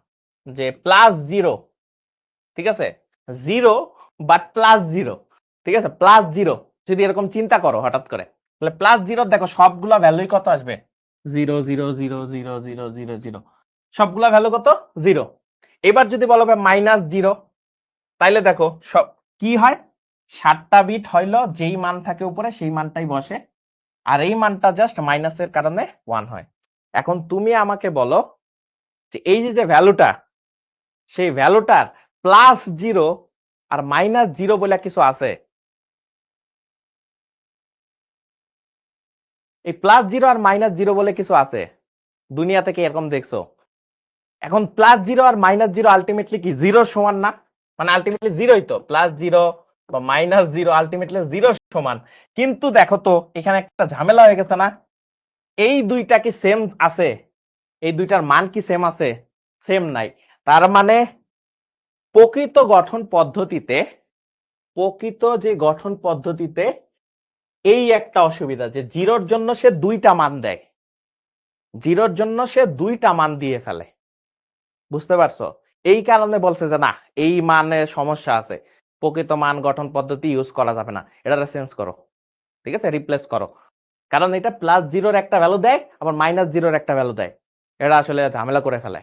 যে +0, ঠিক আছে, 0 বাট +0, ঠিক আছে, +0 যদি এরকম চিন্তা করো হঠাৎ করে, তাহলে +0 দেখো সবগুলা ভ্যালুই কত আসবে, 0 0 0 0 0 0 0, সবগুলা ভ্যালু কত, 0। এবার যদি বলো -0, তাইলে দেখো সব কি হয়, 7টা বিট হইলো যেই মান থাকে উপরে সেই মানটাই বসে, আর এই মানটা জাস্ট মাইনাসের কারণে 1 হয়। এখন তুমি আমাকে বলো যে এই যে ভ্যালুটা, সেই ভ্যালুটার +0 আর -0 বলে কিছু আছে? এই +0 আর -0 বলে কিছু আছে? দুনিয়া থেকে এরকম দেখছো? এখন +0 আর -0 আলটিমেটলি কি 0 সমান না? মানে আলটিমেটলি 0ই তো, +0 বা -0 আলটিমেটলি 0 সমান। কিন্তু দেখো তো এখানে একটা ঝামেলা হয়ে গেছে না? এই দুইটা কি সেম আছে? এই দুইটার মান কি সেম আছে? সেম নাই। তার মানে প্রকৃত গঠন পদ্ধতিতে, প্রকৃত যে গঠন পদ্ধতিতে এই একটা অসুবিধা যে 0-র জন্য সে দুইটা মান দেয়, 0-র জন্য সে দুইটা মান দিয়ে ফেলে। বুঝতে পারছো? এই কারণে বলছে যে না, এই মানের সমস্যা আছে, প্রকৃত মান গঠন পদ্ধতি ইউজ করা যাবে না, এটা চেঞ্জ করো, ঠিক আছে, রিপ্লেস করো। কারণ এটা +0-র একটা ভ্যালু দেয়, আবার -0-র একটা ভ্যালু দেয়, এটা আসলে ঝামেলা করে ফেলে।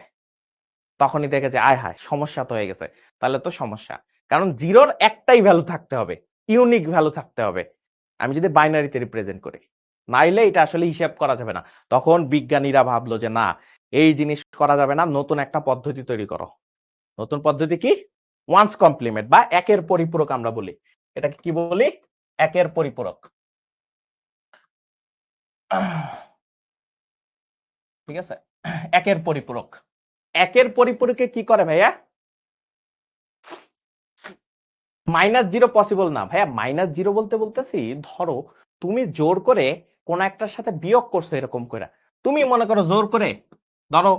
তখনই দেখে যে আয় হায় সমস্যা তো হয়ে গেছে। তাহলে তো সমস্যা, কারণ 0-র একটাই ভ্যালু থাকতে হবে, ইউনিক ভ্যালু থাকতে হবে আমি যদি বাইনারিতে রিপ্রেজেন্ট করি, নাইলে এটা আসলে হিসাব করা যাবে না। তখন বিজ্ঞানীরা ভাবলো যে না, এই জিনিস করা যাবে না, নতুন একটা পদ্ধতি তৈরি করো। নতুন পদ্ধতি কি? ওয়ান্স কমপ্লিমেন্ট বা একের পরিপূরক আমরা বলি। এটাকে কি বলি? একের পরিপূরক। ঠিক আছে, একের পরিপূরক। একের পরিপূরকে কি করে ভাইয়া? -0 পসিবল না ভাইয়া। -0 বলতে বলতেছি, ধরো তুমি জোর করে কোন একটার সাথে বিয়োগ করছো এরকম করে, তুমি মনে করো জোর করে, ধরো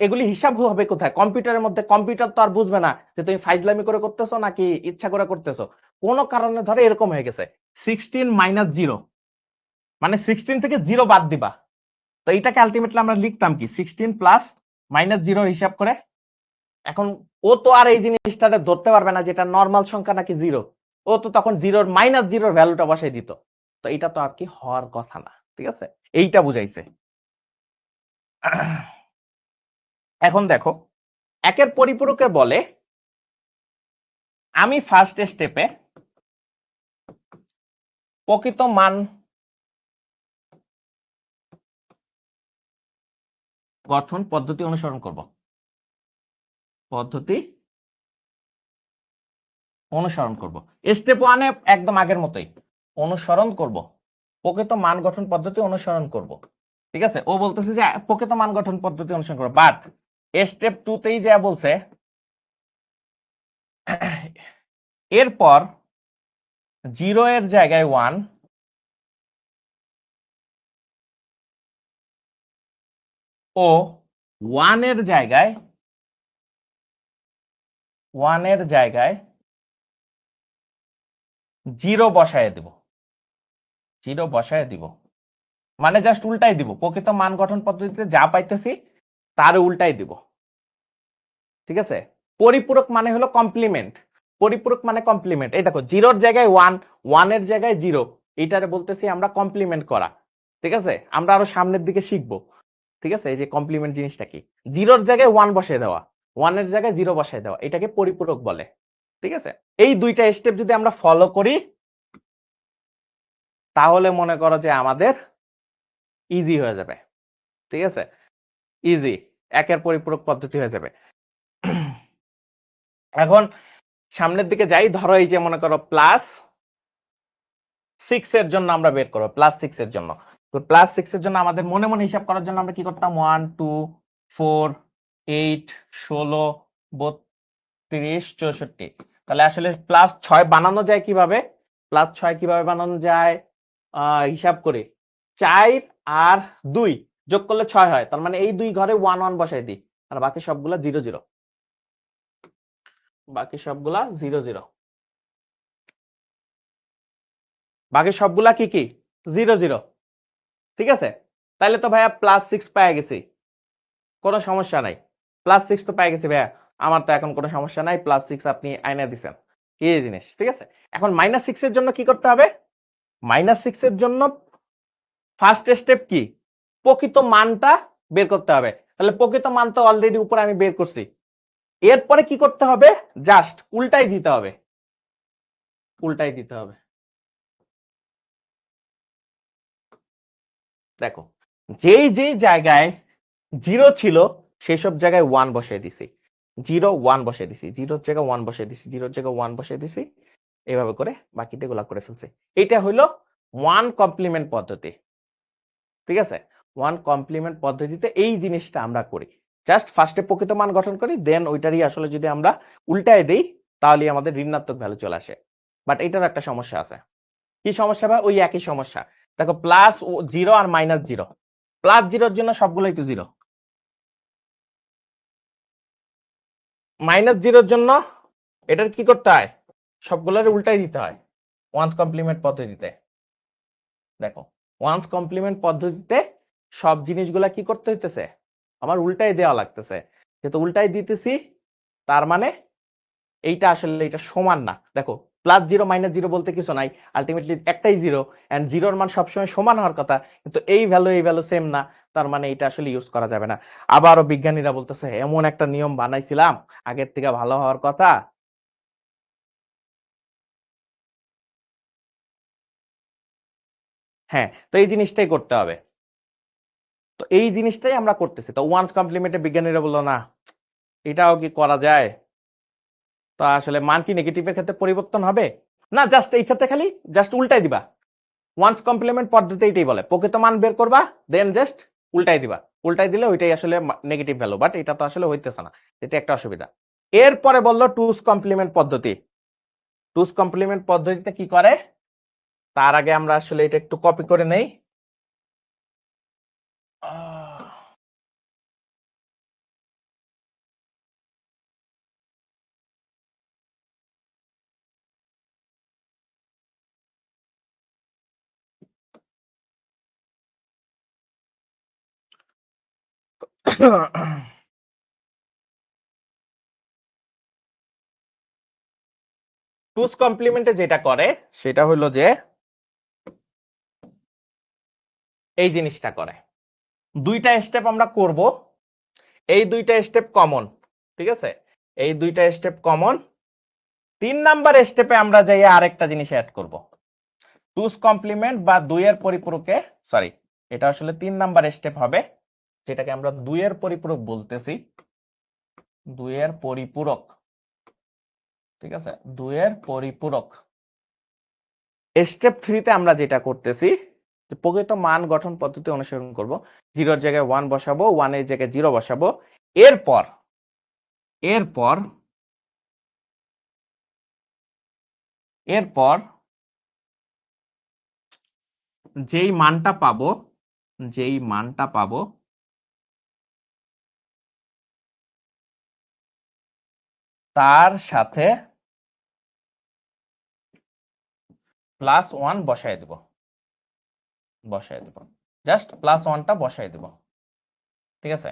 এগুলি হিসাব হবে কোথায়? কম্পিউটারের মধ্যে। কম্পিউটার তো আর বুঝবে না যে তুমি ফাইজলামি করে করতেছো নাকি ইচ্ছা করে করতেছো। কোন কারণে ধরো এরকম হয়ে গেছে 16 - 0, মানে 16 থেকে 0 বাদ দিবা, তো এইটাকে আলটিমেটলি আমরা লিখতাম কি 16 প্লাস -0 হিসাব করে। এখন ও তো আর এই জিনিসটাকে ধরতে পারবে না যেটা নরমাল সংখ্যা নাকি 0, ও তো তখন -0-র ভ্যালুটা বসাই দিত। তো এটা তো আর কি হওয়ার কথা না, ঠিক আছে, এইটা বুঝাইছে। এখন দেখো একের পরিপূরকের বলে আমি ফার্স্ট স্টেপে প্রকৃত মান গঠন পদ্ধতি অনুসরণ করব, পদ্ধতি অনুসরণ করব। স্টেপ 1-এ একদম আগের মতোই অনুসরণ করব, প্রকৃত মান গঠন পদ্ধতি অনুসরণ করব, ঠিক আছে। ও বলতেছে যে প্রকৃত মান গঠন পদ্ধতি অনুসরণ করব, বাট স্টেপ 2-তেই যা বলছে এরপর 0 এর জায়গায় 1 ও 1 এর জায়গায় 0 বসায় দেব, 0 বসায় দিব, মানে জাস্ট উল্টাই দিব, প্রকৃত মান গঠন পদ্ধতিতে যা পাইতেছি তার উল্টাই দিব, ঠিক আছে। পরিপূরক মানে হলো কমপ্লিমেন্ট, পরিপূরক মানে কমপ্লিমেন্ট। এই দেখো 0-র জায়গায় 1, 1 এর জায়গায় 0, এইটারে বলতেছি আমরা কমপ্লিমেন্ট করা, ঠিক আছে। আমরা আরো সামনের দিকে শিখবো, ঠিক আছে, এই যে কমপ্লিমেন্ট জিনিসটা কি, 0-র জায়গায় 1 বসায় দেওয়া, 1 এর জায়গায় 0 বসায় দেওয়া, এটাকে পরিপূরক বলে, ঠিক আছে। এই দুইটা স্টেপ যদি আমরা ফলো করি তাহলে মনে করো যে আমাদের ইজি হয়ে যাবে, ঠিক আছে, ইজি, একের পরিপূরক পদ্ধতি হয়ে যাবে। এখন সামনের দিকে যাই, ধরো এই যে মনে করো +6 এর জন্য আমরা বের করব, +6 এর জন্য। তো +6 এর জন্য আমাদের মনে মনে হিসাব করার জন্য আমরা কি করতাম, 1 2 4 8 16 32 64। তাহলে আসলে +6 বানানো যায় কিভাবে? +6 কিভাবে বানানো যায়? হিসাব করি, 4 আর 2 যোগ করলে 6 হয়, তার মানে এই দুই ঘরে 1 1 বসাই দিই, আর বাকি সবগুলা 0 0, বাকি সবগুলা 0 0, বাকি সবগুলা কি কি 0 0, ঠিক আছে। তাইলে তো ভাইয়া +6 পেয়ে গেছি, কোনো সমস্যা নাই। +6 তো পেয়ে গেছি ভাইয়া। আমার তো এখন কোনো সমস্যা নাই। +6 আপনি আইনা দিছেন। এই জিনিস, ঠিক আছে? এখন -6 এর জন্য কি করতে হবে? -6 এর জন্য ফার্স্ট স্টেপ কি? প্রকৃত মানটা বের করতে হবে। তাহলে প্রকৃত মান তো অলরেডি উপরে আমি বের করছি। এরপরে কি করতে হবে? জাস্ট উল্টাই দিতে হবে। উল্টাই দিতে হবে। দেখো, যেই জায়গায় 0 ছিল সেসব জায়গায় 1 বসায় দিছি। 0 1 বসায় দিছি। 0 এর জায়গায় 1 বসায় দিছি। 0 এর জায়গায় 1 বসায় দিছি। এভাবে করে বাকিটা গুলা করে ফেলছি। এটা হইলো 1 কমপ্লিমেন্ট পদ্ধতি। ঠিক আছে? 1 কমপ্লিমেন্ট পদ্ধতিতে এই জিনিসটা আমরা করি। জাস্ট ফার্স্টে প্রকৃত মান গঠন করি, দেন ওইটারই আসলে যদি আমরা উল্টায় দেই তাহলেই আমাদের ঋণাত্মক ভ্যালু চলে আসে। বাট এটারও একটা সমস্যা আছে। কি সমস্যা ভাই? ওই একই সমস্যা। দেখো +0 আর -0। +0 এর জন্য সবগুলোই তো 0। -0 এর জন্য এটার কি করতে হয়? সবগুলোর উল্টাই দিতে হয়। ওয়ান্স কমপ্লিমেন্ট পদ্ধতিতে। দেখো, ওয়ান্স কমপ্লিমেন্ট পদ্ধতিতে সব জিনিসগুলা কি করতে হইতেছে? আমার উল্টাই দেওয়া লাগতেছে। যেহেতু উল্টাই দিতেছি তার মানে এইটা আসলে এটা সমান না। দেখো, +0 -0 বলতে কিছু নাই। আলটিমেটলি একটাই 0 এন্ড 0 এর মান সবসময় সমান হওয়ার কথা। কিন্তু এই ভ্যালু সেম না। তার মানে এটা আসলে ইউজ করা যাবে না। আবারও বিজ্ঞানীরা বলতেছে এমন একটা নিয়ম বানাইছিলাম আগের থেকে ভালো হওয়ার কথা। হ্যাঁ, তো এই জিনিসটাই করতে হবে। তো এই জিনিসটাই আমরা করতেছি। তো ওয়ান্স কমপ্লিমেন্টে বিজ্ঞানীরা বলল না, এটাও কি করা যায়? তো আসলে মান কি নেগেটিভের ক্ষেত্রে পরিবর্তন হবে? না, জাস্ট এই ক্ষেত্রে খালি জাস্ট উল্টাই দিবা। ওয়ান্স কমপ্লিমেন্ট পদ্ধতি এটাই বলে। প্রকৃত মান বের করবা, দেন জাস্ট উল্টাই দিবা। উল্টাই দিলে ওইটাই আসলে নেগেটিভ ভ্যালু। বাট এটা তো আসলে হইতেছে না। এটা একটা অসুবিধা। এরপরে বলল টুস কমপ্লিমেন্ট পদ্ধতি। টুস কমপ্লিমেন্ট পদ্ধতিতে কি করে? তার আগে আমরা আসলে এটা একটু কপি করে নেই। টুস কমপ্লিমেন্টে যেটা করে সেটা হলো যে এই জিনিসটা করে। দুইটা স্টেপ আমরা করব। এই দুইটা স্টেপ কমন। ঠিক আছে? এই দুইটা স্টেপ কমন। 3 নাম্বার স্টেপে আমরা যাই আরেকটা জিনিস অ্যাড করব। টুস কমপ্লিমেন্ট বা 2 এর পরিপূরকে, সরি, এটা আসলে 3 নাম্বার স্টেপ হবে, যেটাকে আমরা 2 এর পরিপূরক বলতেছি। 2 এর পরিপূরক। ঠিক আছে? 2 এর পরিপূরক। স্টেপ 3 তে আমরা যেটা করতেছি যে প্রকৃত মান গঠন পদ্ধতি অনুসরণ করব। 0 এর জায়গায় 1 বসাবো, 1 এর জায়গায় 0 বসাবো। এরপর এরপর এরপর যেই মানটা পাবো, যেই মানটা পাবো তার সাথে +1 বসায় দেব। বসায় দেব। জাস্ট +1টা বসায় দেব। ঠিক আছে?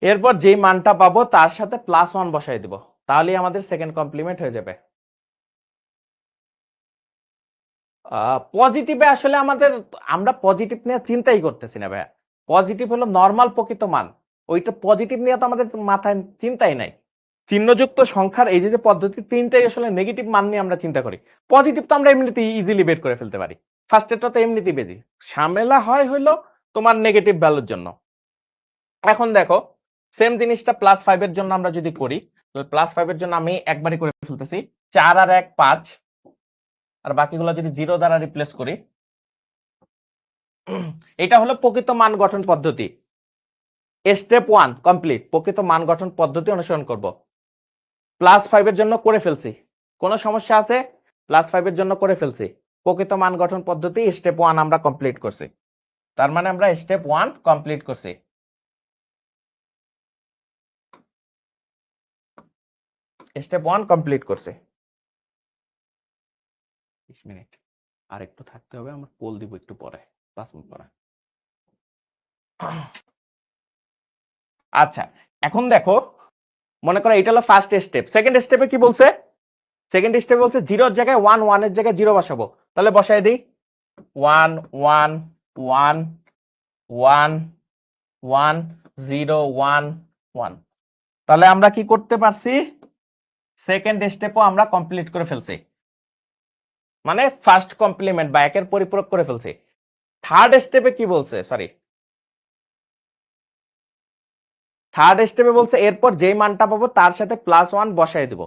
এরপর যেই মানটা পাবো তার সাথে +1 বসায় দেব। তাহলেই আমাদের সেকেন্ড কমপ্লিমেন্ট হয়ে যাবে। পজিটিভে আসলে আমরা পজিটিভ নিয়ে চিন্তাই করতেছি না ভাইয়া। পজিটিভ হলো নরমাল প্রকৃত মান। ওইটা পজিটিভ নিয়ে তো আমাদের মাথায় চিন্তাই নাই। চিহ্নযুক্ত সংখ্যার এই যে পদ্ধতি ৩টাই আসলে নেগেটিভ মান নিয়ে আমরা চিন্তা করি। পজিটিভ তো আমরা এমনিতেই ইজিলি বের করে ফেলতে পারি। ফার্স্ট এরটা তো এমনিতেই বেজি। ঝামেলা হয় হইলো তোমার নেগেটিভ ভ্যালুর জন্য। এখন দেখো, সেম জিনিসটা +5 এর জন্য আমরা যদি করি, তাহলে +5 এর জন্য আমি একবারই করে ফেলতেছি। ৪ আর ১ ৫, আর বাকিগুলো যদি 0 দ্বারা রিপ্লেস করি, এটা হলো প্রকৃত মান গঠন পদ্ধতি। Step 1 complete. প্রকৃত মান গঠন পদ্ধতি অনুসরণ করব। +5 এর জন্য করে ফেলছি। কোনো সমস্যা আছে? +5 এর জন্য করে ফেলছি। প্রকৃত মান গঠন পদ্ধতি স্টেপ 1 আমরা কমপ্লিট করছি। তার মানে আমরা স্টেপ 1 কমপ্লিট করছি। স্টেপ 1 কমপ্লিট করছি। 20 মিনিট। আর একটু থাকতে হবে, আমার পোল দিব একটু পরে, 5 মিনিট পরে। আচ্ছা এখন দেখো, মনে করো এটা হলো ফার্স্ট স্টেপ। সেকেন্ড স্টেপে কি বলছে? সেকেন্ড স্টেপে বলছে 0 এর জায়গায় 1, 1 এর জায়গায় 0 বসাবো। তাহলে বসাই দিই 1 1 1 1 1 0 1 1। তাহলে আমরা কি করতে পারছি? সেকেন্ড স্টেপও আমরা কমপ্লিট করে ফেলছি, মানে ফার্স্ট কমপ্লিমেন্ট বা একের পরিপূরক করে ফেলছি। থার্ড স্টেপে কি বলছে? সরি, থার্ড স্টেপে বলছে এরপর যেই মানটা পাবো তার সাথে +1 বসাই দিব।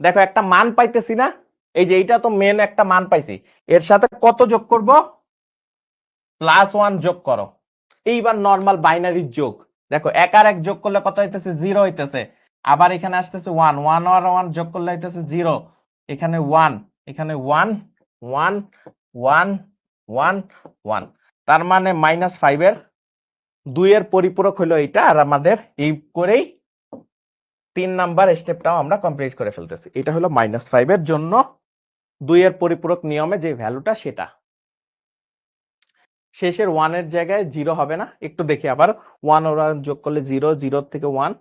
দেখো একটা মান পাইতেছি না, এই যে এইটা তো মেন একটা মান পাইছি, এর সাথে কত যোগ করব? +1 যোগ করো। এইবার নরমাল বাইনারি যোগ, দেখো এক আর এক যোগ করলে কত হইতেছে? 0 হইতেছে। আবার এখানে আসতেছে 1, 1 আর 1 যোগ করলে হইতেছে 0, এখানে 1, এখানে 1 1 1 1 1। তার মানে -5 এর 2 এর পরিপূরক হলো এটা। আর আমাদের এই করেই 3 নাম্বার স্টেপটাও আমরা কমপ্লিট করে ফেলতেছি। এটা হলো -5 এর জন্য 2 এর পরিপূরক নিয়মে যে ভ্যালুটা সেটা। শেষের 1 এর জায়গায় 0 হবে না, একটু দেখি আবার। 1 ওরা যোগ করলে 0, 0 থেকে 1,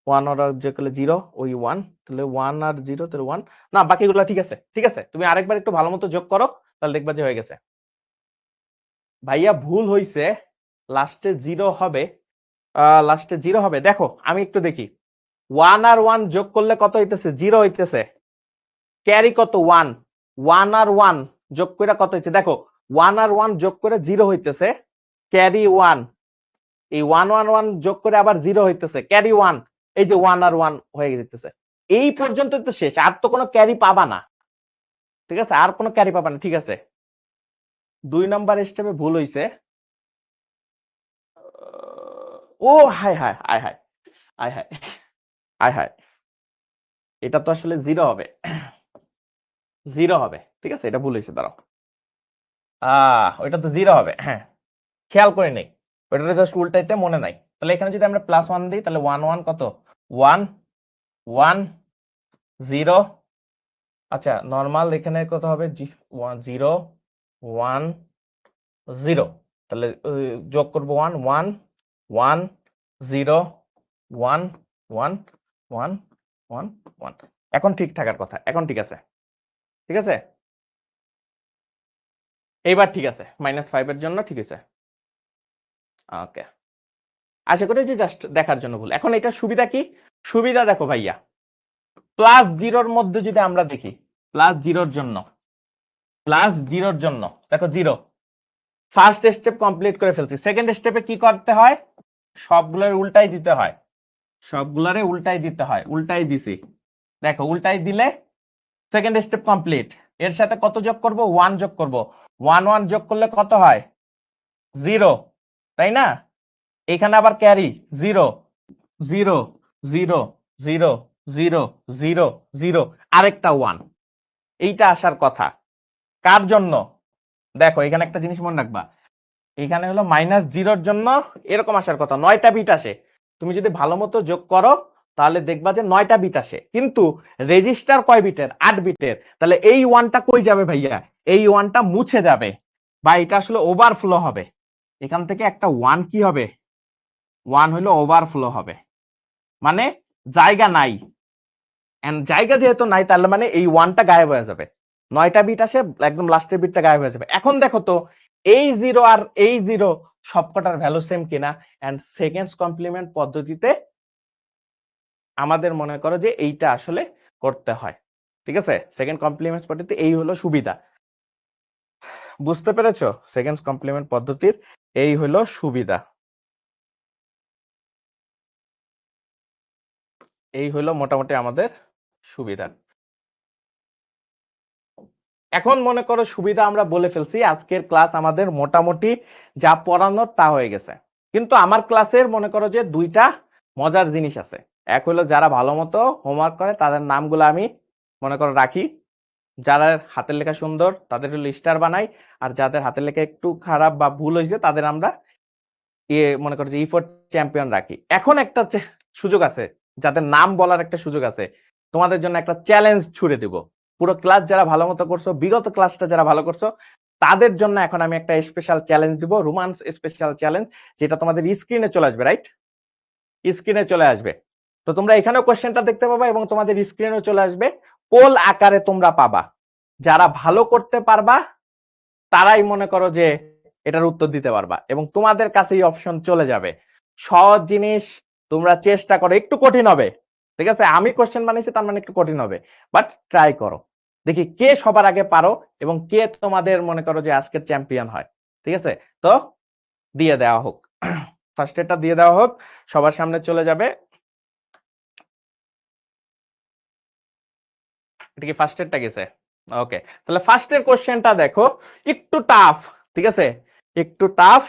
1 ওরা যোগ করলে 0, ওই 1, তাহলে 1 আর 0 তাহলে 1। না বাকিগুলো ঠিক আছে, ঠিক আছে। তুমি আরেকবার একটু ভালো মতো যোগ করো, তাহলে দেখবা যে হয়ে গেছে। ভাইয়া ভুল হইছে, লাস্টে 0 হবে, লাস্টে 0 হবে। দেখো আমি একটু দেখি, 1 আর 1 যোগ করলে কত হইতেছে? 0 হইতেছে। ক্যারি কত? 1, 1 আর 1 যোগ করে কত হইছে? দেখো 1 আর 1 যোগ করে 0 হইতেছে, ক্যারি 1। এই 1 1 1 যোগ করে আবার 0 হইতেছে, ক্যারি 1। এই যে 1 আর 1 হয়ে যেতেছে। এই পর্যন্ত তো শেষ, আর তো কোনো ক্যারি পাবা না, ঠিক আছে? আর কোনো ক্যারি পাবা না, ঠিক আছে। 2 নাম্বার স্টেপে ভুল হইছে। ও হায় হায় হায় হায় হায় হায় হায় হায়, এটা তো আসলে 0 হবে, 0 হবে, ঠিক আছে? এটা ভুল হইছে, দাঁড়াও। ওইটা তো 0 হবে, হ্যাঁ খেয়াল করে নেই, ওইটা জাস্ট উল্টাইতে মনে নাই। তাহলে এখানে যদি আমরা +1 দিই, তাহলে 1 1 কত? 1 1 0। আচ্ছা নরমাল এখানে কত হবে? 0 1 0। তাহলে যোগ করব 1 1 1 0 1 1 1 1 1। এখন ঠিক থাকার কথা, এখন ঠিক আছে, ঠিক আছে। এইবার ঠিক আছে, -5 এর জন্য ঠিক আছে। ওকে, আশা করি যে জাস্ট দেখার জন্য ভুল। এখন এটা সুবিধা কি? সুবিধা দেখো ভাইয়া, +0 মধ্যে যদি আমরা দেখি, +0 জন্য, +0 জন্য দেখো 0। ফার্স্ট স্টেপ কমপ্লিট করে ফেলছি। সেকেন্ড স্টেপে কি করতে হয়? সবগুলোর উল্টাই দিতে হয়, সবগুলোরে উল্টাই দিতে হয়। উল্টাই দিছি, দেখো উল্টাই দিলে সেকেন্ড স্টেপ কমপ্লিট। এর সাথে কত যোগ করব? 1 যোগ করব। 1 1 যোগ করলে কত হয়? 0, তাই না? এখানে আবার ক্যারি 0 0 0 0 0 0 0, আরেকটা 1। এইটা আসার কথা কার জন্য? দেখো এখানে একটা জিনিস মনে রাখবা, এখানে হলো -0 জন্য এরকম আসার কথা, 9টা বিট আসে। তুমি যদি ভালো মতো যোগ করো তাহলে দেখবা যে 9টা বিট আসে, কিন্তু রেজিস্টার কয় বিটের? 8 বিটের। তাহলে এই 1টা কই যাবে ভাইয়া? এই 1টা মুছে যাবে, বা এটা আসলে ওভারফ্লো হবে। এখান থেকে একটা 1 কি হবে? 1 হলো ওভারফ্লো হবে, মানে জায়গা নাই। এন্ড জায়গা যেহেতু নাই, তাহলে মানে এই 1টা গায়েব হয়ে যাবে। 9টা বিট আসে, একদম লাস্টের বিটটা গায়েব হয়ে যাবে। এখন দেখো তো এই 0 আর এই 0 সবকটার ভ্যালু সেম কিনা। এন্ড সেকেন্ডস কমপ্লিমেন্ট পদ্ধতিতে আমাদের মনে করো যে এইটা আসলে করতে হয়, ঠিক আছে? সেকেন্ড কমপ্লিমেন্ট পদ্ধতি এই হলো সুবিধা, বুঝতে পেরেছো? সেকেন্ডস কমপ্লিমেন্ট পদ্ধতির এই হলো সুবিধা, এই হলো মোটামুটি আমাদের সুবিধা। এখন মনে করো সুবিধা আমরা বলে ফেলছি, আজকের ক্লাস আমাদের মোটামুটি যা পড়ানোর তা হয়ে গেছে। কিন্তু আমার ক্লাসের মনে করো যে 2টা মজার জিনিস আছে। এক হলো যারা ভালো মতো হোমওয়ার্ক করে তাদের নামগুলো আমি মনে করো রাখি, যারা হাতের লেখা সুন্দর তাদের হলো স্টার বানাই, আর যাদের হাতের লেখা একটু খারাপ বা ভুল হয়েছে তাদের আমরা মনে করো যে E4 চ্যাম্পিয়ন রাখি। এখন একটা সুযোগ আছে, যাদের নাম বলার একটা সুযোগ আছে, তোমাদের জন্য একটা চ্যালেঞ্জ ছুড়ে দিব। পুরো ক্লাস যারা ভালো মতো করছো, বিগত ক্লাসটা যারা ভালো করছো, তাদের জন্য এখন আমি একটা স্পেশাল চ্যালেঞ্জ দিব, রোমান্স স্পেশাল চ্যালেঞ্জ, যেটা তোমাদের স্ক্রিনে চলে আসবে, রাইট? স্ক্রিনে চলে আসবে। তো তোমরা এখানেও কোশ্চেনটা দেখতে পাবা এবং তোমাদের স্ক্রিনেও চলে আসবে, পোল আকারে তোমরা পাবা। যারা ভালো করতে পারবা তারাই মনে করো যে এটার উত্তর দিতে পারবা এবং তোমাদের কাছে এই অপশন চলে যাবে। সহজ জিনিস তোমরা চেষ্টা করো, একটু কঠিন হবে, ঠিক আছে? আমি কোশ্চেন বানিয়েছি তার মানে একটু কঠিন হবে, বাট ট্রাই করো, দেখি কে সবার আগে পারো এবং কে তোমাদের মনে করো যে আজকের চ্যাম্পিয়ন হয়। ঠিক আছে, তো দিয়ে দেওয়া হোক, ফার্স্ট এটা দিয়ে দেওয়া হোক, সবার সামনে চলে যাবে। এটা কি ফার্স্ট এরটা গেছে? ওকে, তাহলে ফার্স্টের কোশ্চেনটা দেখো, একটু টাফ, ঠিক আছে, একটু টাফ।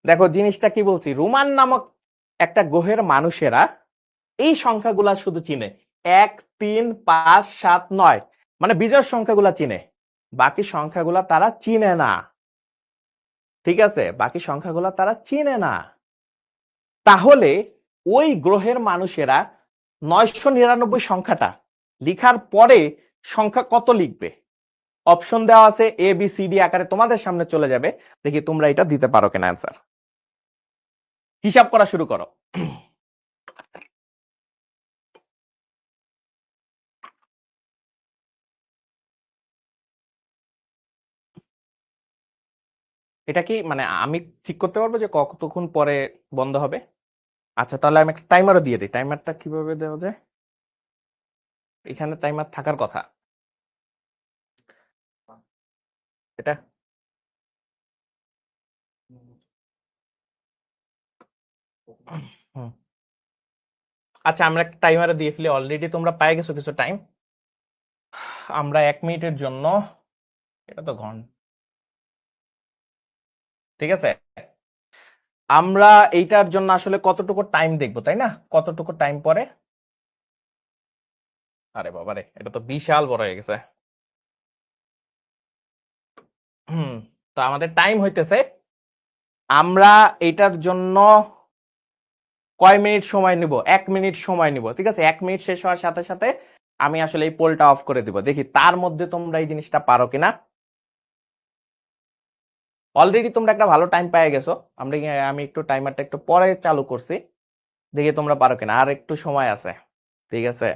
দেখো জিনিসটা কি বলছি, রোমান নামক একটা গ্রহের মানুষেরা এই সংখ্যাগুলা শুধু চিনে, 1 3 5 7 9, মানে বিজোড় সংখ্যাগুলা চিনে, বাকি সংখ্যাগুলা তারা চিনে না। ঠিক আছে, বাকি সংখ্যাগুলা তারা চিনে না। তাহলে ওই গ্রহের মানুষেরা 999 সংখ্যাটা লিখার পরে সংখ্যা কত লিখবে? অপশন দেওয়া আছে, এ বি সি ডি আকারে তোমাদের সামনে চলে যাবে, দেখি তোমরা এটা দিতে পারো কিনা অ্যান্সার। হিসাব করা শুরু করো। এটা কি মানে আমি ঠিক করতে পারবো যে কতক্ষণ পরে বন্ধ হবে? আচ্ছা, তাহলে আমি একটা টাইমারও দিয়ে দিই। টাইমারটা কিভাবে দেওয়া যায়? এখানে টাইমার থাকার কথা। এটা হুম। আচ্ছা, আমরা একটা টাইমারও দিয়ে ফেলি, অলরেডি তোমরা পেয়ে গেছো কিছু টাইম। আমরা 1 মিনিটের জন্য, এটা তো ঘন, ঠিক আছে, আমরা এইটার জন্য আসলে কতটুকু টাইম দেখবো, তাই না? কতটুকু টাইম পরে, আরে বাবারে এটা তো বিশাল বড় হয়ে গেছে। তো আমাদের টাইম হইতেছে, আমরা এটার জন্য কয় মিনিট সময় নিব? 1 মিনিট সময় নিব, ঠিক আছে? 1 মিনিট শেষ হওয়ার সাথে সাথে আমি আসলে এই পোলটা অফ করে দিব, দেখি তার মধ্যে তোমরা এই জিনিসটা পারো কিনা। অলরেডি তোমরা একটা ভালো টাইম পেয়ে গেছো, আমি একটু টাইমারটা একটু পরে চালু করছি, দেখি তোমরা পারো কিনা, আর একটু সময় আছে। ঠিক আছে,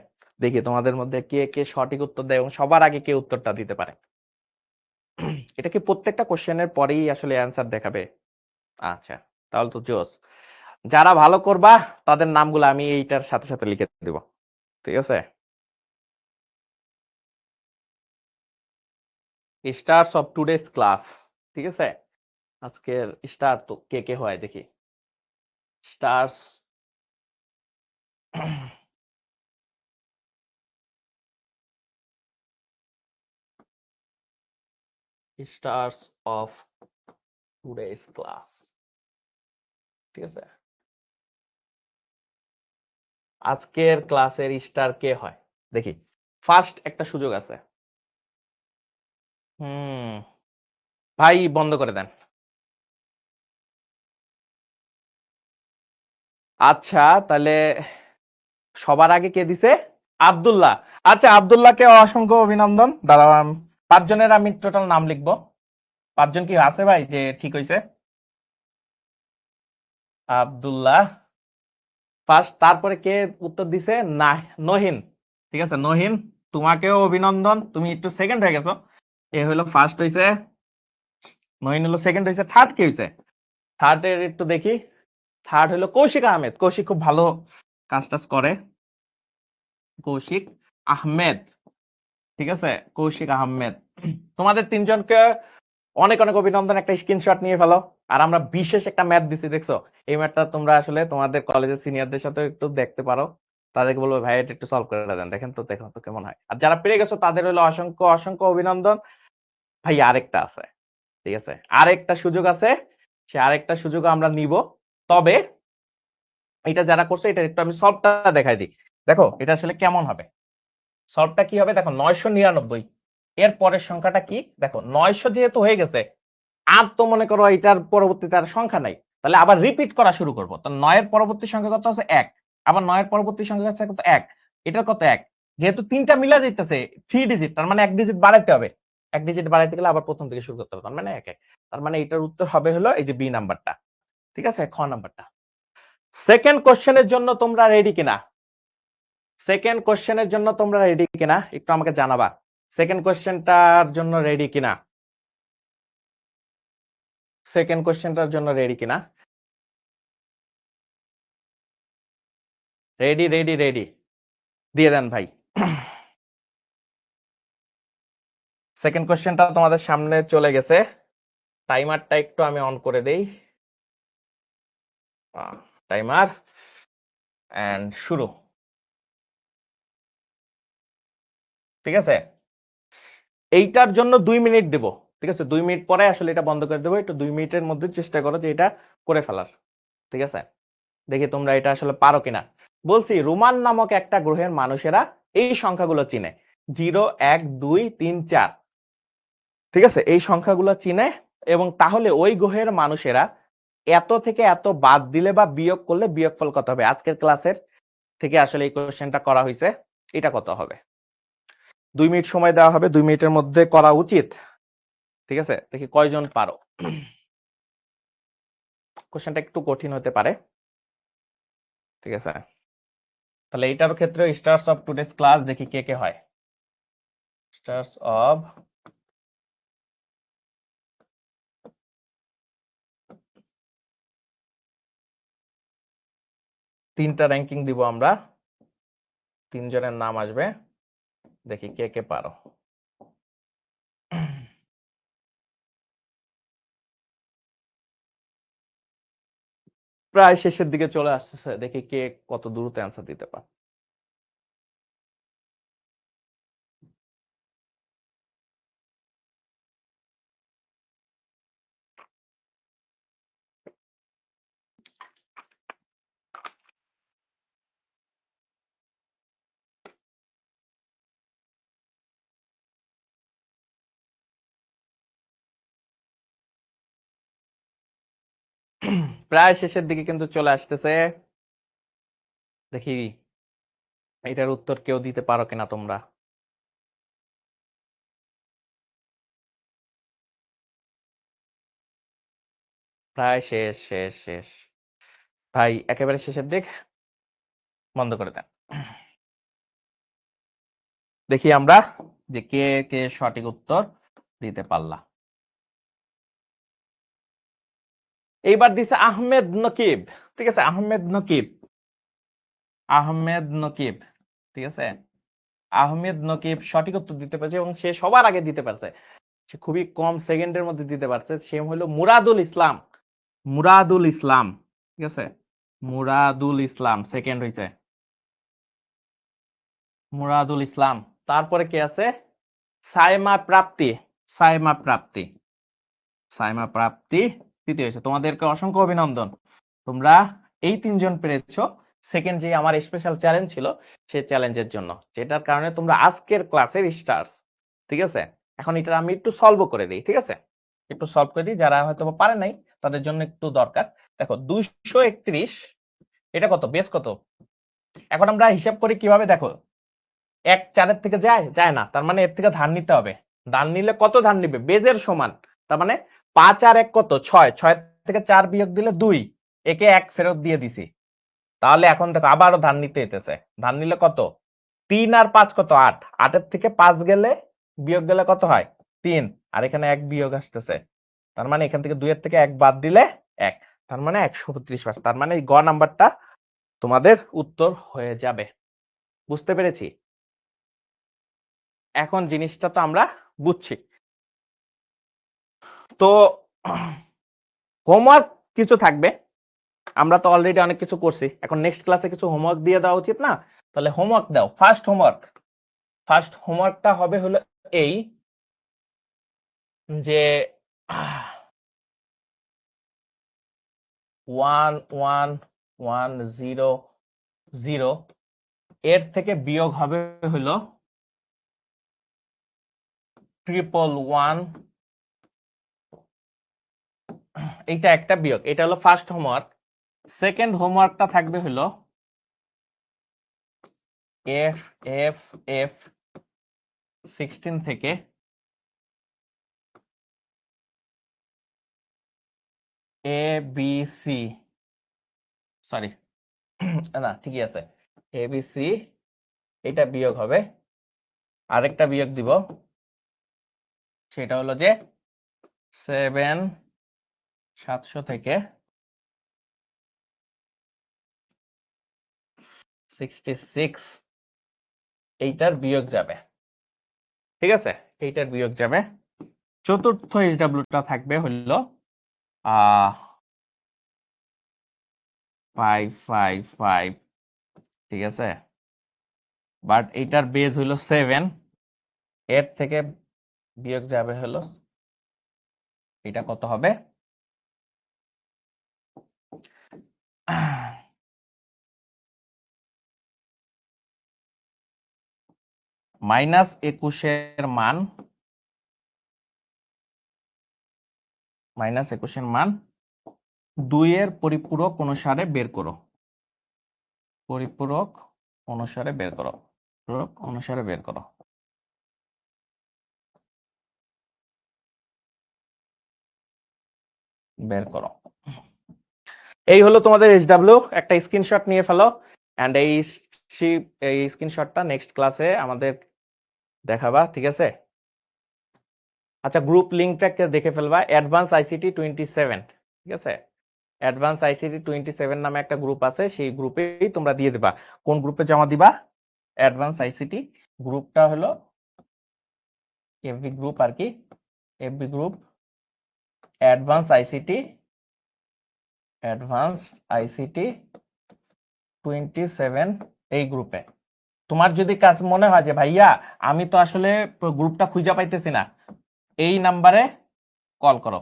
দেখি তোমাদের মধ্যে কে কে সঠিক উত্তর দেয় এবং সবার আগে কে উত্তরটা দিতে পারে। এটা কি প্রত্যেকটা কোশ্চেনের পরেই আসলে অ্যান্সার দেখাবে? আচ্ছা, তাহলে তো জোস। যারা ভালো করবা তাদের নামগুলো আমি এইটার সাথে সাথে লিখে দিব, ঠিক আছে? স্টার্স অফ টুডেস ক্লাস, ঠিক আছে, আজকের স্টার তো কে কে হয় দেখি। Stars stars of today's class, ঠিক আছে, আজকের ক্লাসের স্টার কে হয় দেখি। ফার্স্ট একটা সুযোগ আছে। ভাই বন্ধ করে দেন। আচ্ছা, তাহলে সবার আগে কে দিছে? আব্দুল্লাহ। আচ্ছা, আব্দুল্লাহকে অসংখ্য অভিনন্দন। দাঁড়াও, 5 জনের আমি টোটাল নাম লিখবো। 5 জন কি আছে ভাই যে ঠিক হইছে? আব্দুল্লাহ ফার্স্ট, তারপরে কে উত্তর দিছে? না, নহিন। ঠিক আছে নহিন, তোমাকেও অভিনন্দন, তুমি একটু সেকেন্ড হয়ে গেছো। এ হলো ফার্স্ট হইছে, নহিন হলো সেকেন্ড হইছে। থার্ড কি হইছে? থার্ড এর একটু দেখি। থার্ড হলো কৌশিক আহমেদ। কৌশিক খুব ভালো কাজ টাজ করে, কৌশিক আহমেদ, ঠিক আছে, কৌশিক আহমেদ। তোমাদের 3 জনকে অনেক অনেক অভিনন্দন, একটা স্ক্রিনশট নিয়ে ফেলো। আর আমরা বিশেষ একটা ম্যাথ দিছি, দেখছো? এই ম্যাথটা তোমরা আসলে তোমাদের কলেজের সিনিয়রদের সাথে একটু দেখতে পারো, তাদেরকে বলবো ভাই এটা একটু সলভ করে দেন, দেখেন তো, দেখো তো কেমন হয়। আর যারা পেরে গেছো তাদের হলো অসংখ্য অসংখ্য অভিনন্দন। ভাই আরেকটা আছে, ঠিক আছে, আরেকটা সুযোগ আছে, সে আরেকটা সুযোগ আমরা নিব। তবে এটা যারা করছে এটা একটু আমি সলভটা দেখাই দিই, দেখো এটা আসলে কেমন হবে। সলভটা কি হবে দেখো, 999 এর পরের সংখ্যাটা কি দেখো, 900 যেহেতু হয়ে গেছে, আর তো মনে করো এটার পরবর্তীতে আর সংখ্যা নাই, তাহলে আবার রিপিট করা শুরু করবো। তো 9 এর পরবর্তী সংখ্যা কত আছে? 1। আবার 9 এর পরবর্তী সংখ্যা আছে কত? 1। এটার কত? 1। যেহেতু তিনটা মিলা যাইতেছে 3 ডিজিট, তার মানে 1 ডিজিট বাড়াইতে হবে। 1 ডিজিট বাড়াইতে গেলে আবার প্রথম থেকে শুরু করতে হবে, তার মানে 1 1। তার মানে এটার উত্তর হবে হলো এই যে বি নাম্বারটা, ঠিক আছে, খ নাম্বারটা। সেকেন্ড কোশ্চেনের জন্য তোমরা রেডি কিনা? সেকেন্ড কোশ্চেনের জন্য তোমরা রেডি কিনা একটু আমাকে জানাবা। সেকেন্ড কোশ্চেনটার জন্য রেডি কিনা? সেকেন্ড কোশ্চেনটার জন্য রেডি কিনা? রেডি রেডি রেডি, দিয়ে দেন ভাই। সেকেন্ড কোশ্চেনটা তোমাদের সামনে চলে গেছে। টাইমারটা একটু আমি অন করে দেই। টাইমার এন্ড শুরু। ঠিক আছে, এইটার জন্য 2 মিনিট দেব। ঠিক আছে, 2 মিনিট পরে আসলে এটা বন্ধ করে দেবো। একটু 2 মিনিটের মধ্যে চেষ্টা করো যে এটা করে ফেলার। ঠিক আছে, দেখি তোমরা এটা আসলে পারো কিনা। বলছি, রোমান নামক একটা গ্রহের মানুষেরা এই সংখ্যাগুলো চিনে, 0 1 2 3 4। ঠিক আছে, এই সংখ্যাগুলো চিনে, এবং তাহলে ওই গ্রহের মানুষেরা এত থেকে এত বাদ দিলে বা বিয়োগ করলে বিয়োগফল কত হবে? আজকের ক্লাসের থেকে আসলে এই কোশ্চেনটা করা হয়েছে। এটা কত হবে? 2 মিনিট সময় দেওয়া হবে, 2 মিনিটের মধ্যে করা উচিত। ঠিক আছে, দেখি কয়জন পারো। কোশ্চেনটা একটু কঠিন হতে পারে। ঠিক আছে, তাহলে এইটার ক্ষেত্রে স্টার্স অফ টুডেস ক্লাস দেখি কে কে হয়। স্টার্স অফ তিনটা র্যাঙ্কিং দিব আমরা, 3 জনের নাম আসবে, দেখি কে কে পারো। প্রায় শেষের দিকে চলে আসতেছে, দেখি কে কত দ্রুত অ্যান্সার দিতে পারে। প্রায় শেষের দিকে কিন্তু চলে আসতেছে, দেখি এটার উত্তর কেউ দিতে পারো কিনা তোমরা। প্রায় শেষ শেষ শেষ ভাই, একেবারে শেষের দিক, বন্ধ করে দেন। দেখি আমরা যে কে কে সঠিক উত্তর দিতে পারলা। এইবার দিছে আহমেদ নকিব। ঠিক আছে, আহমেদ নকিব, আহমেদ নকিব। ঠিক আছে, আহমেদ নকিব সঠিক উত্তর দিতে পারছে, এবং সে সবার আগে দিতে পারছে। সে খুবই কম সেকেন্ডের মধ্যে দিতে পারছে। সে হলো মুরাদুল ইসলাম। মুরাদুল ইসলাম। ঠিক আছে, মুরাদুল ইসলাম সেকেন্ড হইছে, মুরাদুল ইসলাম। তারপরে কে আছে? সাইমা প্রাপ্তি। সাইমা প্রাপ্তি, সাইমা প্রাপ্তি তৃতীয় হয়েছে। তোমাদেরকে অসংখ্য অভিনন্দন, তোমরা এই 3 জন পেরেছো সেকেন্ড যে আমার স্পেশাল চ্যালেঞ্জ ছিল সেই চ্যালেঞ্জের জন্য, যেটার কারণে তোমরা আজকের ক্লাসের স্টার্স। ঠিক আছে, এখন এটা আমি একটু সলভ করে দিই। ঠিক আছে, একটু সলভ করে দিই, যারা হয়তো পারে নাই তাদের জন্য একটু দরকার। দেখো 231, এটা কত, বেস কত? এখন আমরা হিসাব করি কিভাবে, দেখো 1 4-এর থেকে যায় যায় না, তার মানে এর থেকে ধার নিতে হবে। ধার নিলে কত ধার নিবে? বেজের সমান, তার মানে 5 আর 1 কত? 6, 6 থেকে 4 বিয়োগ দিলে 2, একে 1 ফেরত দিয়ে দিছি। তাহলে এখন দেখো আবারও ধার নিতে হইতেছে। ধার নিলে কত? 3 আর 5 কত? 8, 8-এর থেকে 5 গেলে বিয়োগ গেলে কত হয়? 3, আর এখানে 1 বিয়োগ আসতেছে। তার মানে এখান থেকে 2 এর থেকে 1 বাদ দিলে 1, তার মানে 132 পার্সেন্ট। তার মানে গ নাম্বারটা তোমাদের উত্তর হয়ে যাবে। বুঝতে পেরেছি? এখন জিনিসটা তো আমরা বুঝছি। তো হোমওয়ার্ক কিছু থাকবে, আমরা তো অলরেডি অনেক কিছু করছি, এখন নেক্সট ক্লাসে কিছু হোমওয়ার্ক দিয়ে দেওয়া উচিত না? তাহলে হোমওয়ার্ক দাও। ফার্স্ট হোমওয়ার্কটা হবে হলো এই যে 11100 এর থেকে বিয়োগ হবে হলো 111, এইটা একটা বিয়োগ। এটা হলো ফার্স্ট হোমওয়ার্ক। সেকেন্ড হোমওয়ার্কটা থাকবে হলো এফ এফ এফ 16 থেকে এ বি সি সরি না ঠিকই আছে, এবিসি এটা বিয়োগ হবে, আরেকটা বিয়োগ দিব, সেটা হলো যে 7,700 থেকে 66 এইটার বিয়োগ যাবে, ঠিক আছে, এইটার বিয়োগ যাবে। চতুর্থ এইচডব্লিউটা থাকবে হলো 555, ঠিক আছে, বাট এইটার বেজ হইলো 7, এর থেকে বিয়োগ যাবে হলো এটা কত হবে, -21 মান, -21 মান 2 এর পরিপূরক অনুসারে বের করো, পরিপূরক অনুসারে বের করো, পরিপূরক অনুসারে বের করো। বের করো, এই হলো তোমাদের এইচডব্লিউ, একটা স্ক্রিনশট নিয়ে ফেলো, এন্ড এই স্ক্রিনশটটা নেক্সট ক্লাসে আমাদের দেখাবা, ঠিক আছে। আচ্ছা, গ্রুপ লিংকটা দেখে ফেলবা, অ্যাডভান্স আইসিটি 27, ঠিক আছে, অ্যাডভান্স আইসিটি 27 নামে একটা গ্রুপ আছে, সেই গ্রুপেই তোমরা দিয়ে দিবা। কোন গ্রুপে জমা দিবা? অ্যাডভান্স আইসিটি গ্রুপটা হলো এফবি গ্রুপ আর কি, এফবি গ্রুপ অ্যাডভান্স আইসিটি 27 এই গ্রুপে। তোমার যদি কাজ মনে হয় যে ভাইয়া আমি তো আসলে গ্রুপটা খুঁজে পাইতেছি না, এই নাম্বারে কল করো,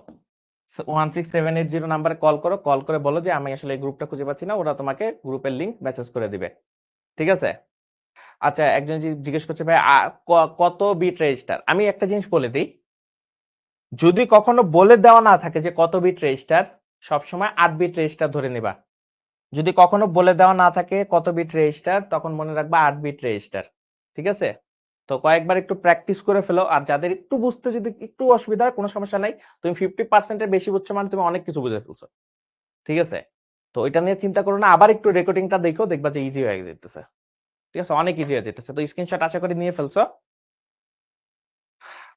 16780 নাম্বারে কল করো, কল করে বলো যে আমি আসলে এই গ্রুপটা খুঁজে পাচ্ছি না, ওরা তোমাকে গ্রুপের লিংক মেসেজ করে দিবে, ঠিক আছে। আচ্ছা, একজন জিজ্ঞেস করছে ভাই কত বিট রেজিস্টার, আমি একটা জিনিস বলে দিই, যদি কখনো বলে দেওয়া না থাকে যে কত বিট রেজিস্টার, সবসময় 8 বিট রেজিস্টার ধরে নিবা। যদি কখনো বলে দেওয়া না থাকে কত বিট রেজিস্টার, তখন মনে রাখবা 8 বিট রেজিস্টার, ঠিক আছে। তো কয়েকবার একটু প্র্যাকটিস করে ফেলো, আর যাদের একটু বুঝতে যদি একটু অসুবিধা হয় কোনো সমস্যা নাই, তুমি 50% এর বেশি বুঝছো মানে তুমি অনেক কিছু বুঝে ফেলছো, ঠিক আছে। তো এটা নিয়ে চিন্তা করো না, আবার একটু রেকর্ডিংটা দেখো, দেখবা যে ইজি হয়ে যেতেছে, ঠিক আছে, অনেক ইজি হয়ে যেতেছে। তো স্ক্রিনশট আশা করি নিয়ে ফেলছো।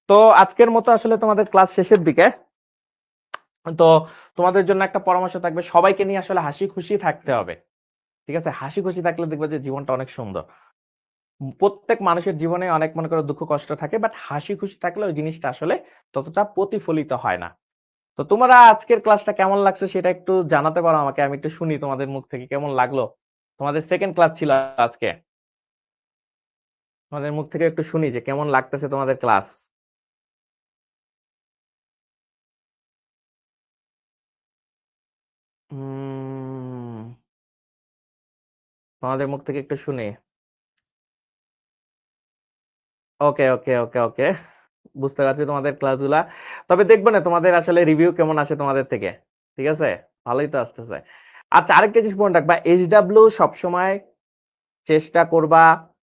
তো আজকের মতো আসলে তোমাদের ক্লাস শেষের দিকে, তো তোমাদের জন্য একটা পরামর্শ থাকবে, সবাইকে নিয়ে আসলে হাসি খুশি থাকতে হবে, ঠিক আছে। হাসি খুশি থাকলে দেখবে যে জীবনটা অনেক সুন্দর। প্রত্যেক মানুষের জীবনে অনেক মনে করো দুঃখ কষ্ট থাকে, বাট হাসি খুশি থাকলে ওই জিনিসটা আসলে ততটা প্রতিফলিত হয় না। তো তোমরা আজকের ক্লাসটা কেমন লাগছে সেটা একটু জানাতে পারো আমাকে, আমি একটু শুনি তোমাদের মুখ থেকে কেমন লাগলো। তোমাদের সেকেন্ড ক্লাস ছিল আজকে, তোমাদের মুখ থেকে একটু শুনি যে কেমন লাগতেছে তোমাদের ক্লাস। তোমাদের মুখ থেকে একটু শুনি। ওকে ওকে ওকে ওকে, বুঝতে পারছি তোমাদের ক্লাসগুলা। তবে দেখবো না তোমাদের আসলে রিভিউ কেমন আসে তোমাদের থেকে, ঠিক আছে, ভালোই তো আসতেছে। আচ্ছা, আরেকটা জিনিস মনে রাখবা, এইচডব্লিউ সবসময় চেষ্টা করবা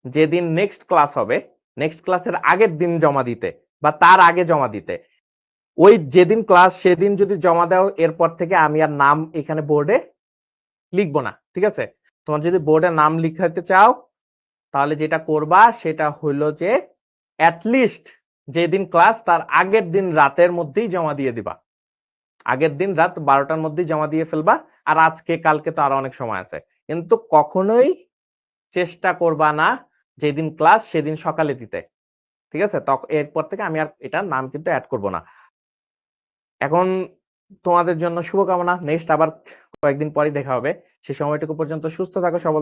যেদিন নেক্সট ক্লাস হবে, নেক্সট ক্লাসের আগের দিন জমা দিতে, বা তার আগে জমা দিতে। ওই যেদিন ক্লাস সেদিন যদি জমা দাও, এরপর থেকে আমি আর নাম এখানে বোর্ডে লিখবো না, ঠিক আছে। তোমার যদি বোর্ডে নাম লিখাতে চাও, তাহলে যেটা করবা সেটা হলো যে অ্যাটলিস্ট যেদিন ক্লাস তার আগের দিন রাতের মধ্যেই জমা দিয়ে দিবা, আগের দিন রাত 12টার মধ্যেই জমা দিয়ে ফেলবা। আর আজকে কালকে তো আরো অনেক সময় আছে, কিন্তু কখনোই চেষ্টা করবা না যেদিন ক্লাস সেদিন সকালে দিতে, ঠিক আছে। তখন এরপর থেকে আমি আর এটার নাম কিন্তু অ্যাড করব না। এখন তোমাদের জন্য শুভকামনা, নেক্সট আবার কয়েকদিন পরে দেখা হবে, সে সময়টুকু পর্যন্ত সুস্থ থাকো, সবল